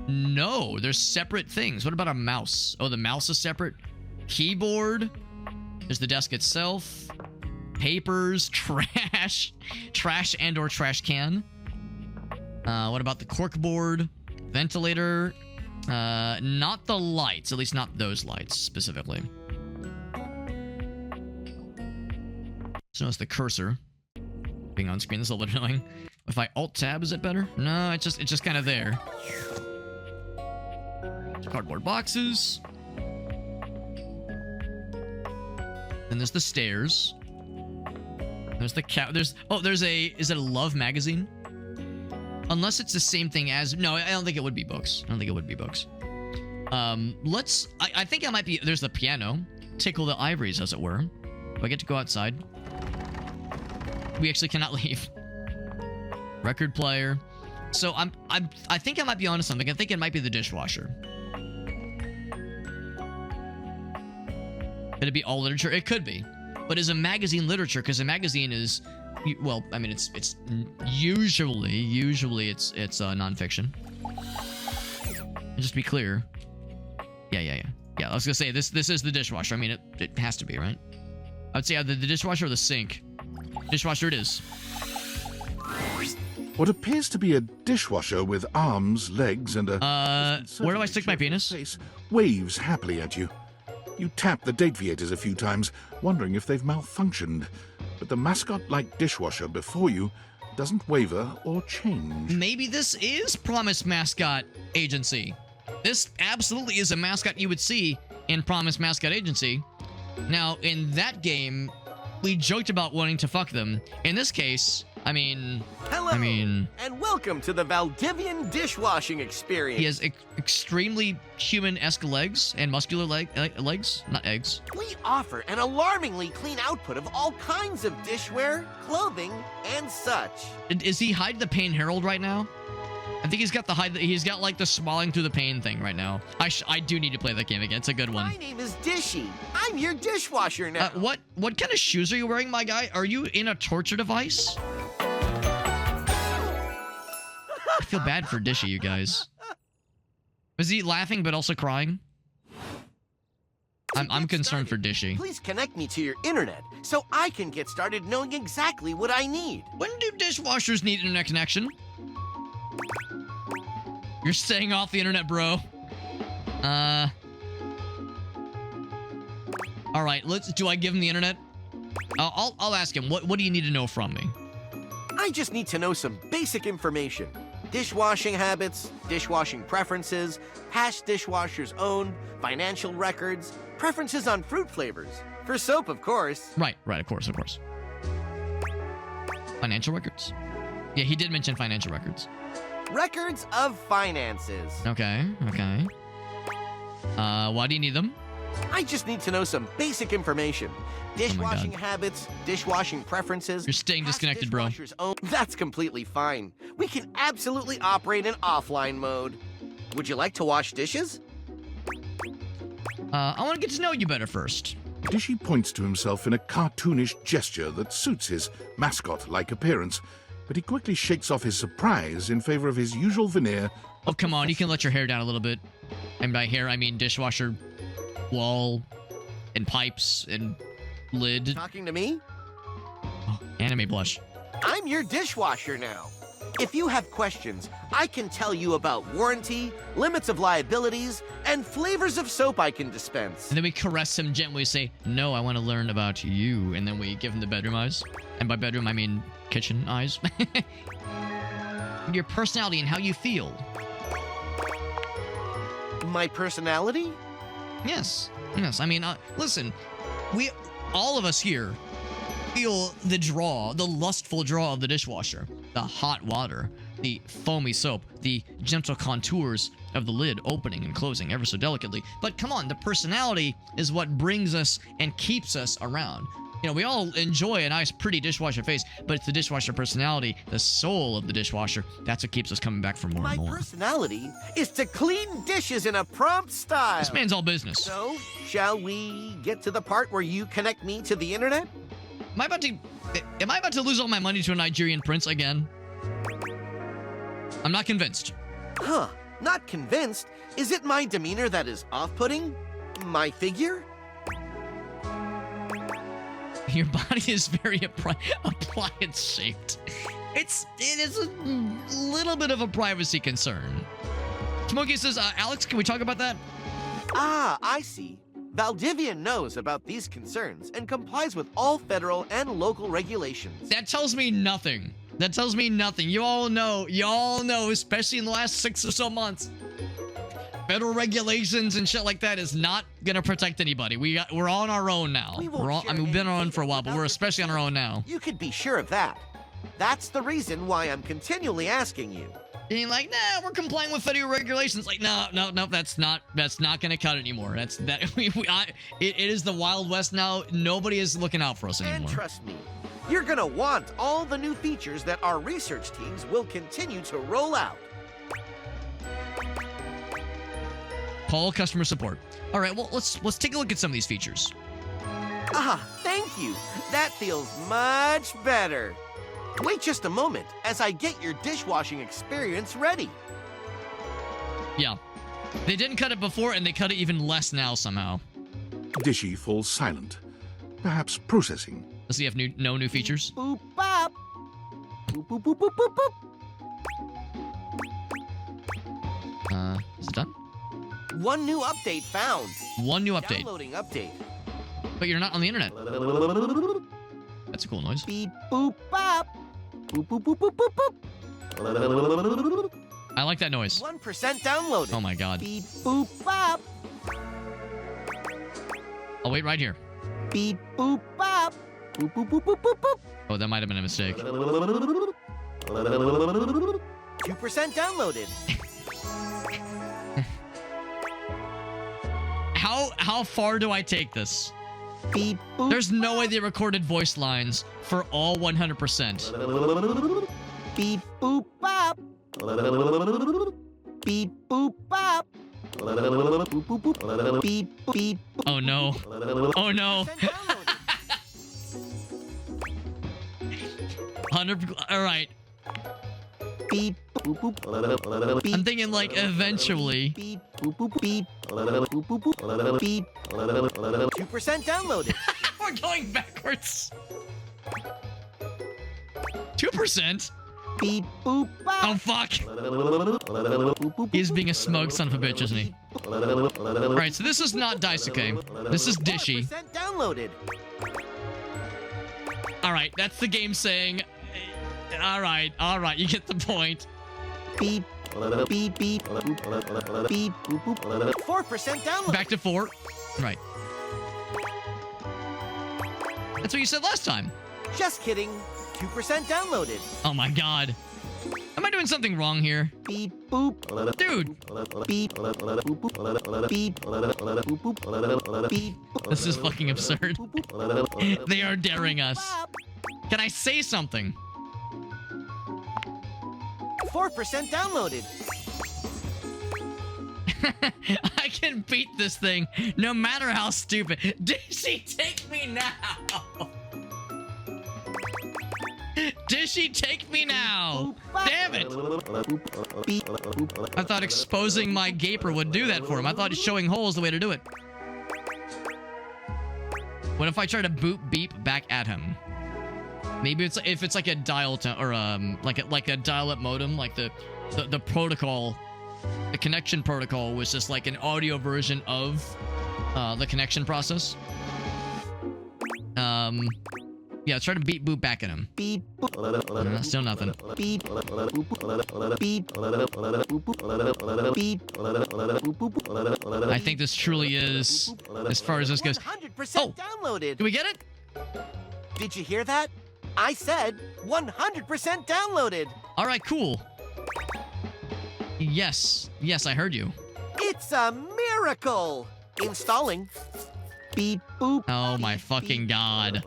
No, they're separate things. What about a mouse? Oh, the mouse is separate. Keyboard. There's the desk itself. Papers, trash and or trash can. What about the corkboard? Ventilator. Not the lights, at least not those lights specifically. So notice the cursor being on screen. This is a little annoying. If I Alt-Tab, is it better? No, it's just kind of there. Cardboard boxes. Then there's the stairs. There's the cat. Is it a love magazine? Unless it's the same thing as, no, I don't think it would be books. I think it might be, there's the piano. Tickle the ivories, as it were. Do I get to go outside? We actually cannot leave. Record player. So I think I might be onto something. I think it might be the dishwasher. Could it be all literature? It could be. But is a magazine literature? Because a magazine is, well, I mean, it's usually it's nonfiction. And just to be clear. Yeah. I was gonna say this is the dishwasher. I mean, it has to be, right? I would say either the dishwasher or the sink. Dishwasher it is. What appears to be a dishwasher with arms, legs, and a... where do I stick my penis? Face waves happily at you. You tap the dateviators a few times, wondering if they've malfunctioned. But the mascot-like dishwasher before you doesn't waver or change. Maybe this is Promise Mascot Agency. This absolutely is a mascot you would see in Promise Mascot Agency. Now, in that game, we joked about wanting to fuck them. In this case, Hello, and welcome to the Valdivian dishwashing experience. He has extremely human-esque legs and muscular legs, not eggs. We offer an alarmingly clean output of all kinds of dishware, clothing, and such. Is he hide the pain herald right now? I think he's got he's got like the swallowing through the pain thing right now. I do need to play that game again. It's a good one. My name is Dishy. I'm your dishwasher now. What kind of shoes are you wearing, my guy? Are you in a torture device? I feel bad for Dishy, you guys. Was he laughing but also crying? I'm concerned for Dishy. Please connect me to your internet so I can get started knowing exactly what I need. When do dishwashers need internet connection? You're staying off the internet, bro. All right, do I give him the internet? I'll ask him. What do you need to know from me? I just need to know some basic information. Dishwashing habits, dishwashing preferences, past dishwashers owned, financial records, preferences on fruit flavors. For soap, of course. Right, of course. Financial records. Yeah, he did mention financial records. Records of finances. Okay. Why do you need them? I just need to know some basic information. Dishwashing habits, dishwashing preferences. You're staying disconnected, bro. That's completely fine. We can absolutely operate in offline mode. Would you like to wash dishes? I want to get to know you better first. Dishy points to himself in a cartoonish gesture that suits his mascot-like appearance, but he quickly shakes off his surprise in favor of his usual veneer. Oh, come on, you can let your hair down a little bit. And by hair, I mean dishwasher wall and pipes and lid. Talking to me? Anime blush. I'm your dishwasher now. If you have questions, I can tell you about warranty, limits of liabilities, and flavors of soap I can dispense. And then we caress him gently, say, no, I want to learn about you. And then we give him the bedroom eyes. And by bedroom, I mean kitchen eyes. Your personality and how you feel. My personality? Yes. Yes. I mean, listen, all of us here feel the draw, the lustful draw of the dishwasher, the hot water, the foamy soap, the gentle contours of the lid opening and closing ever so delicately. But come on, the personality is what brings us and keeps us around. You know, we all enjoy a nice, pretty dishwasher face, but it's the dishwasher personality, the soul of the dishwasher, that's what keeps us coming back for more and more. My personality is to clean dishes in a prompt style. This man's all business. So, shall we get to the part where you connect me to the internet? Am I about to lose all my money to a Nigerian prince again? I'm not convinced. Huh, not convinced? Is it my demeanor that is off-putting? My figure? Your body is very appliance-shaped. It is a little bit of a privacy concern. Smokey says, Alex, can we talk about that? Ah, I see. Valdivian knows about these concerns and complies with all federal and local regulations. That tells me nothing. That tells me nothing. You all know, especially in the last 6 or so months, federal regulations and shit like that is not gonna protect anybody. We're on our own now. We've been on for a while, but we're especially on our own now. You could be sure of that. That's the reason why I'm continually asking you. Being like, nah, we're complying with federal regulations. Like, no, that's not gonna cut it anymore. It is the Wild West now. Nobody is looking out for us anymore. And trust me, you're gonna want all the new features that our research teams will continue to roll out. Call customer support. All right, well, let's take a look at some of these features. Ah, thank you. That feels much better. Wait just a moment as I get your dishwashing experience ready. Yeah. They didn't cut it before, and they cut it even less now somehow. Dishy falls silent. Perhaps processing. Does he have no new features? Boop bop. Boop boop boop boop boop boop. Is it done? One new update found. One new update. Downloading update. But you're not on the internet. That's a cool noise. Beep boop bop. Boop boop boop boop boop boop. I like that noise. 1% downloaded. Oh my god. Beep boop bop. I'll wait right here. Beep boop bop. Boop boop boop boop boop boop. Oh, that might have been a mistake. 2% downloaded. How far do I take this? Beep boop. There's no way they recorded voice lines for all 100%. Beep boop bop. Beep boop bop. Beep beep. Oh no. Oh no. 100. All right. Beep boop boop. I'm thinking like eventually. Beep boop boop beep. Boop boop boop. Beep. 2% downloaded. We're going backwards. 2%? Beep boop bop. Oh fuck. He's being a smug son of a bitch, isn't he? Alright, so this is not Daisuke. This is Dishy. 1% downloaded. Alright, that's the game saying. Alright, you get the point. Beep. Beep beep. Beep. Boop boop. 4% downloaded. Back to 4. Right. That's what you said last time. Just kidding. 2% downloaded. Oh my god. Am I doing something wrong here? Beep boop. Dude. Beep. Beep. Beep. This is fucking absurd. They are daring us. Can I say something? 4% downloaded. I can beat this thing no matter how stupid. Dishy, take me now. Dishy, take me now. Damn it. I thought exposing my gaper would do that for him. I thought showing holes the way to do it. What if I try to beep back at him? Maybe it's if it's like a dial tone or like a dial-up modem, like the protocol, the connection protocol was just like an audio version of the connection process. Yeah, try to beep boop back at him. Beep. Still nothing. Beep. I think this truly is, as far as this goes. 100% downloaded. Do we get it? Did you hear that? I said 100% downloaded. All right, cool. Yes, I heard you. It's a miracle. Installing. Beep boop. Oh my fucking god.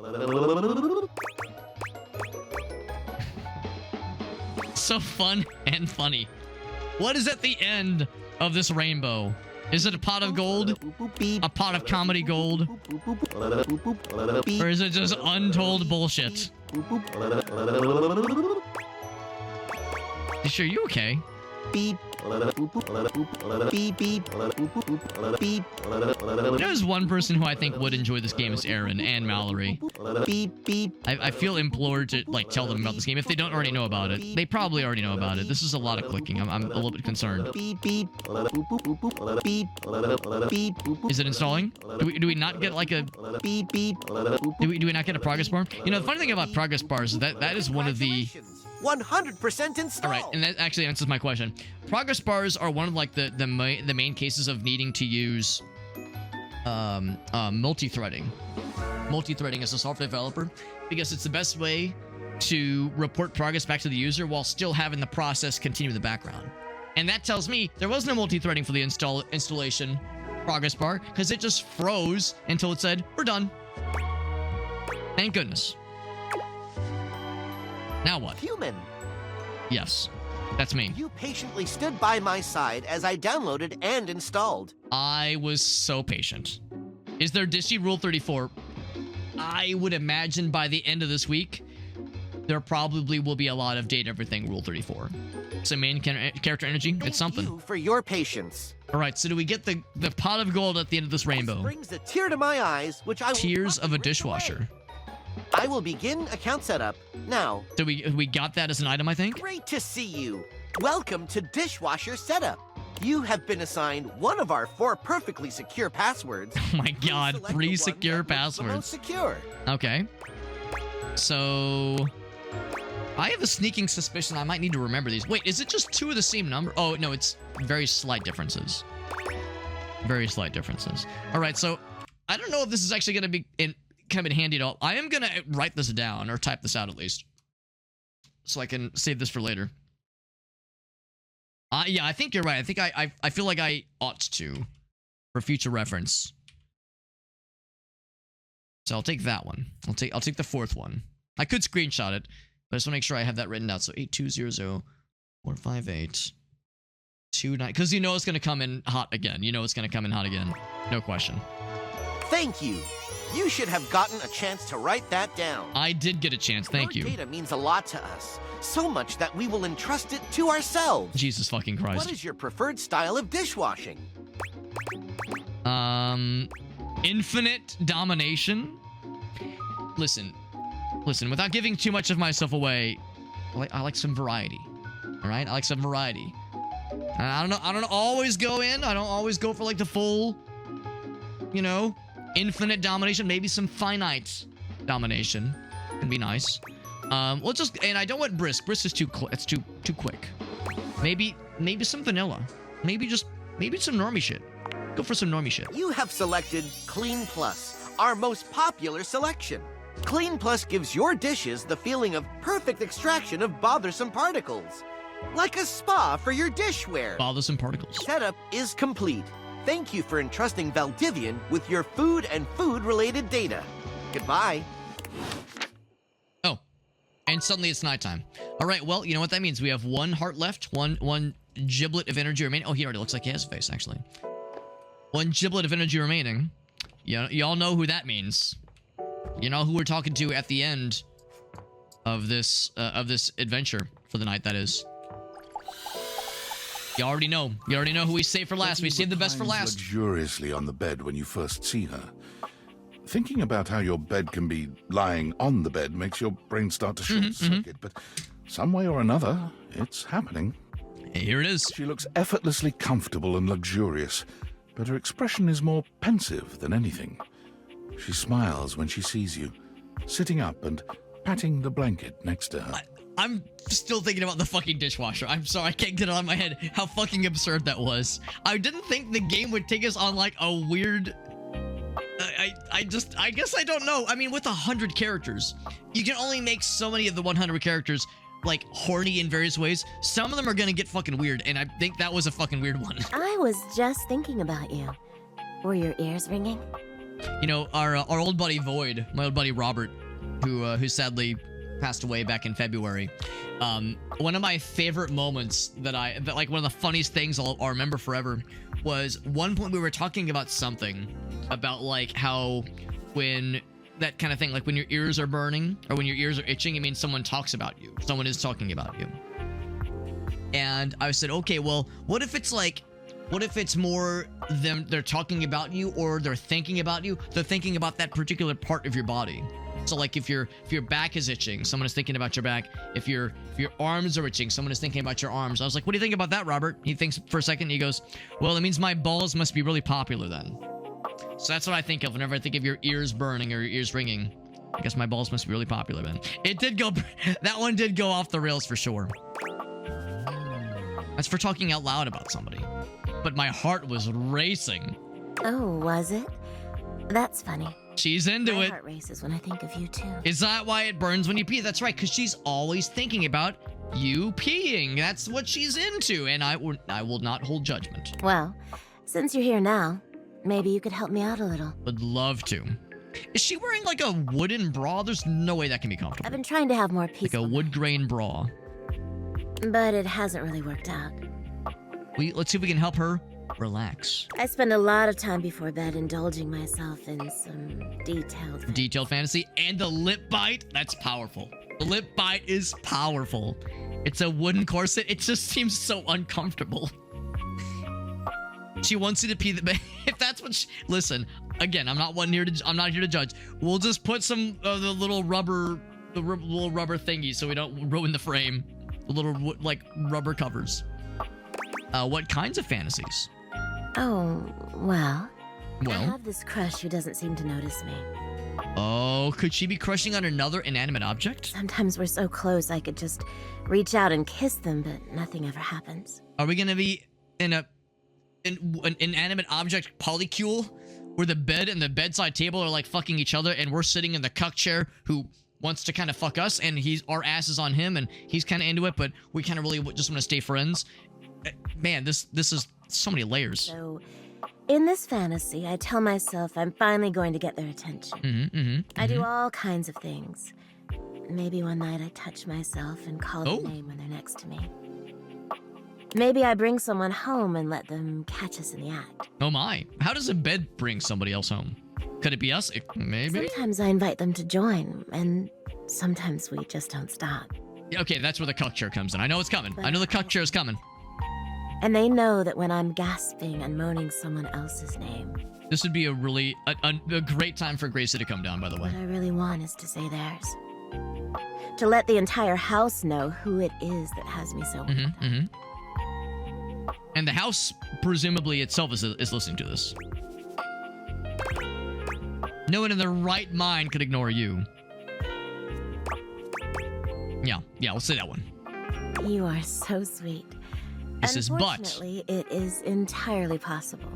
So fun and funny. What is at the end of this rainbow? Is it a pot of gold? A pot of comedy gold? Or is it just untold bullshit? Are you okay? Beep. Beep beep. Beep. There's one person who I think would enjoy this game is Aaron and Mallory. Beep beep. I feel implored to like tell them about this game if they don't already know about it. They probably already know about it. This is a lot of clicking. I'm a little bit concerned. Beep beep. Beep. Is it installing? Do we not get like a beep beep? Do we not get a progress bar? You know, the funny thing about progress bars is that is one of the 100% installed. All right, and that actually answers my question. Progress bars are one of like the main cases of needing to use multi-threading. Multi-threading as a software developer because it's the best way to report progress back to the user while still having the process continue in the background. And that tells me there was no multi-threading for the installation progress bar because it just froze until it said, we're done. Thank goodness. Now what? Human. Yes, that's me. You patiently stood by my side as I downloaded and installed. I was so patient. Is there Dishy Rule 34? I would imagine by the end of this week, there probably will be a lot of Date Everything Rule 34. So main character energy, it's something. Thank you for your patience. All right, so do we get the pot of gold at the end of this rainbow? This brings a tear to my eyes, which I will Tears of a dishwasher. I will begin account setup now. So we got that as an item, I think? Great to see you. Welcome to Dishwasher Setup. You have been assigned one of our 4 perfectly secure passwords. Oh my god, 3 secure passwords. Secure. Okay. So I have a sneaking suspicion I might need to remember these. Wait, is it just 2 of the same number? Oh, no, it's very slight differences. Very slight differences. All right, so I don't know if this is actually going to be come in handy at all. I am going to write this down or type this out at least so I can save this for later. Yeah, I think you're right. I think I feel like I ought to for future reference. So I'll take that one. I'll take the 4th one. I could screenshot it, but I just want to make sure I have that written out. So 8200-458-29, because you know it's going to come in hot again. You know it's going to come in hot again. No question. Thank you. You should have gotten a chance to write that down. I did get a chance. Thank you. Your data means a lot to us. So much that we will entrust it to ourselves. Jesus fucking Christ. What is your preferred style of dishwashing? Infinite domination. Listen, without giving too much of myself away, I like some variety. All right? I like some variety. And I don't always go in. I don't always go for like the full, you know, infinite domination. Maybe some finite domination can be nice. Let's just, and I don't want brisk. Brisk is too quick. Maybe some vanilla. Maybe some normie shit. Go for some normie shit. You have selected Clean Plus, our most popular selection. Clean Plus gives your dishes the feeling of perfect extraction of bothersome particles. Like a spa for your dishware. Bothersome particles. Setup is complete. Thank you for entrusting Valdivian with your food and food-related data. Goodbye. Oh, and suddenly it's nighttime. All right, well, you know what that means. We have 1 heart left, one giblet of energy remaining. Oh, he already looks like he has a face, actually. 1 giblet of energy remaining. Y'all know who that means. You know who we're talking to at the end of this adventure for the night, that is. You already know. You already know who we saved for last. We saved the best for last. Luxuriously on the bed when you first see her. Thinking about how your bed can be lying on the bed makes your brain start to short circuit, but some way or another, it's happening. Here it is. She looks effortlessly comfortable and luxurious, but her expression is more pensive than anything. She smiles when she sees you, sitting up and patting the blanket next to her. I'm still thinking about the fucking dishwasher. I'm sorry, I can't get it out of my head how fucking absurd that was. I didn't think the game would take us on like a weird... I guess I don't know. I mean, with 100 characters, you can only make so many of the 100 characters like horny in various ways. Some of them are gonna get fucking weird, and I think that was a fucking weird one. I was just thinking about you. Were your ears ringing? You know, our old buddy Void, my old buddy Robert, who sadly passed away back in February. One of my favorite moments that like one of the funniest things I'll remember forever was one point we were talking about something about like how when that kind of thing, like when your ears are burning or when your ears are itching, it means someone talks about you. Someone is talking about you. And I said, okay, well, what if it's more them, they're talking about you or they're thinking about you? They're thinking about that particular part of your body. So like if your back is itching, someone is thinking about your back. If your arms are itching, someone is thinking about your arms. I was like, what do you think about that, Robert? He thinks for a second, he goes, well, it means my balls must be really popular then. So that's what I think of whenever I think of your ears burning or your ears ringing. I guess my balls must be really popular then. It did go, that one did go off the rails for sure. That's for talking out loud about somebody. But my heart was racing. Oh, was it? That's funny. She's into My it. heart races when I think of you too. Is that why it burns when you pee? That's right, because she's always thinking about you peeing. That's what she's into, and I will not hold judgment. Well, since you're here now, maybe you could help me out a little. Would love to. Is she wearing like a wooden bra? There's no way that can be comfortable. I've been trying to have more peace. Like a wood grain bra. But it hasn't really worked out. Let's see if we can help her relax. I spend a lot of time before bed indulging myself in some detailed fantasy. And the lip bite, that's powerful. The lip bite is powerful. It's a wooden corset. It just seems so uncomfortable. She wants you to pee the bed. If that's what listen, again, I'm not here to judge. We'll just put some of the little rubber thingy so we don't ruin the frame. The little like rubber covers. What kinds of fantasies? Oh, well. I Well? have this crush who doesn't seem to notice me. Oh, could she be crushing on another inanimate object? Sometimes we're so close I could just reach out and kiss them, but nothing ever happens. Are we gonna be in an inanimate object polycule where the bed and the bedside table are like fucking each other and we're sitting in the cuck chair who wants to kind of fuck us and our ass is on him and he's kind of into it, but we kind of really just want to stay friends? Man, this is so many layers. So, in this fantasy, I tell myself I'm finally going to get their attention. I do all kinds of things. Maybe one night I touch myself and call their name when they're next to me. Maybe I bring someone home and let them catch us in the act. Oh my. How does a bed bring somebody else home? Could it be us? Maybe? Sometimes I invite them to join, and sometimes we just don't stop. Yeah, okay, that's where the cuck chair comes in. I know it's coming. I know the cuck chair is coming. And they know that when I'm gasping and moaning someone else's name, This would be a really a great time for Gracie to come down, by the way. what I really want is to say theirs. To let the entire house know who it is that has me so worked up. And the house, presumably itself, is listening to this. No one in their right mind could ignore you. Yeah, we'll say that one. You are so sweet. This is but. Unfortunately, it is entirely possible.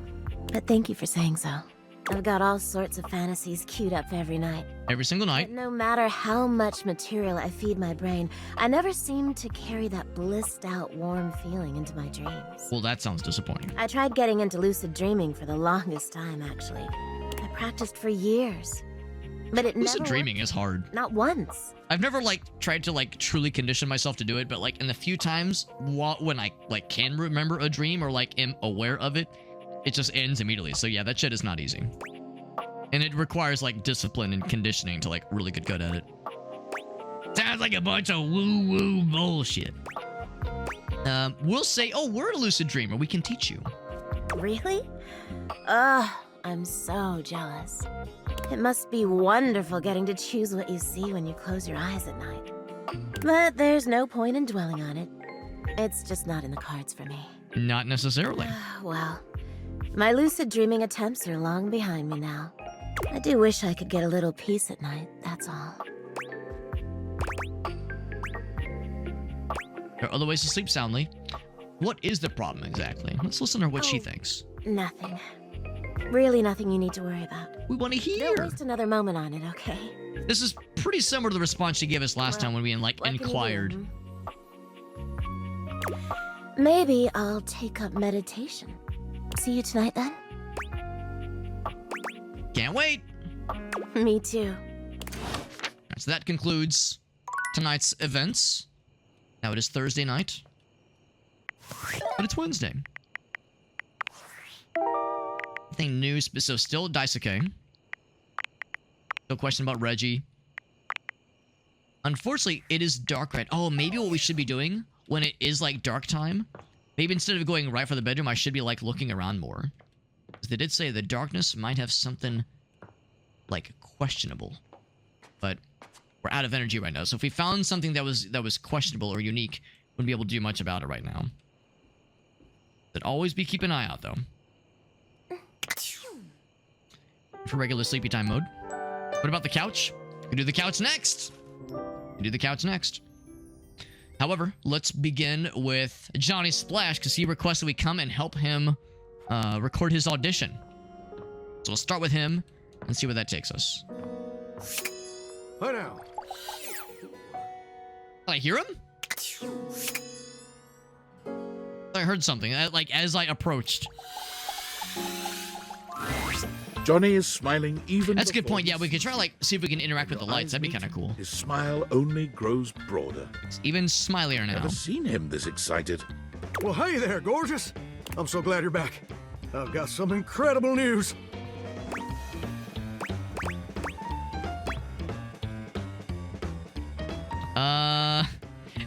But thank you for saying so. I've got all sorts of fantasies queued up every night. Every single night. But no matter how much material I feed my brain, I never seem to carry that blissed out, warm feeling into my dreams. Well, that sounds disappointing. I tried getting into lucid dreaming for the longest time, actually. I practiced for years. But it Lucid never dreaming worked. is hard. Not once. I've never tried to truly condition myself to do it, but in the few times when I can remember a dream or am aware of it, it just ends immediately. So yeah, that shit is not easy. And it requires discipline and conditioning to really get good at it. Sounds like a bunch of woo-woo bullshit. We'll say, oh, we're a lucid dreamer. We can teach you. Really? Ugh, I'm so jealous. It must be wonderful getting to choose what you see when you close your eyes at night. But there's no point in dwelling on it. It's just not in the cards for me. Not necessarily. Well, my lucid dreaming attempts are long behind me now. I do wish I could get a little peace at night, that's all. There are other ways to sleep soundly. What is the problem exactly? Let's listen to what she thinks. Nothing. Really nothing you need to worry about. We want to hear. Don't waste another moment on it, okay? This is pretty similar to the response she gave us last time when we inquired. Maybe I'll take up meditation. See you tonight then? Can't wait. Me too. So that concludes tonight's events. Now it is Thursday night. But it's Wednesday. Nothing new, so still Daisuke. Still question about Reggie. Unfortunately, it is dark right. Oh, maybe what we should be doing when it is like dark time, maybe instead of going right for the bedroom, I should be like looking around more. Because they did say the darkness might have something like questionable. But we're out of energy right now. So if we found something that was questionable or unique, wouldn't be able to do much about it right now. But always be keep an eye out though. For regular sleepy time mode. What about the couch? We can do the couch next. However, let's begin with Johnny Splash because he requested we come and help him record his audition. So we'll start with him and see where that takes us. Hi now. Did I hear him? I heard something, like as I approached. Johnny is smiling even. That's a good point. Yeah, we could try like see if we can interact with the lights. That'd be kind of cool. His smile only grows broader. It's even smilier now. Never seen him this excited. Well, hey there, gorgeous. I'm so glad you're back. I've got some incredible news.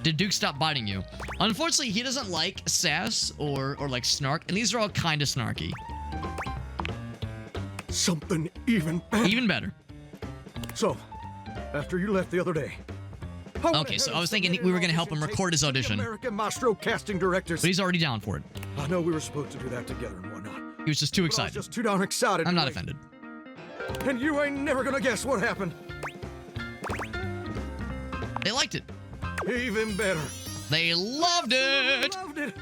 Did Duke stop biting you? Unfortunately, he doesn't like sass or like snark, and these are all kind of snarky. Something even better. Even better. So, after you left the other day. Okay, so I was thinking we were going to help him record his audition. American Maestro casting directors. But he's already down for it. I know we were supposed to do that together and whatnot. He was just too excited. I was just too darn excited. I'm not offended. And you ain't never gonna guess what happened. They liked it. Even better. They loved it. Loved it.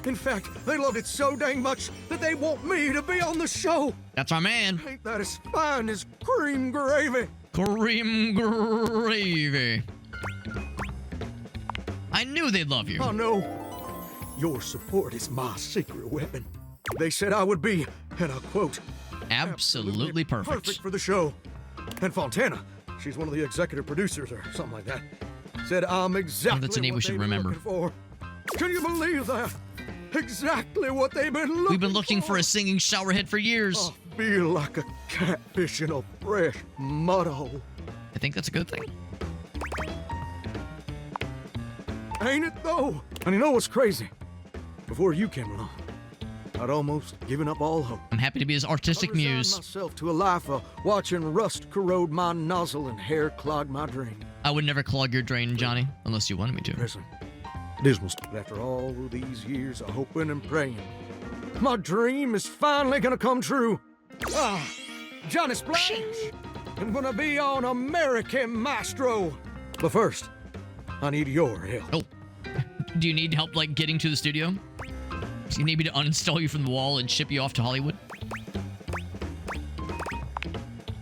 In fact, they loved it so dang much that they want me to be on the show. That's our man. Ain't that as fine as cream gravy? Cream gravy. I knew they'd love you. Oh, no. Your support is my secret weapon. They said I would be, and I quote, absolutely perfect. Perfect for the show. And Fontana, she's one of the executive producers or something like that, said I'm exactly that's a name we should remember. For. Can you believe that? Exactly what they've been looking for. We've been looking for a singing shower head for years. I feel like a catfish in a fresh mud hole. I think that's a good thing. Ain't it though? And you know what's crazy? Before you came along, I'd almost given up all hope. I'm happy to be his artistic muse. Myself to a life of watching rust corrode my nozzle and hair clog my drain. I would never clog your drain, Johnny, unless you wanted me to. Listen, dismal. After all of these years of hoping and praying, my dream is finally gonna come true. Johnny Splash! I'm gonna be on American Maestro. But first, I need your help. Oh, do you need help like getting to the studio? Do you need me to uninstall you from the wall and ship you off to Hollywood?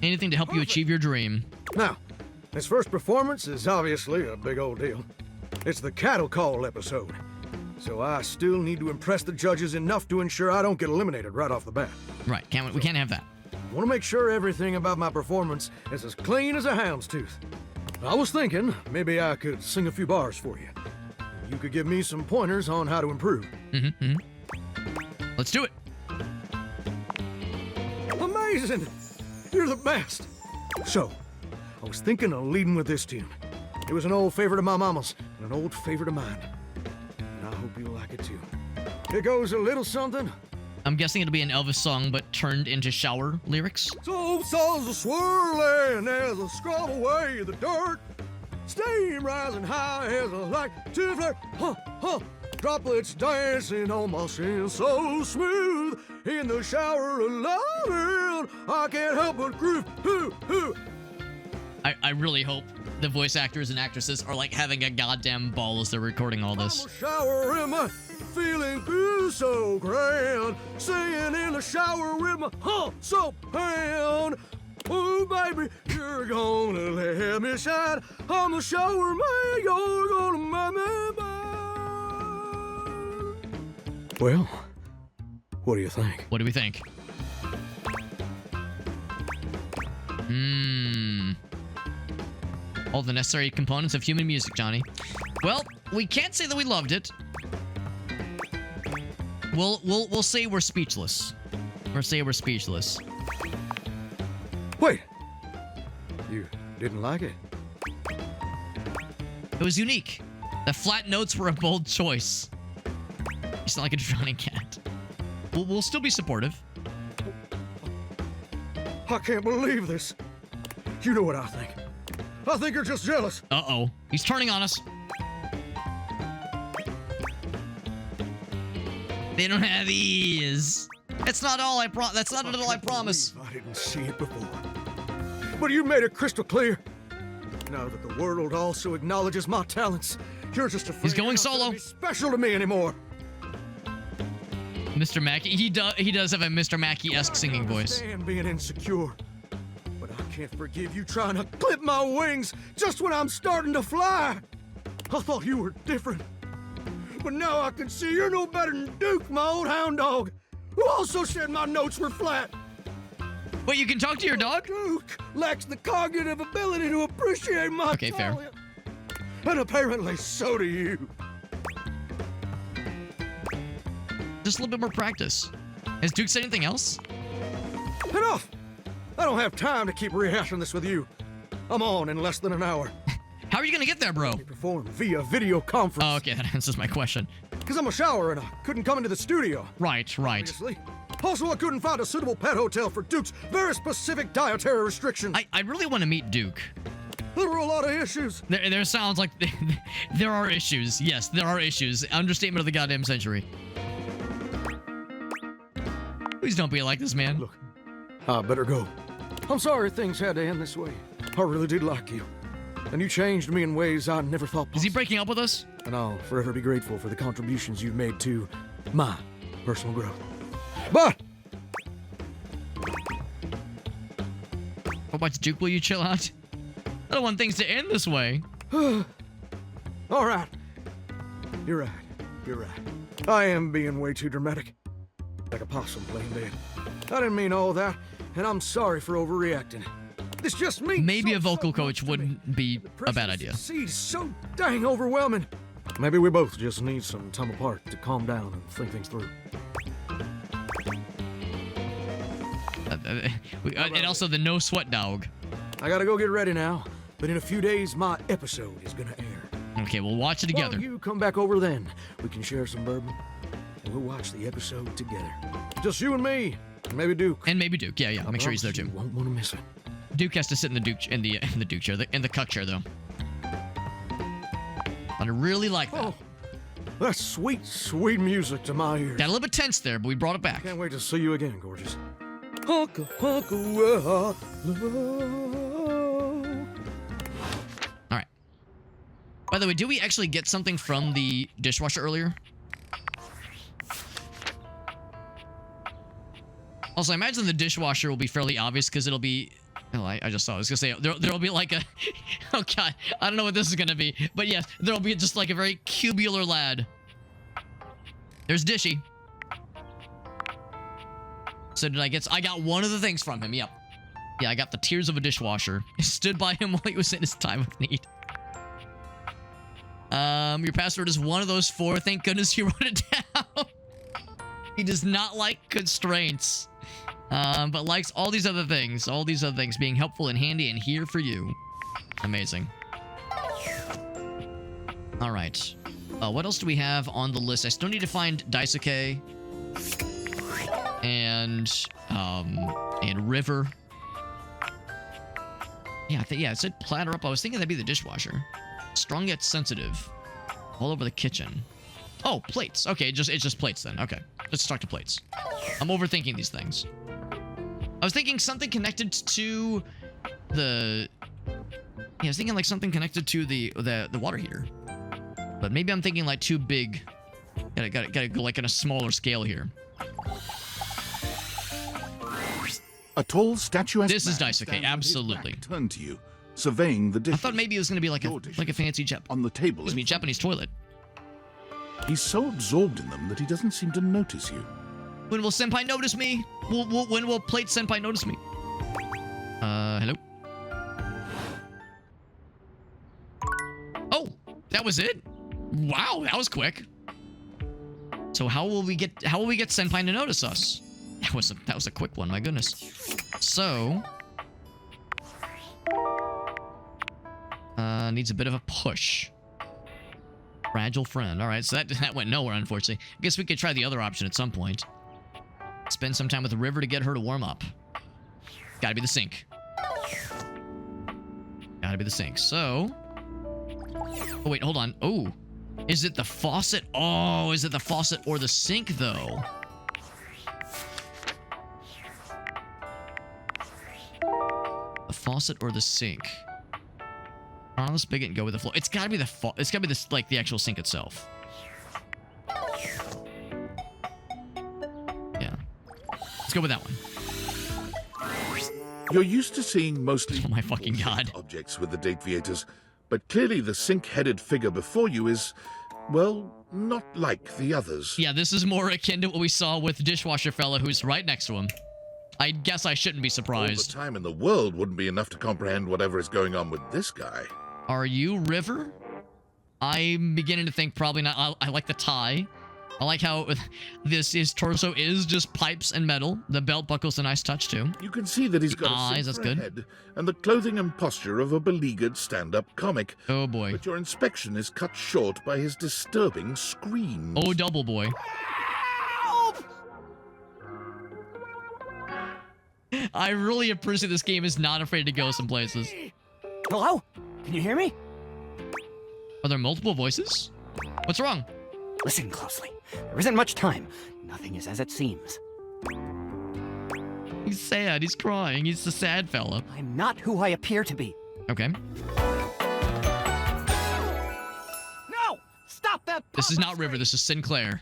Anything to help you achieve your dream. Now, this first performance is obviously a big old deal. It's the cattle call episode. So I still need to impress the judges enough to ensure I don't get eliminated right off the bat. Right, we can't have that. I want to make sure everything about my performance is as clean as a hound's tooth. I was thinking maybe I could sing a few bars for you. You could give me some pointers on how to improve. Let's do it. Amazing! You're the best. So, I was thinking of leading with this tune. It was an old favorite of my mama's and an old favorite of mine. And I hope you'll like it too. It goes a little something I'm guessing it'll be an Elvis song, but turned into shower lyrics. So souls are swirling as I scrub away the dirt. Steam rising high as I like to flirt. Huh, huh. Droplets dancing on my skin so smooth. In the shower of loving, I can't help but groove. Hoo, hoo. I really hope the voice actors and actresses are like having a goddamn ball as they're recording all this. I'm a shower in my feeling good so grand. Singing in the shower with my soap hand. Oh, baby, you're gonna let me shine. I'm a shower man, you're gonna make me mine. Well, what do you think? What do we think? All the necessary components of human music, Johnny. Well, we can't say that we loved it. We'll say we're speechless. Or say we're speechless. Wait. You didn't like it? It was unique. The flat notes were a bold choice. You sound like a drowning cat. We'll still be supportive. I can't believe this. You know what I think. I think you're just jealous. Uh-oh. He's turning on us. They don't have ears. That's not all I that's not all I promise. I didn't see it before. But you made it crystal clear. Now that the world also acknowledges my talents, you're just afraid he's going you're not solo. gonna be special to me anymore. Mr. Mackey, he does have a Mr. Mackey-esque singing voice. I understand being insecure, but I can't forgive you trying to clip my wings just when I'm starting to fly. I thought you were different, but now I can see you're no better than Duke, my old hound dog, who also said my notes were flat. Wait, you can talk to your dog? Duke lacks the cognitive ability to appreciate my Okay, fair. talent. And apparently so do you. Just a little bit more practice. Has Duke said anything else? Enough! I don't have time to keep rehashing this with you. I'm on in less than an hour. How are you gonna get there, bro? Perform via video conference. Oh, okay, that answers my question. Because I'm a shower and I couldn't come into the studio. Right. Obviously. Also, I couldn't find a suitable pet hotel for Duke's very specific dietary restrictions. I really want to meet Duke. There were a lot of issues. There sounds like there are issues. Yes, there are issues. Understatement of the goddamn century. Please don't be like this, man. Look, I better go. I'm sorry things had to end this way. I really did like you. And you changed me in ways I never thought possible. Is he breaking up with us? And I'll forever be grateful for the contributions you've made to my personal growth. But how much Duke will you chill out? I don't want things to end this way. All right. You're right. You're right. I am being way too dramatic. Like a possum playing dead. I didn't mean all that, and I'm sorry for overreacting. It's just me. Maybe a vocal coach wouldn't be a bad idea. It's so dang overwhelming. Maybe we both just need some time apart to calm down and think things through. And also the no sweat dog. I gotta go get ready now, but in a few days my episode is gonna air. Okay, we'll watch it together. While you come back over then, we can share some bourbon, and we'll watch the episode together. Just you and me, and maybe Duke. And maybe Duke. Yeah, I'll make sure he's there too. You won't want to miss it. Duke has to sit in the Duke chair, in the cuck chair though. I really like that. Oh, that's sweet, sweet music to my ears. Got a little bit tense there, but we brought it back. Can't wait to see you again, gorgeous. All right. By the way, did we actually get something from the dishwasher earlier? Also, I imagine the dishwasher will be fairly obvious because it'll be... Oh, I just saw. I was gonna say there'll be like a. Oh god, I don't know what this is gonna be, but yes, there'll be just like a very cubular lad. There's Dishy. So did I get? I got one of the things from him. Yep. Yeah, I got the tears of a dishwasher. Stood by him while he was in his time of need. Your password is one of those four. Thank goodness you wrote it down. He does not like constraints. But likes all these other things being helpful and handy and here for you. Amazing. All right. What else do we have on the list? I still need to find Daisuke. and river. Yeah, it said platter up. I was thinking that'd be the dishwasher. Strong yet sensitive. All over the kitchen. Oh, plates. Okay, it's just plates then. Okay, let's talk to plates. I'm overthinking these things. I was thinking something connected to the... Yeah, I was thinking like something connected to the water heater. But maybe I'm thinking like too big. Gotta go like on a smaller scale here. A tall, statuesque This is nice. Okay, absolutely. Turned to you, surveying the dishes. I thought maybe it was gonna be like a fancy on the table. Excuse me, Japanese toilet. He's so absorbed in them that he doesn't seem to notice you. When will Senpai notice me? When will Plate Senpai notice me? Hello? Oh, that was it? Wow, that was quick. So how will we get Senpai to notice us? That was a quick one, my goodness. So needs a bit of a push. Fragile friend. All right, so that went nowhere, unfortunately. I guess we could try the other option at some point. Spend some time with the river to get her to warm up. Gotta be the sink. Gotta be the sink. So... Oh, wait, hold on. Oh. Is it the faucet? Oh, is it the faucet or the sink, though? The faucet or the sink? Turn on the spigot and go with the flow. It's gotta be the actual sink itself. Yeah. Let's go with that one. You're used to seeing mostly oh my fucking god objects with the Dateviators, but clearly the sink-headed figure before you is, well, not like the others. Yeah, this is more akin to what we saw with the dishwasher fella who's right next to him. I guess I shouldn't be surprised. All the time in the world wouldn't be enough to comprehend whatever is going on with this guy. Are you River? I'm beginning to think probably not. I like the tie. I like how his torso is just pipes and metal. The belt buckle's a nice touch too. You can see that he's got eyes, a that's silver good. head and the clothing and posture of a beleaguered stand-up comic. Oh boy. But your inspection is cut short by his disturbing screams. Oh, double boy. I really appreciate this game is not afraid to go some places. Hello? Can you hear me? Are there multiple voices? What's wrong? Listen closely. There isn't much time. Nothing is as it seems. He's sad. He's crying. He's the sad fella. I'm not who I appear to be. Okay. No! Stop that! This is not River. This is Sinclair.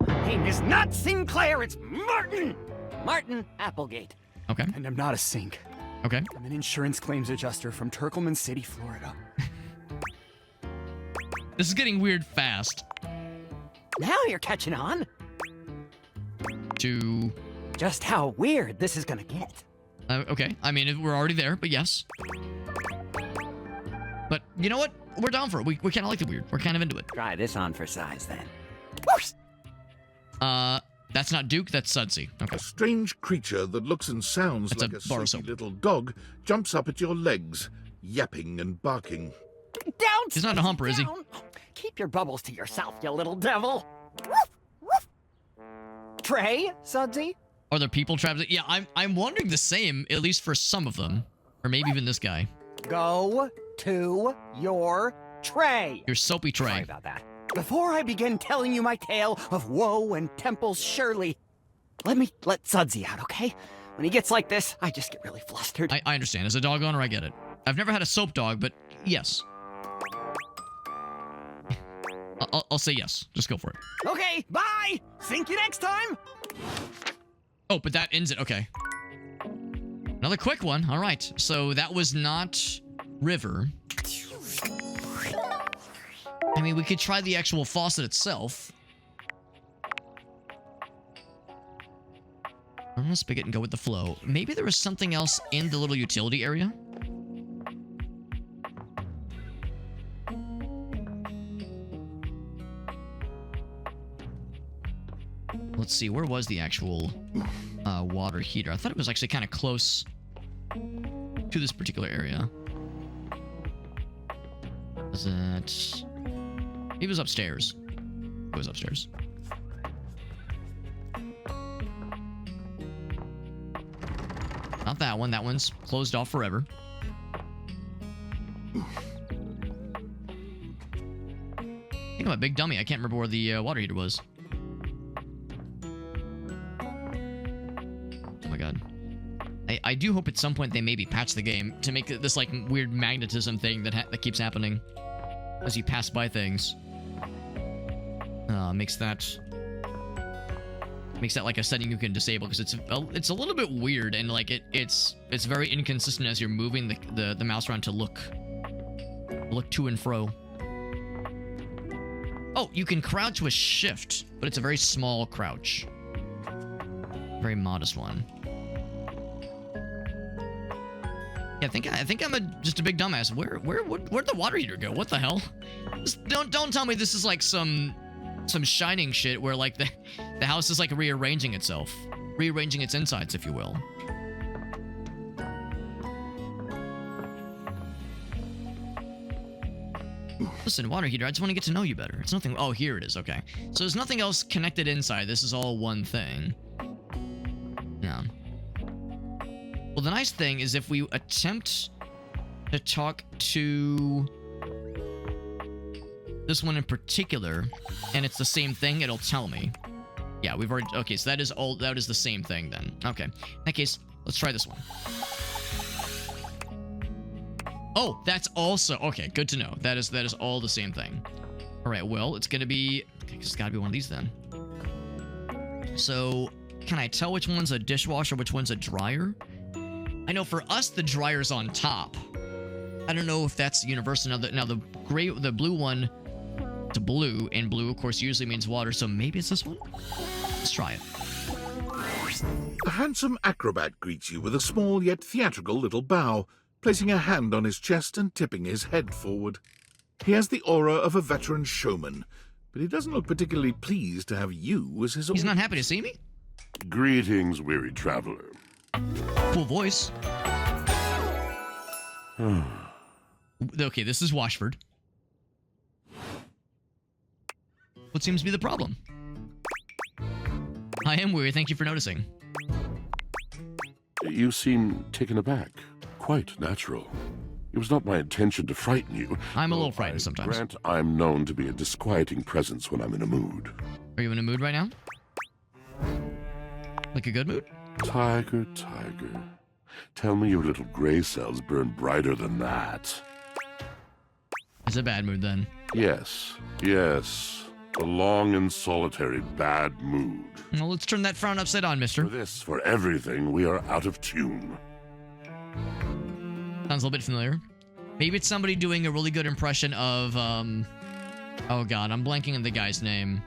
My name is not Sinclair. It's Martin. Martin Applegate. Okay. And I'm not a sink. Okay. I'm an insurance claims adjuster from Turkleman City, Florida. This is getting weird fast. Now you're catching on. To... Just how weird this is gonna get. Okay. I mean, we're already there, but yes. But you know what? We're down for it. We kind of like the weird. We're kind of into it. Try this on for size, then. That's not Duke, that's Sudsy. Okay. A strange creature that looks and sounds that's like a sleepy little dog jumps up at your legs, yapping and barking. Down! He's not a humper, is he? Keep your bubbles to yourself, you little devil. Trey, Sudsy? Are there people trapped? Yeah, I'm wondering the same, at least for some of them. Or maybe even this guy. Go to your tray. Your soapy tray. Sorry about that. Before I begin telling you my tale of woe and Temple's Shirley, let Sudsy out, okay? When he gets like this, I just get really flustered. I understand. As a dog owner, I get it. I've never had a soap dog, but yes. I'll say yes. Just go for it. Okay, bye! Think you next time! Oh, but that ends it. Okay. Another quick one. All right. So that was not River. I mean, we could try the actual faucet itself. I'm gonna spigot and go with the flow. Maybe there was something else in the little utility area. Let's see, where was the actual water heater? I thought it was actually kind of close to this particular area. Was it... It was upstairs. It was upstairs. Not that one. That one's closed off forever. I think I'm a big dummy. I can't remember where the water heater was. Oh my god. I do hope at some point they maybe patch the game to make this like weird magnetism thing that keeps happening as you pass by things. Makes that like a setting you can disable because it's a little bit weird and like it's very inconsistent as you're moving the mouse around to look to and fro. Oh, you can crouch with shift, but it's a very small crouch. Very modest one. Yeah, I think I'm just a big dumbass. Where'd the water heater go? What the hell? Just don't tell me this is like some Shining shit where like the house is like rearranging itself, rearranging its insides, if you will. Listen, water heater, I just want to get to know you better. It's nothing. Oh, here it is. Okay, so there's nothing else connected inside. This is all one thing. Yeah. Well, the nice thing is if we attempt to talk to this one in particular, and it's the same thing, it'll tell me. Yeah, we've already... Okay, so that is the same thing then. Okay. In that case, let's try this one. Oh, that's also... Okay, good to know. That is all the same thing. All right, well, it's gonna be... It's gotta be one of these then. So, can I tell which one's a dishwasher, which one's a dryer? I know for us, the dryer's on top. I don't know if that's universal. Now the blue one... to blue, and blue, of course, usually means water, so maybe it's this one? Let's try it. A handsome acrobat greets you with a small yet theatrical little bow, placing a hand on his chest and tipping his head forward. He has the aura of a veteran showman, but he doesn't look particularly pleased to have you as his... He's not happy to see me? Greetings, weary traveler. Cool voice. Okay, this is Washford. What seems to be the problem? I am weary, thank you for noticing. You seem taken aback. Quite natural. It was not my intention to frighten you. I'm a little frightened sometimes. Grant, I'm known to be a disquieting presence when I'm in a mood. Are you in a mood right now? Like a good mood? Tiger, tiger. Tell me your little gray cells burn brighter than that. It's a bad mood then. Yes, yes. A long and solitary bad mood. Well, let's turn that frown upside down, mister. For this, for everything, we are out of tune. Sounds a little bit familiar. Maybe it's somebody doing a really good impression of, oh god, I'm blanking on the guy's name.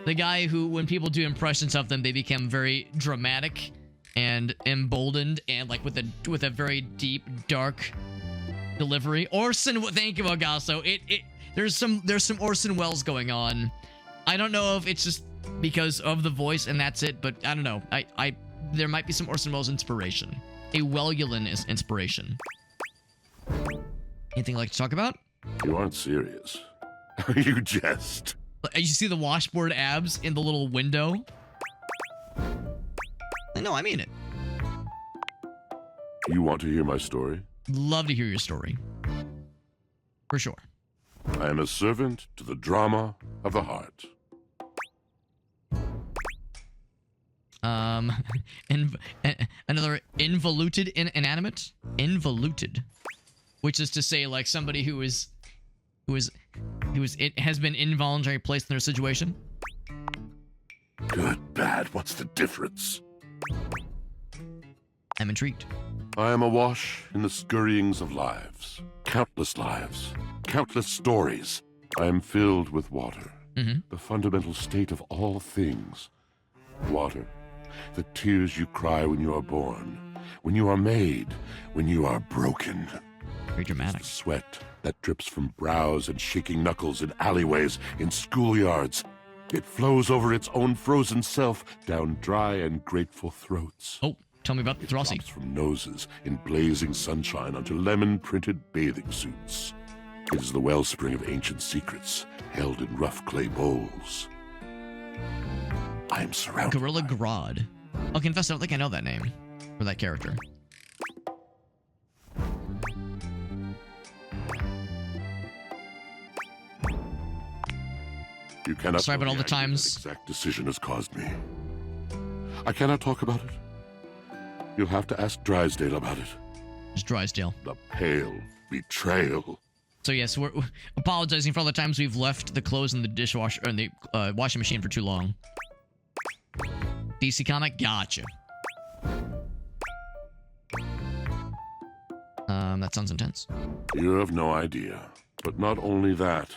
The guy who, when people do impressions of them, they become very dramatic and emboldened and like with a very deep, dark delivery. Orson, thank you, Ogasso. There's some Orson Welles going on. I don't know if it's just because of the voice and that's it, but I don't know. There might be some Orson Welles inspiration. A Wellulan is inspiration. Anything you'd like to talk about? You aren't serious. You jest. You see the washboard abs in the little window? No, I mean it. You want to hear my story? Love to hear your story. For sure. I am a servant to the drama of the heart. Another involuted inanimate? Involuted. Which is to say, like somebody who has been involuntarily placed in their situation. Good, bad, what's the difference? I'm intrigued. I am awash in the scurryings of lives. Countless stories. I am filled with water. The fundamental state of all things. Water. The tears you cry when you are born. When you are made. When you are broken. Very dramatic. The sweat that drips from brows and shaking knuckles in alleyways, in schoolyards. It flows over its own frozen self down dry and grateful throats. Oh, tell me about the Throssi. Drops from noses in blazing sunshine onto lemon-printed bathing suits. It is the wellspring of ancient secrets, held in rough clay bowls. I am surrounded Gorilla Grodd. I'll confess, I don't think I know that name for that character. You cannot. Sorry about all the times. That exact decision has caused me. I cannot talk about it. You'll have to ask Drysdale about it. It's Drysdale. The pale betrayal. So yes, we're apologizing for all the times we've left the clothes in the dishwasher or in the washing machine for too long. DC comic, gotcha. That sounds intense. You have no idea. But not only that.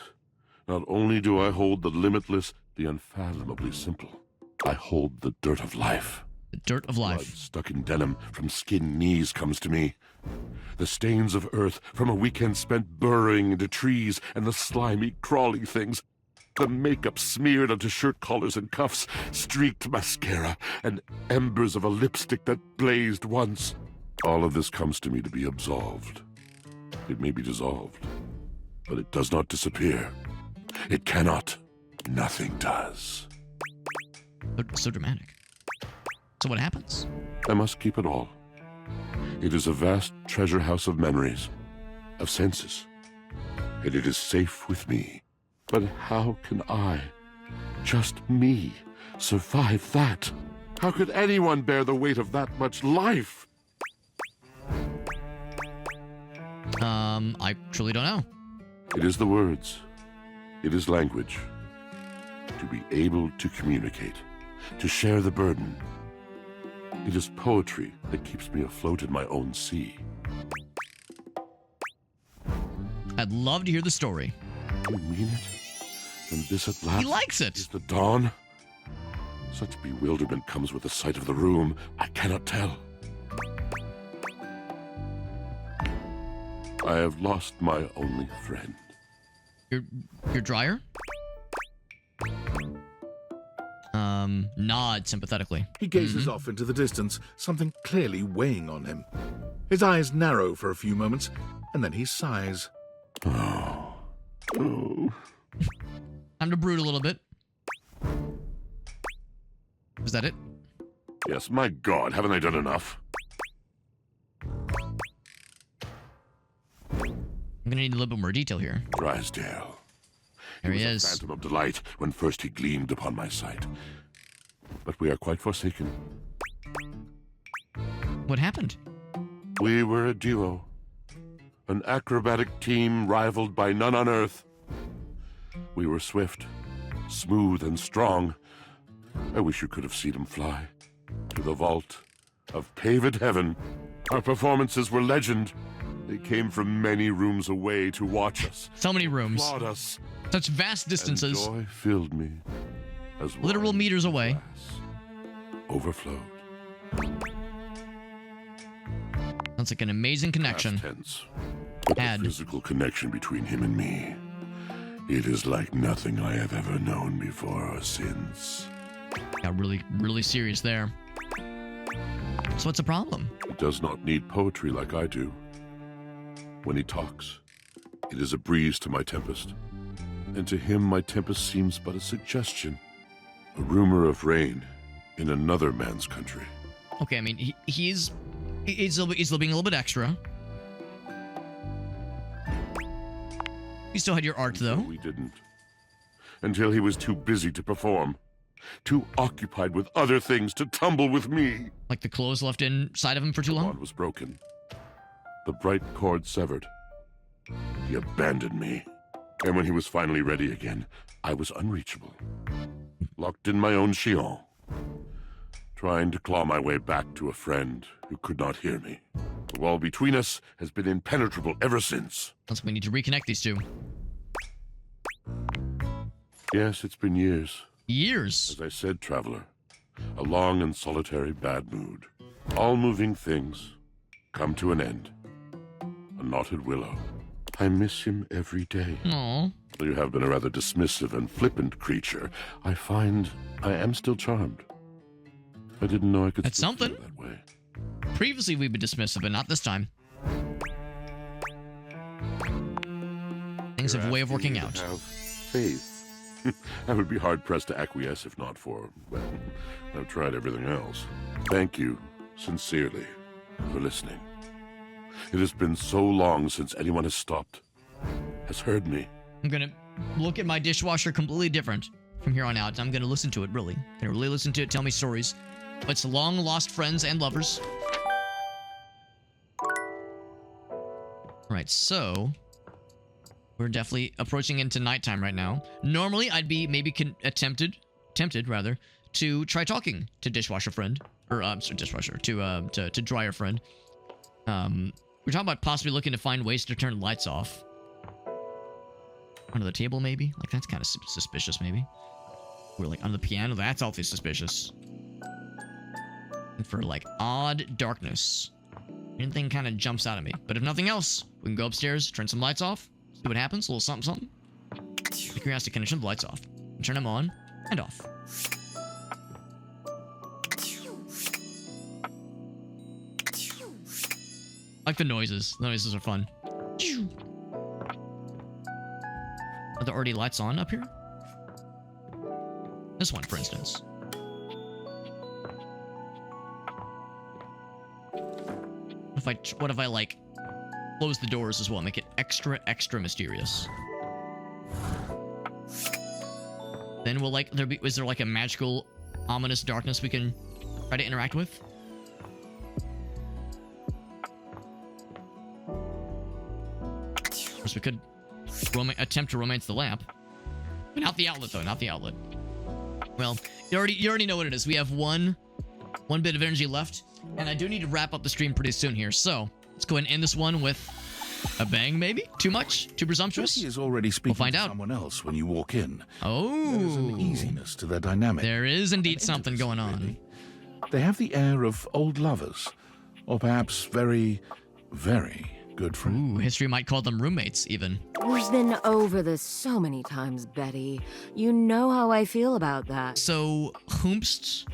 Not only do I hold the limitless, the unfathomably simple. I hold the dirt of life. The dirt of life. Blood stuck in denim from skin knees comes to me. The stains of earth from a weekend spent burrowing into trees and the slimy, crawly things. The makeup smeared onto shirt collars and cuffs, streaked mascara, and embers of a lipstick that blazed once. All of this comes to me to be absolved. It may be dissolved, but it does not disappear. It cannot. Nothing does. So dramatic. So what happens? I must keep it all. It is a vast treasure house of memories, of senses, and it is safe with me. But how can I, just me, survive that? How could anyone bear the weight of that much life? I truly don't know. It is the words. It is language. To be able to communicate, to share the burden. It is poetry that keeps me afloat in my own sea. I'd love to hear the story. You mean it? And this at last He likes it. Is the dawn? Such bewilderment comes with the sight of the room. I cannot tell. I have lost my only friend. Your dryer? Nod sympathetically. He gazes off into the distance, something clearly weighing on him. His eyes narrow for a few moments, and then he sighs. Oh. Time to brood a little bit. Was that it? Yes, my God, haven't I done enough? I'm gonna need a little bit more detail here. Drysdale. There he was is. A phantom of delight when first he gleamed upon my sight. But we are quite forsaken. What happened? We were a duo. An acrobatic team rivaled by none on Earth. We were swift, smooth, and strong. I wish you could have seen him fly. To the vault of paved heaven. Our performances were legend. They came from many rooms away to watch us. So many rooms. Applaud us. Such vast distances. And joy filled me. As literal meters away. Overflowed. Sounds like an amazing connection. Past tense. But the physical connection between him and me. It is like nothing I have ever known before or since. Got really, really serious there. So what's the problem? He does not need poetry like I do. When he talks, it is a breeze to my tempest. And to him, my tempest seems but a suggestion. A rumor of rain in another man's country. Okay, I mean, he's still being a little bit extra. You still had your art, though. We didn't. Until he was too busy to perform. Too occupied with other things to tumble with me. Like the clothes left inside of him for too long? The bond was broken. The bright cord severed. He abandoned me. And when he was finally ready again, I was unreachable. Locked in my own chignon. Trying to claw my way back to a friend who could not hear me. The wall between us has been impenetrable ever since. That's why we need to reconnect these two. Yes, it's been years. Years? As I said, traveler. A long and solitary bad mood. All moving things come to an end. A knotted willow. I miss him every day. Aww. Though you have been a rather dismissive and flippant creature, I find I am still charmed. I didn't know I could That's something. Feel that way. Previously we've been dismissive, but not this time. Things have a way of working out. Have faith I would be hard-pressed to acquiesce if not for, well, I've tried everything else. Thank you, sincerely, for listening. It has been so long since anyone has stopped, has heard me. I'm gonna look at my dishwasher completely different from here on out. I'm gonna listen to it, really. I'm gonna really listen to it tell me stories. It's long-lost friends and lovers. Right, so... we're definitely approaching into nighttime right now. Normally, I'd be maybe tempted rather, to try talking to dishwasher friend. Or, sorry, dishwasher. To dryer friend. We're talking about possibly looking to find ways to turn lights off. Under the table, maybe? Like, that's kind of suspicious, maybe. We're, like, under the piano? That's awfully suspicious. And for, like, odd darkness. Anything kind of jumps out at me. But if nothing else, we can go upstairs, turn some lights off, see what happens, a little something, something. The curiosity can turn the lights off. And turn them on and off. I like the noises. The noises are fun. Are there already lights on up here? This one, for instance. What if I like close the doors as well, make it extra mysterious? Then will like is there like a magical ominous darkness we can try to interact with? Of course we could attempt to romance the lamp. But not the outlet though, not the outlet. Well, you already know what it is. We have one bit of energy left. And I do need to wrap up the stream pretty soon here, so let's go ahead and end this one with a bang, maybe? Too much? Too presumptuous? Betty is already speaking we'll find to out. someone else when you walk in. Oh. There is an easiness to their dynamic. There is indeed something going on. Really. They have the air of old lovers, or perhaps very, very good friends. Ooh, history might call them roommates, even. We've been over this so many times, Betty. You know how I feel about that. So, whomst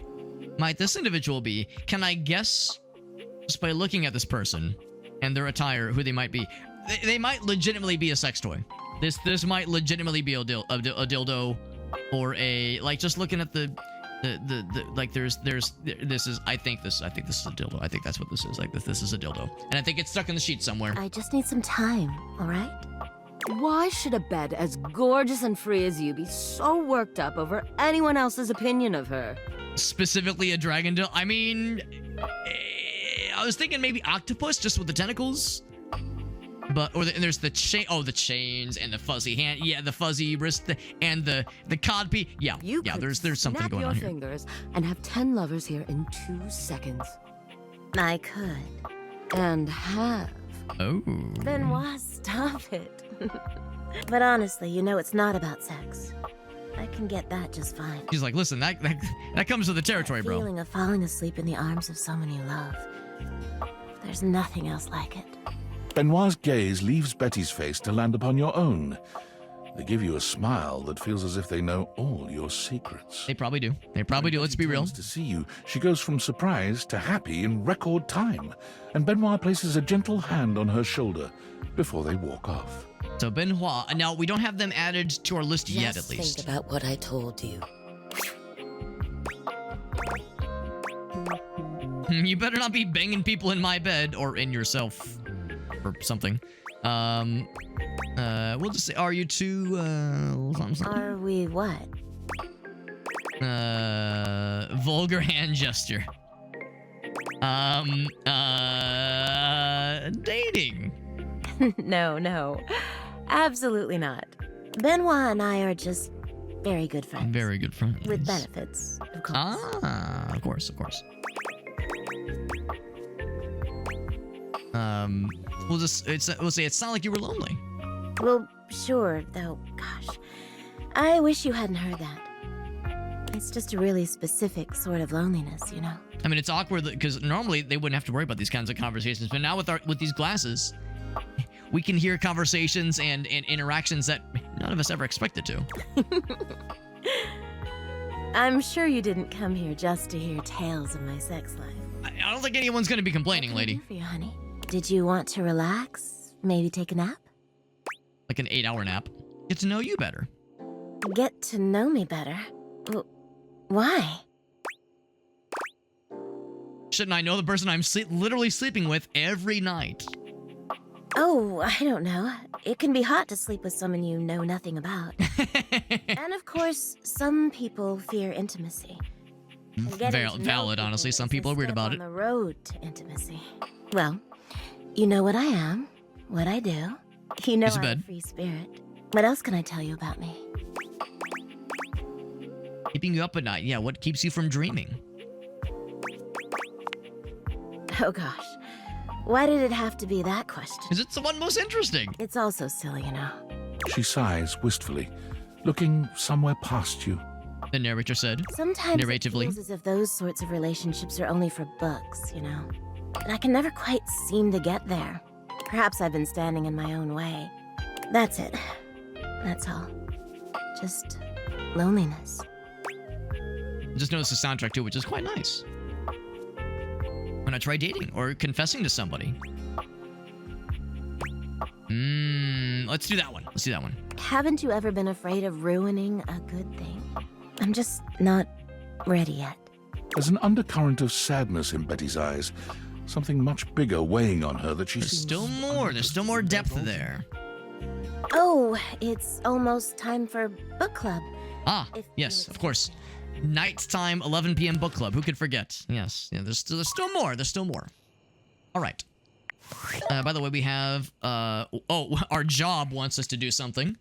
might this individual be? Can I guess, just by looking at this person and their attire, who they might be? They might legitimately be a sex toy. This might legitimately be a dildo, or a, like, just looking at the like this is I think this is a dildo. I think that's what this is. Like this is a dildo, and I think it's stuck in the sheet somewhere. I just need some time, all right? Why should a bed as gorgeous and free as you be so worked up over anyone else's opinion of her? Specifically a dragon dildo? I mean, I was thinking maybe octopus, just with the tentacles. But and there's the chain. Oh, the chains and the fuzzy hand. Yeah, the fuzzy wrist and the codpiece. Yeah, There's something going on here. Snap your fingers and have 10 lovers here in 2 seconds. I could. And have. Oh. Benoit, stop it. But honestly, you know it's not about sex. I can get that just fine. She's like, listen, that comes with the territory, bro. The feeling of falling asleep in the arms of someone you love. There's nothing else like it. Benoit's gaze leaves Betty's face to land upon your own. They give you a smile that feels as if they know all your secrets. They probably do. Let's be real. To see you, she goes from surprised to happy in record time, and Benoit places a gentle hand on her shoulder before they walk off. So Benoit, now we don't have them added to our list yet, at least. Think about what I told you. You better not be banging people in my bed or in yourself. Or something. We'll just say, are you two, Are we what? Vulgar hand gesture. Dating. No. Absolutely not. Benoit and I are just very good friends. Very good friends. With benefits, of course. Ah, of course. We'll say it's not like you were lonely. Well, sure, though, gosh. I wish you hadn't heard that. It's just a really specific sort of loneliness, you know? I mean, it's awkward because normally they wouldn't have to worry about these kinds of conversations, but now with these glasses, we can hear conversations and interactions that none of us ever expected to. I'm sure you didn't come here just to hear tales of my sex life. I don't think anyone's going to be complaining, lady. For you, honey. Did you want to relax? Maybe take a nap? Like an 8-hour nap. Get to know you better. Get to know me better? Why? Shouldn't I know the person I'm literally sleeping with every night? Oh, I don't know. It can be hot to sleep with someone you know nothing about. And of course, some people fear intimacy. And getting to know Valid, people honestly. Some is a people are weird step about on it. the road to intimacy. Well, you know what I am, what I do. You know Piece of I'm a bed. free spirit. What else can I tell you about me? Keeping you up at night. Yeah, what keeps you from dreaming? Oh gosh. Why did it have to be that question? Because it's the one most interesting. It's also silly, you know. She sighs wistfully, looking somewhere past you. The narrator said. Sometimes it Narratively. feels as if those sorts of relationships are only for books, you know. And I can never quite seem to get there. Perhaps I've been standing in my own way. That's it. That's all. Just loneliness. Just noticed the soundtrack too, which is quite nice. When I try dating or confessing to somebody. Let's do that one. Let's do that one. Haven't you ever been afraid of ruining a good thing? I'm just not ready yet. There's an undercurrent of sadness in Betty's eyes, something much bigger weighing on her that she There's seems still more. There's still more depth there. Oh, it's almost time for book club. Ah, yes, of course. Nighttime, 11 p.m. book club. Who could forget? Yes, yeah. There's still more. There's still more. All right. By the way, we have our job wants us to do something.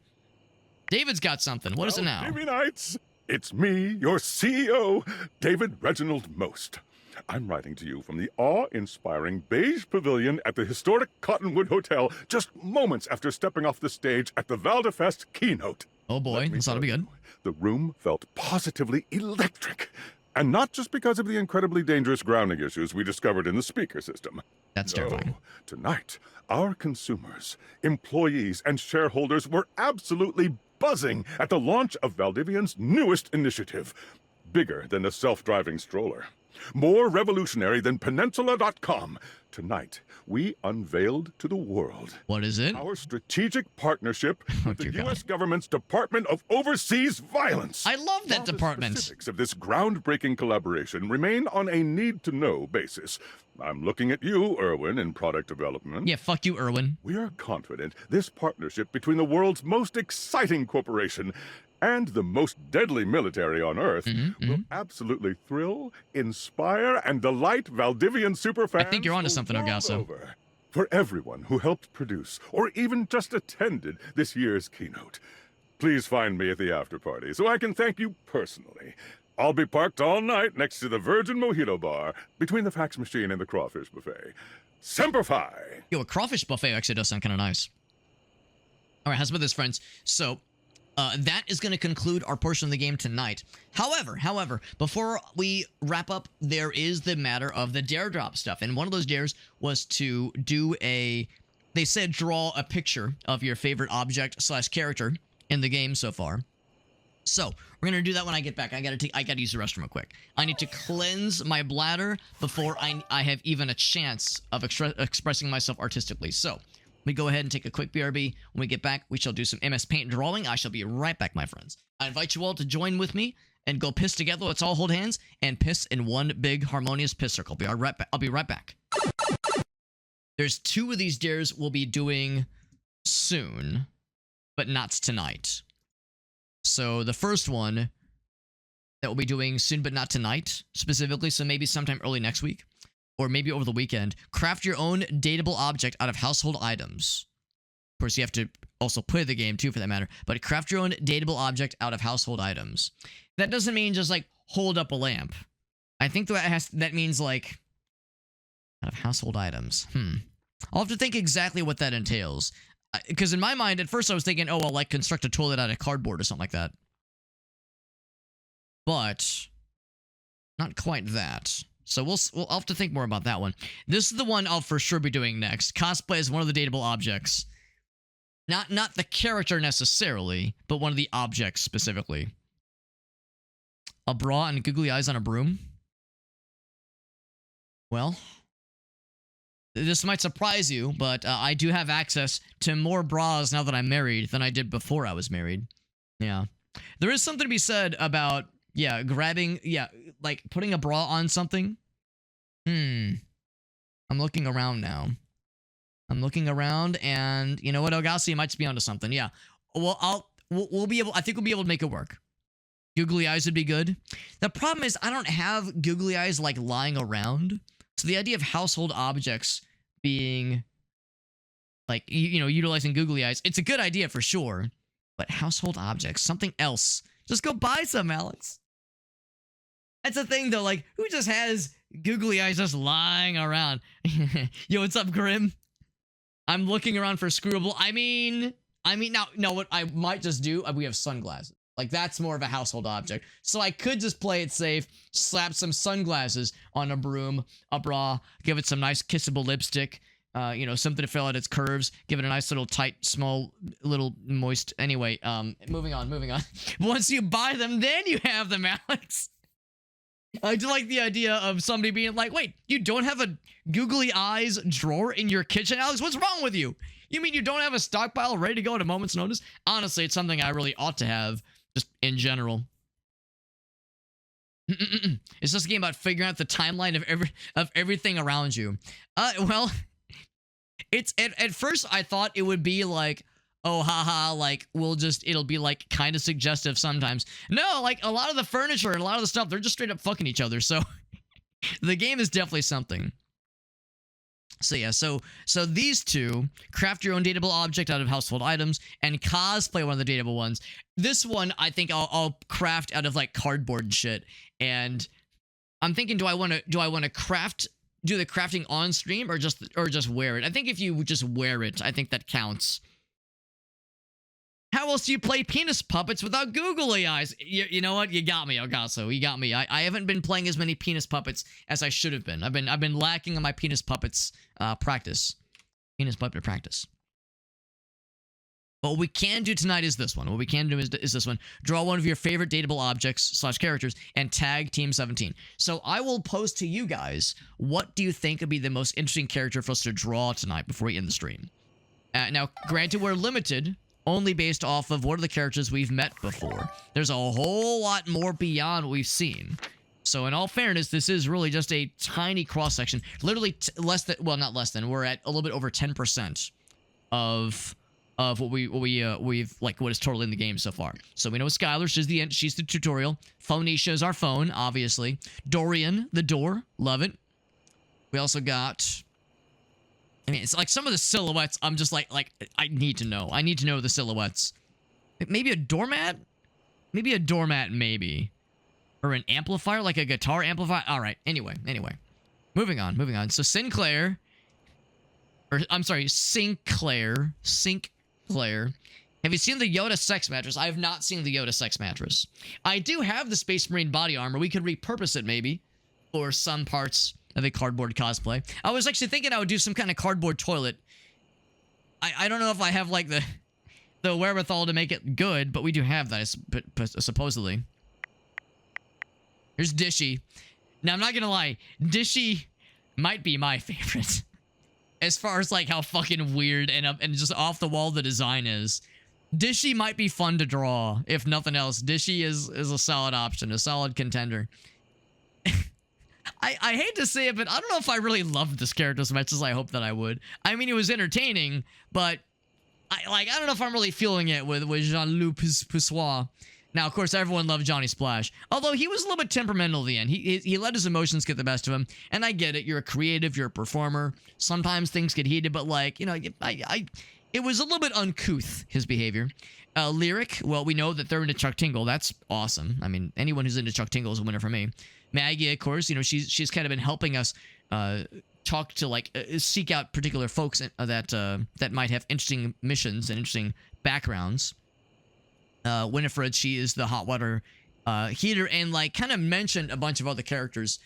David's got something. What is it now? Maybe Nights. It's me, your CEO, David Reginald Most. I'm writing to you from the awe-inspiring beige pavilion at the historic Cottonwood Hotel just moments after stepping off the stage at the Valdefest keynote. Oh boy, this ought to be good. The room felt positively electric. And not just because of the incredibly dangerous grounding issues we discovered in the speaker system. That's terrifying. Tonight, our consumers, employees, and shareholders were absolutely buzzing at the launch of Valdivian's newest initiative. Bigger than the self-driving stroller. More revolutionary than Peninsula.com. Tonight, we unveiled to the world. What is it? Our strategic partnership with the U.S. government's Department of Overseas Violence. I love that department. The specifics of this groundbreaking collaboration remain on a need-to-know basis. I'm looking at you, Erwin, in product development. Yeah, fuck you, Erwin. We are confident this partnership between the world's most exciting corporation and the most deadly military on Earth will absolutely thrill, inspire, and delight Valdivian superfans. I think you're onto something, Ogasso. For everyone who helped produce or even just attended this year's keynote, please find me at the after party so I can thank you personally. I'll be parked all night next to the Virgin Mojito Bar between the fax machine and the crawfish buffet. Semper Fi! Yo, a crawfish buffet actually does sound kind of nice. All right, how's about this, friends? So, that is going to conclude our portion of the game tonight. However, before we wrap up, there is the matter of the dare drop stuff. And one of those dares was to do they said draw a picture of your favorite object / character in the game so far. So, we're going to do that when I get back. I got to use the restroom real quick. I need to cleanse my bladder before I have even a chance of expressing myself artistically. So, we go ahead and take a quick BRB. When we get back, we shall do some MS Paint drawing. I shall be right back, my friends. I invite you all to join with me and go piss together. Let's all hold hands and piss in one big harmonious piss circle. I'll be right back. There's 2 of these dares we'll be doing soon, but not tonight. So the first one that we'll be doing soon, but not tonight, specifically, so maybe sometime early next week. Or maybe over the weekend, craft your own dateable object out of household items. Of course, you have to also play the game too, for that matter. But craft your own dateable object out of household items. That doesn't mean just like hold up a lamp. I think that means like out of household items. I'll have to think exactly what that entails. Because in my mind, at first I was thinking, oh, well, like construct a toilet out of cardboard or something like that. But not quite that. So we'll have to think more about that one. This is the one I'll for sure be doing next. Cosplay is one of the dateable objects. Not the character necessarily, but one of the objects specifically. A bra and googly eyes on a broom? Well, this might surprise you, but I do have access to more bras now that I'm married than I did before I was married. Yeah, There is something to be said about, yeah, grabbing, yeah, like putting a bra on something. I'm looking around now. I'm looking around, and you know what, Elgasso, you might just be onto something. Yeah. Well, we'll be able, I think we'll be able to make it work. Googly eyes would be good. The problem is I don't have googly eyes like lying around. So the idea of household objects being like, you know, utilizing googly eyes, it's a good idea for sure. But household objects, something else. Just go buy some, Alex. That's the thing though, like, who just has googly eyes just lying around? Yo, what's up, Grim? I'm looking around for Screwable. I mean, now what I might just do, we have sunglasses. Like, that's more of a household object. So I could just play it safe, slap some sunglasses on a broom, a bra, give it some nice kissable lipstick, you know, something to fill out its curves, give it a nice little tight, small, little moist. Anyway, moving on. Once you buy them, then you have them, Alex. I do like the idea of somebody being like, wait, you don't have a googly eyes drawer in your kitchen, Alex? What's wrong with you? You mean you don't have a stockpile ready to go at a moment's notice? Honestly, it's something I really ought to have, just in general. It's just a game about figuring out the timeline of everything around you. Well, it's at first I thought it would be like, oh, haha, like, it'll be like kind of suggestive sometimes. No, like a lot of the furniture and a lot of the stuff, they're just straight up fucking each other. So the game is definitely something. So yeah, so these two, craft your own dateable object out of household items and cosplay one of the dateable ones. This one, I think I'll craft out of like cardboard and shit. And I'm thinking, do I want to do the crafting on stream or just wear it? I think if you just wear it, I think that counts. How else do you play penis puppets without googly eyes? You know what? You got me, Elgasso. You got me. I haven't been playing as many penis puppets as I should have been. I've been lacking on my penis puppets practice. Penis puppet practice. But what we can do tonight is this one. What we can do is this one. Draw one of your favorite dateable objects / characters and tag Team 17. So I will pose to you guys, what do you think would be the most interesting character for us to draw tonight before we end the stream? Now, granted, we're limited only based off of what are the characters we've met before. There's a whole lot more beyond what we've seen. So in all fairness, this is really just a tiny cross-section. Literally less than, well, not less than, we're at a little bit over 10% of what we've like what is totally in the game so far. So we know Skylar, she's the tutorial. Phoenicia is our phone, obviously. Dorian, the door, love it. We also got, I mean, it's like some of the silhouettes, I'm just like I need to know. I need to know the silhouettes. Maybe a doormat? Maybe a doormat, maybe. Or an amplifier, like a guitar amplifier. All right, anyway. Moving on. So Sinclair. Have you seen the Yoda sex mattress? I have not seen the Yoda sex mattress. I do have the Space Marine body armor. We could repurpose it, maybe, for some parts of a cardboard cosplay. I was actually thinking I would do some kind of cardboard toilet. I don't know if I have, like, the wherewithal to make it good, but we do have that, supposedly. Here's Dishy. Now, I'm not gonna lie. Dishy might be my favorite. As far as, like, how fucking weird and just off the wall the design is. Dishy might be fun to draw, if nothing else. Dishy is a solid option, a solid contender. I hate to say it, but I don't know if I really loved this character as much as I hoped that I would. I mean, it was entertaining, but I don't know if I'm really feeling it with Jean-Luc Poussoir. Now, of course, everyone loved Johnny Splash. Although he was a little bit temperamental at the end. He let his emotions get the best of him. And I get it. You're a creative. You're a performer. Sometimes things get heated. But, like, you know, it was a little bit uncouth, his behavior. Lyric, well, we know that they're into Chuck Tingle. That's awesome. I mean, anyone who's into Chuck Tingle is a winner for me. Maggie, of course, you know, she's kind of been helping us talk to, like, seek out particular folks that might have interesting missions and interesting backgrounds. Winifred, she is the hot water heater, and like kind of mentioned a bunch of other characters.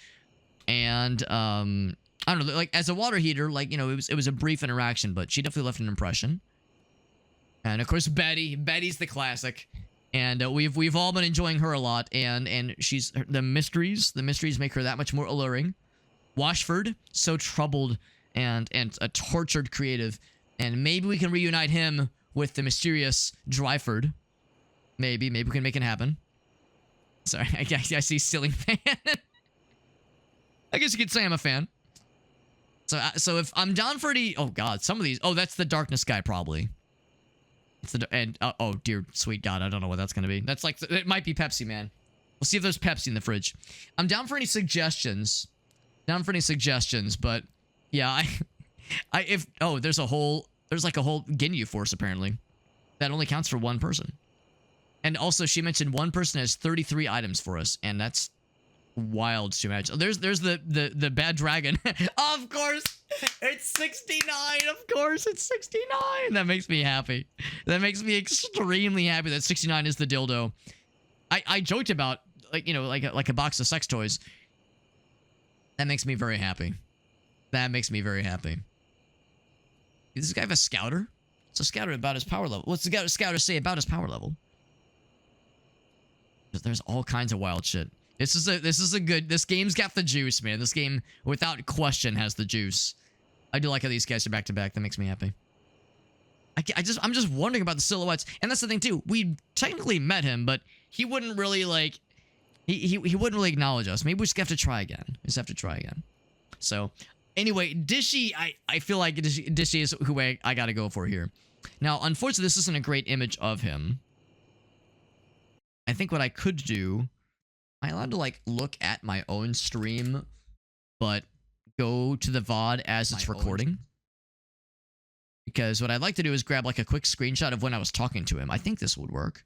And I don't know, like as a water heater, like, you know, it was a brief interaction, but she definitely left an impression. And of course, Betty's the classic, and we've all been enjoying her a lot. And she's the mysteries make her that much more alluring. Washford, so troubled and a tortured creative, and maybe we can reunite him with the mysterious Dryford. Maybe we can make it happen. Sorry, I see ceiling fan. I guess you could say I'm a fan. So if I'm down for any... Oh, God. Some of these... Oh, that's the darkness guy, probably. It's the... And... oh, dear sweet God. I don't know what that's going to be. That's like... It might be Pepsi, man. We'll see if there's Pepsi in the fridge. I'm down for any suggestions. But... Yeah, if... Oh, there's a whole... There's like a whole Ginyu force, apparently. That only counts for one person. And also, she mentioned one person has 33 items for us. And that's... wild to imagine. There's the bad dragon. Of course, it's 69. Of course, it's 69. That makes me happy. That makes me extremely happy that 69 is the dildo. I joked about like like a box of sex toys. That makes me very happy. That makes me very happy. Does this guy have a scouter? It's a scouter about his power level. What's the scouter say about his power level? There's all kinds of wild shit. This is a good... This game's got the juice, man. This game, without question, has the juice. I do like how these guys are back-to-back. That makes me happy. I'm just wondering about the silhouettes. And that's the thing, too. We technically met him, but he wouldn't really, like... He wouldn't really acknowledge us. Maybe we just have to try again. So, anyway, Dishy... I feel like Dishy is who I gotta go for here. Now, unfortunately, this isn't a great image of him. I think what I could do... Am I allowed to, like, look at my own stream, but go to the VOD as it's recording? Because what I'd like to do is grab, like, a quick screenshot of when I was talking to him. I think this would work.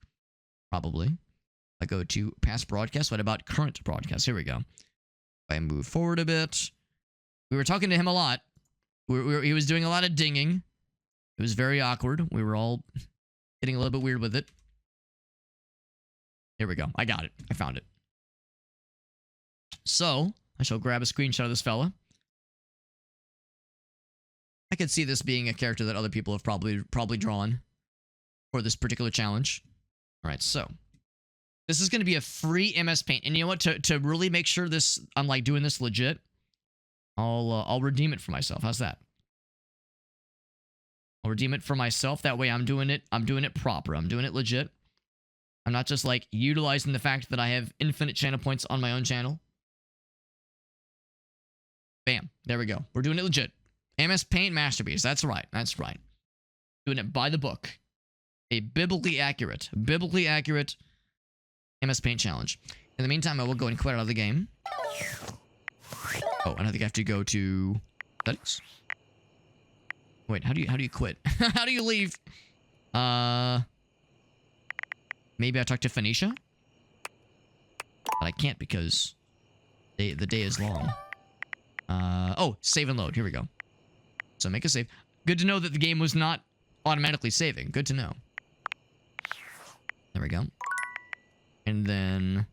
Probably. I go to past broadcast. What about current broadcast? Here we go. If I move forward a bit. We were talking to him a lot. He was doing a lot of dinging. It was very awkward. We were all getting a little bit weird with it. Here we go. I got it. I found it. So, I shall grab a screenshot of this fella. I could see this being a character that other people have probably drawn for this particular challenge. Alright, so. This is going to be a free MS Paint. And you know what? To really make sure this, I'm like doing this legit, I'll redeem it for myself. How's that? I'll redeem it for myself. That way I'm doing it proper. I'm doing it legit. I'm not just like utilizing the fact that I have infinite channel points on my own channel. Bam. There we go. We're doing it legit. MS Paint Masterpiece. That's right. That's right. Doing it by the book. A biblically accurate MS Paint challenge. In the meantime, I will go and quit out of the game. Oh, and I think I have to go to settings. Wait, how do you quit? How do you leave? Maybe I talk to Phoenicia? But I can't because the day is long. Oh, save and load. Here we go. So make a save. Good to know that the game was not automatically saving. Good to know. There we go. And then...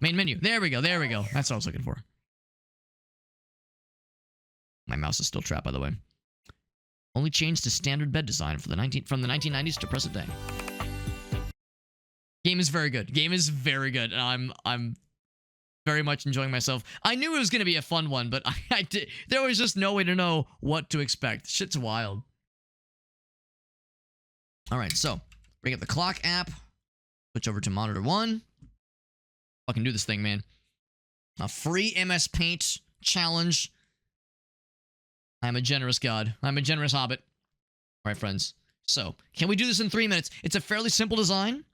main menu. There we go. There we go. That's what I was looking for. My mouse is still trapped, by the way. Only changed to standard bed design for from the 1990s to present day. Game is very good. Game is very good. And I'm very much enjoying myself. I knew it was going to be a fun one, but there was just no way to know what to expect. Shit's wild. All right, so bring up the clock app. Switch over to monitor 1. Fucking do this thing, man. A free MS Paint challenge. I'm a generous god. I'm a generous hobbit. All right, friends. So, can we do this in 3 minutes? It's a fairly simple design.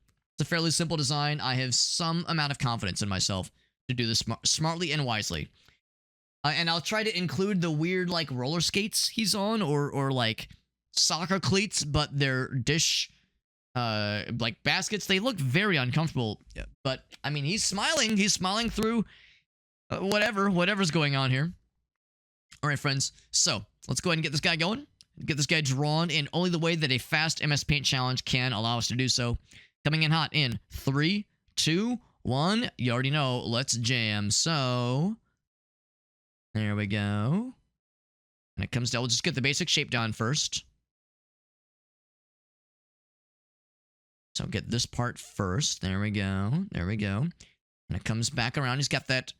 I have some amount of confidence in myself to do this smartly and wisely. And I'll try to include the weird, like, roller skates he's on, or like, soccer cleats, but they're dish, like, baskets. They look very uncomfortable, but, I mean, he's smiling. He's smiling through whatever's going on here. All right, friends. So, let's go ahead and get this guy going. Get this guy drawn in only the way that a fast MS Paint challenge can allow us to do so. Coming in hot in 3, 2, 1. You already know. Let's jam. So, there we go. And it comes down. We'll just get the basic shape down first. So, get this part first. There we go. There we go. And it comes back around. He's got that.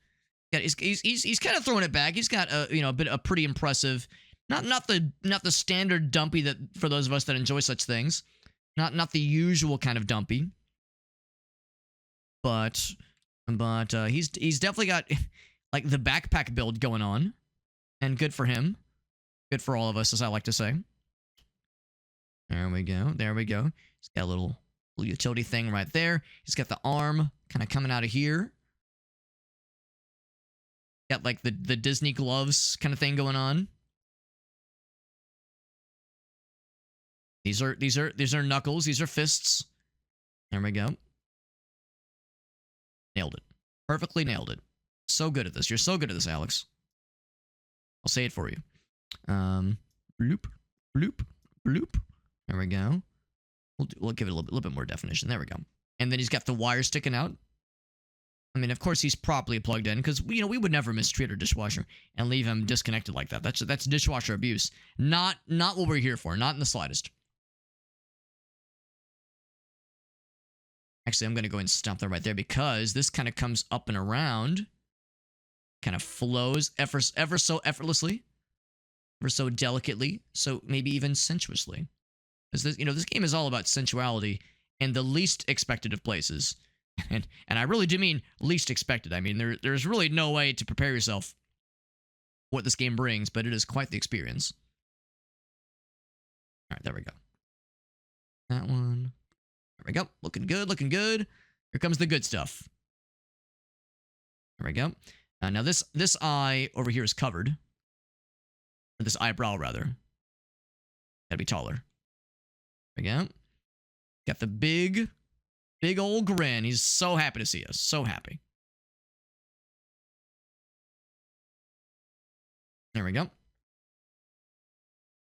He's kind of throwing it back. He's got a pretty impressive Not the standard dumpy that for those of us that enjoy such things. Not the usual kind of dumpy. But he's definitely got like the backpack build going on, and good for him. Good for all of us, as I like to say. There we go. There we go. He's got a little utility thing right there. He's got the arm kind of coming out of here. Got like the Disney gloves kind of thing going on. These are knuckles. These are fists. There we go. Nailed it. Perfectly nailed it. So good at this. You're so good at this, Alex. I'll say it for you. Bloop, bloop, bloop. There we go. We'll give it a little bit more definition. There we go. And then he's got the wire sticking out. I mean, of course, he's properly plugged in because we would never mistreat our dishwasher and leave him disconnected like that. That's dishwasher abuse. Not what we're here for. Not in the slightest. Actually, I'm going to go and stop that right there because this kind of comes up and around. Kind of flows ever so effortlessly. Ever so delicately. So maybe even sensuously. Because this game is all about sensuality in the least expected of places. And I really do mean least expected. I mean, there's really no way to prepare yourself for what this game brings, but it is quite the experience. All right, there we go. That one. There we go. Looking good, looking good. Here comes the good stuff. There we go. Now this eye over here is covered. Or this eyebrow, rather. Gotta be taller. There we go. Got the big old grin. He's so happy to see us. So happy. There we go.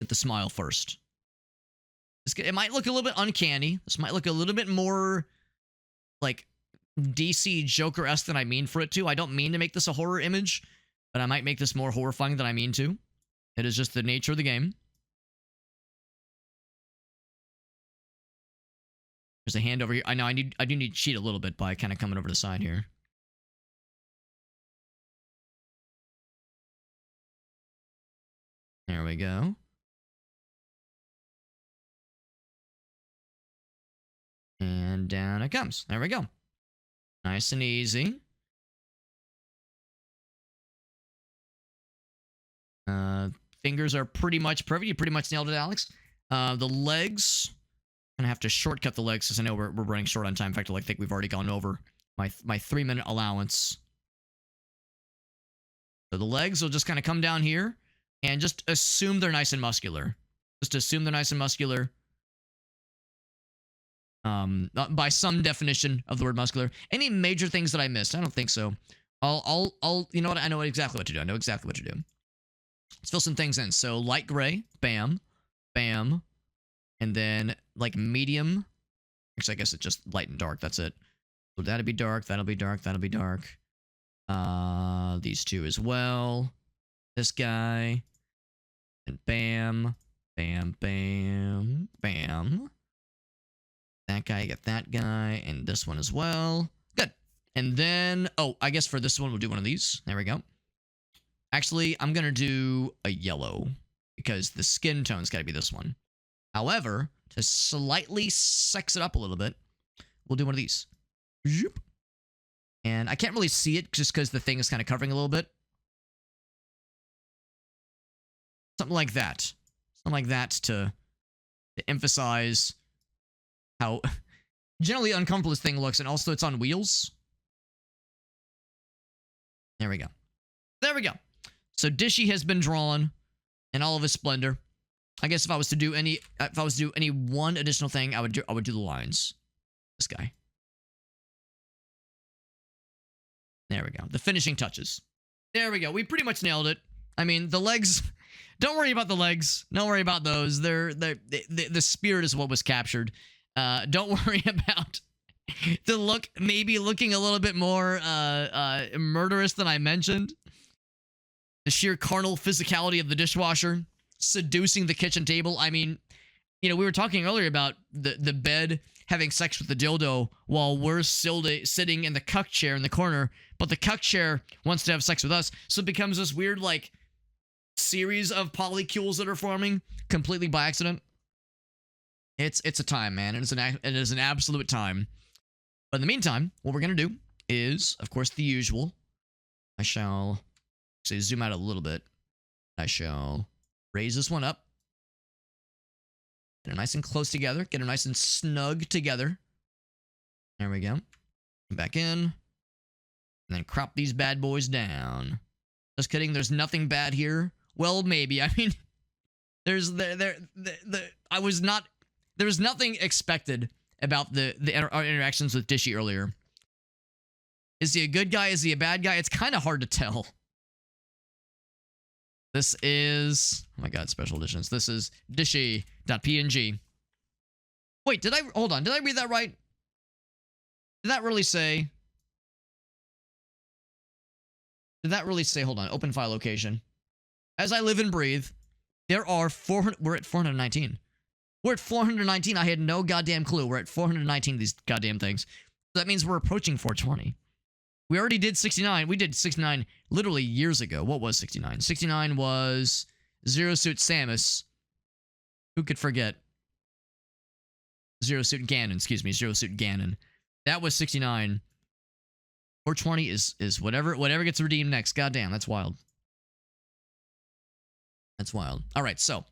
Get the smile first. It might look a little bit uncanny. This might look a little bit more like DC Joker-esque than I mean for it to. I don't mean to make this a horror image, but I might make this more horrifying than I mean to. It is just the nature of the game. There's a hand over here. I know I do need to cheat a little bit by kind of coming over to the side here. There we go. And down it comes. There we go. Nice and easy. Fingers are pretty much perfect. You pretty much nailed it, Alex. The legs. I'm gonna have to shortcut the legs because I know we're running short on time. In fact, I think we've already gone over my 3-minute allowance. So the legs will just kind of come down here and just assume they're nice and muscular. Just assume they're nice and muscular. By some definition of the word muscular. Any major things that I missed? I don't think so. I'll you know what? I know exactly what to do. I know exactly what to do. Let's fill some things in. So light gray, bam, bam, and then like medium. Actually, I guess it's just light and dark. That's it. So that'll be dark. That'll be dark. That'll be dark. These two as well. This guy, and bam, bam, bam, bam. That guy, get that guy, and this one as well. Good. And then, oh, I guess for this one, we'll do one of these. There we go. Actually, I'm going to do a yellow because the skin tone's got to be this one. However, to slightly sex it up a little bit, we'll do one of these. And I can't really see it just because the thing is kind of covering a little bit. Something like that. Something like that to emphasize how generally uncomfortable this thing looks, and also it's on wheels. There we go. There we go. So Dishy has been drawn in all of his splendor. I guess if I was to do any one additional thing, I would do the lines. This guy. There we go. The finishing touches. There we go. We pretty much nailed it. I mean, the legs. Don't worry about the legs. Don't worry about those. The spirit is what was captured. Don't worry about the look, maybe looking a little bit more murderous than I mentioned. The sheer carnal physicality of the dishwasher seducing the kitchen table. I mean, we were talking earlier about the bed having sex with the dildo while we're still sitting in the cuck chair in the corner, but the cuck chair wants to have sex with us, so it becomes this weird, like, series of polycules that are forming completely by accident. It's a time, man. It is an absolute time. But in the meantime, what we're gonna do is, of course, the usual. I shall actually zoom out a little bit. I shall raise this one up. Get it nice and close together. Get it nice and snug together. There we go. Back in. And then crop these bad boys down. Just kidding. There's nothing bad here. Well, maybe. I mean, there was nothing expected about our interactions with Dishy earlier. Is he a good guy? Is he a bad guy? It's kind of hard to tell. This is, oh my god, special editions. This is dishy.png. Wait, hold on, did I read that right? Did that really say, hold on, open file location. As I live and breathe, there are 400, we're at 419. We're at 419, I had no goddamn clue. We're at 419 of these goddamn things. So that means we're approaching 420. We already did 69. We did 69 literally years ago. What was 69? 69 was Zero Suit Samus. Who could forget? Zero Suit Ganon, excuse me. Zero Suit Ganon. That was 69. 420 is whatever gets redeemed next. Goddamn, that's wild. That's wild. All right, so.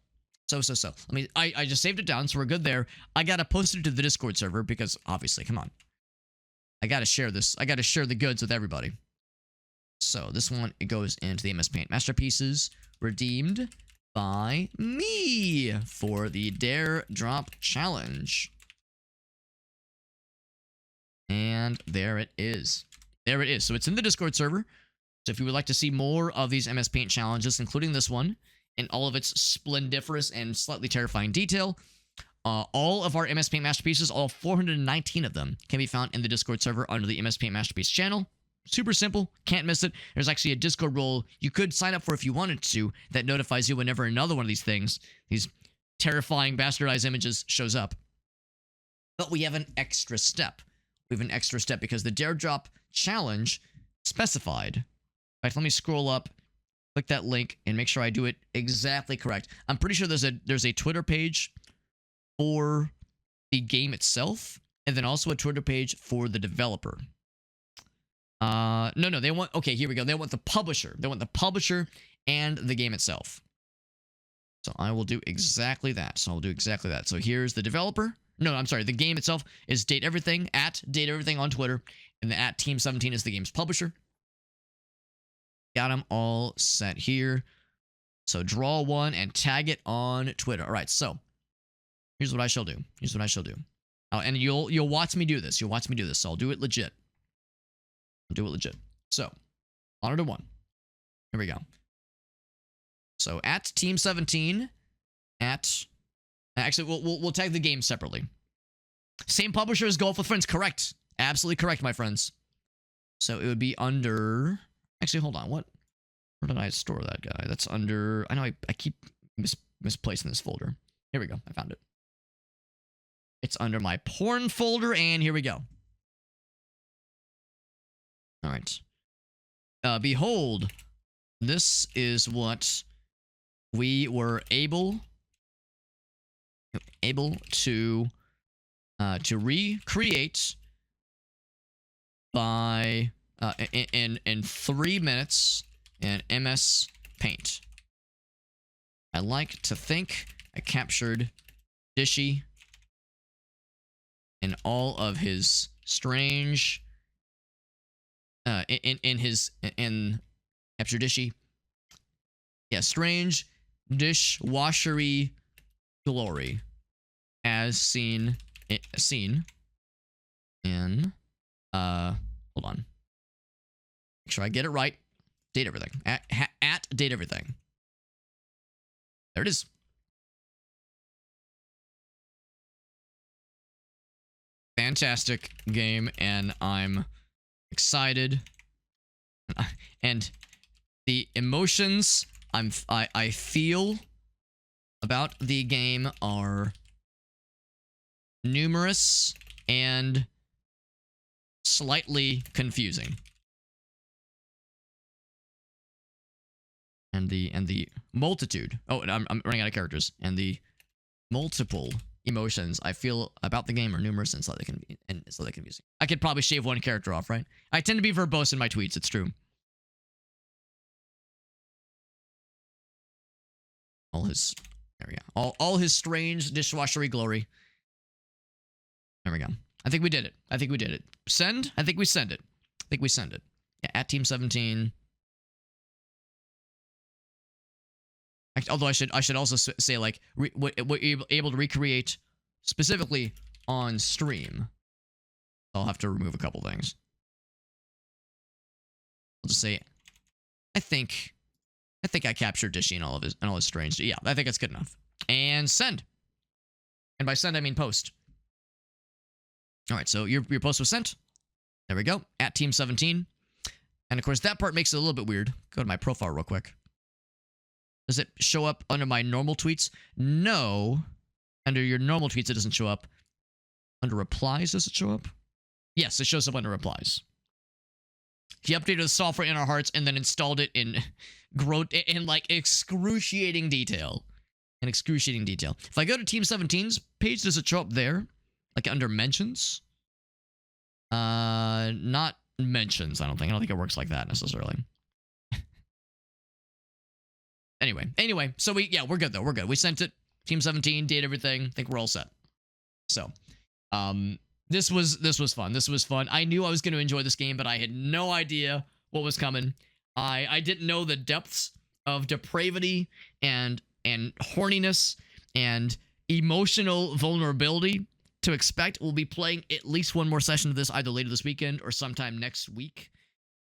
Let me. I just saved it down, so we're good there. I gotta post it to the Discord server because obviously, come on. I gotta share this. I gotta share the goods with everybody. So this one, it goes into the MS Paint Masterpieces, redeemed by me for the Dare Drop Challenge. And there it is. There it is. So it's in the Discord server. So if you would like to see more of these MS Paint challenges, including this one, in all of its splendiferous and slightly terrifying detail, all of our MS Paint Masterpieces, all 419 of them, can be found in the Discord server under the MS Paint Masterpiece channel. Super simple, can't miss it. There's actually a Discord role you could sign up for if you wanted to that notifies you whenever another one of these things, these terrifying bastardized images, shows up. But we have an extra step. We have an extra step because the Dare Drop Challenge specified. In fact, let me scroll up, click that link, and make sure I do it exactly correct. I'm pretty sure there's a Twitter page for the game itself, and then also a Twitter page for the developer. No, they want, okay, here we go. They want the publisher. They want the publisher and the game itself. So I will do exactly that. So here's the developer. No, I'm sorry. The game itself is Date Everything, at Date Everything on Twitter, and the at Team 17 is the game's publisher. Got them all set here. So draw one and tag it on Twitter. All right, so here's what I shall do. Oh, and you'll watch me do this. So I'll do it legit. So, honor to one. Here we go. So at Team 17, actually we'll tag the game separately. Same publisher as Golf with Friends, correct? Absolutely correct, my friends. So it would be under. Actually, hold on. Where did I store that guy? That's under. I know I keep misplacing this folder. Here we go. I found it. It's under my porn folder, and here we go. All right. Behold, this is what we were able to recreate by in 3 minutes in MS Paint. I like to think I captured Dishy in all of his strange capture Dishy. Yeah, strange dishwashery glory as seen in hold on. Make sure I get it right. Date Everything. At Date Everything. There it is. Fantastic game, and I'm excited. And the emotions I feel about the game are numerous and slightly confusing. and the multitude. Oh, and I'm running out of characters. And the multiple emotions I feel about the game are numerous and slightly confusing. I could probably shave one character off, right? I tend to be verbose in my tweets. It's true. There we go. All his strange dishwashery glory. There we go. I think we did it. Send? I think we send it. Yeah, at Team 17. Although I should also say, like, what you're able to recreate specifically on stream. I'll have to remove a couple things. I'll just say, I think I captured Dishy and all his strange. Yeah, I think that's good enough. And send. And by send I mean post. All right, so your post was sent. There we go. At Team 17. And of course that part makes it a little bit weird. Go to my profile real quick. Does it show up under my normal tweets? No. Under your normal tweets, it doesn't show up. Under replies, does it show up? Yes, it shows up under replies. He updated the software in our hearts and then installed it in like excruciating detail. If I go to Team 17's page, does it show up there? Like under mentions? Not mentions, I don't think it works like that necessarily. Anyway, so we're good though. We're good. We sent it. Team 17 did everything. I think we're all set. So, this was fun. This was fun. I knew I was going to enjoy this game, but I had no idea what was coming. I didn't know the depths of depravity and horniness and emotional vulnerability to expect. We'll be playing at least one more session of this either later this weekend or sometime next week.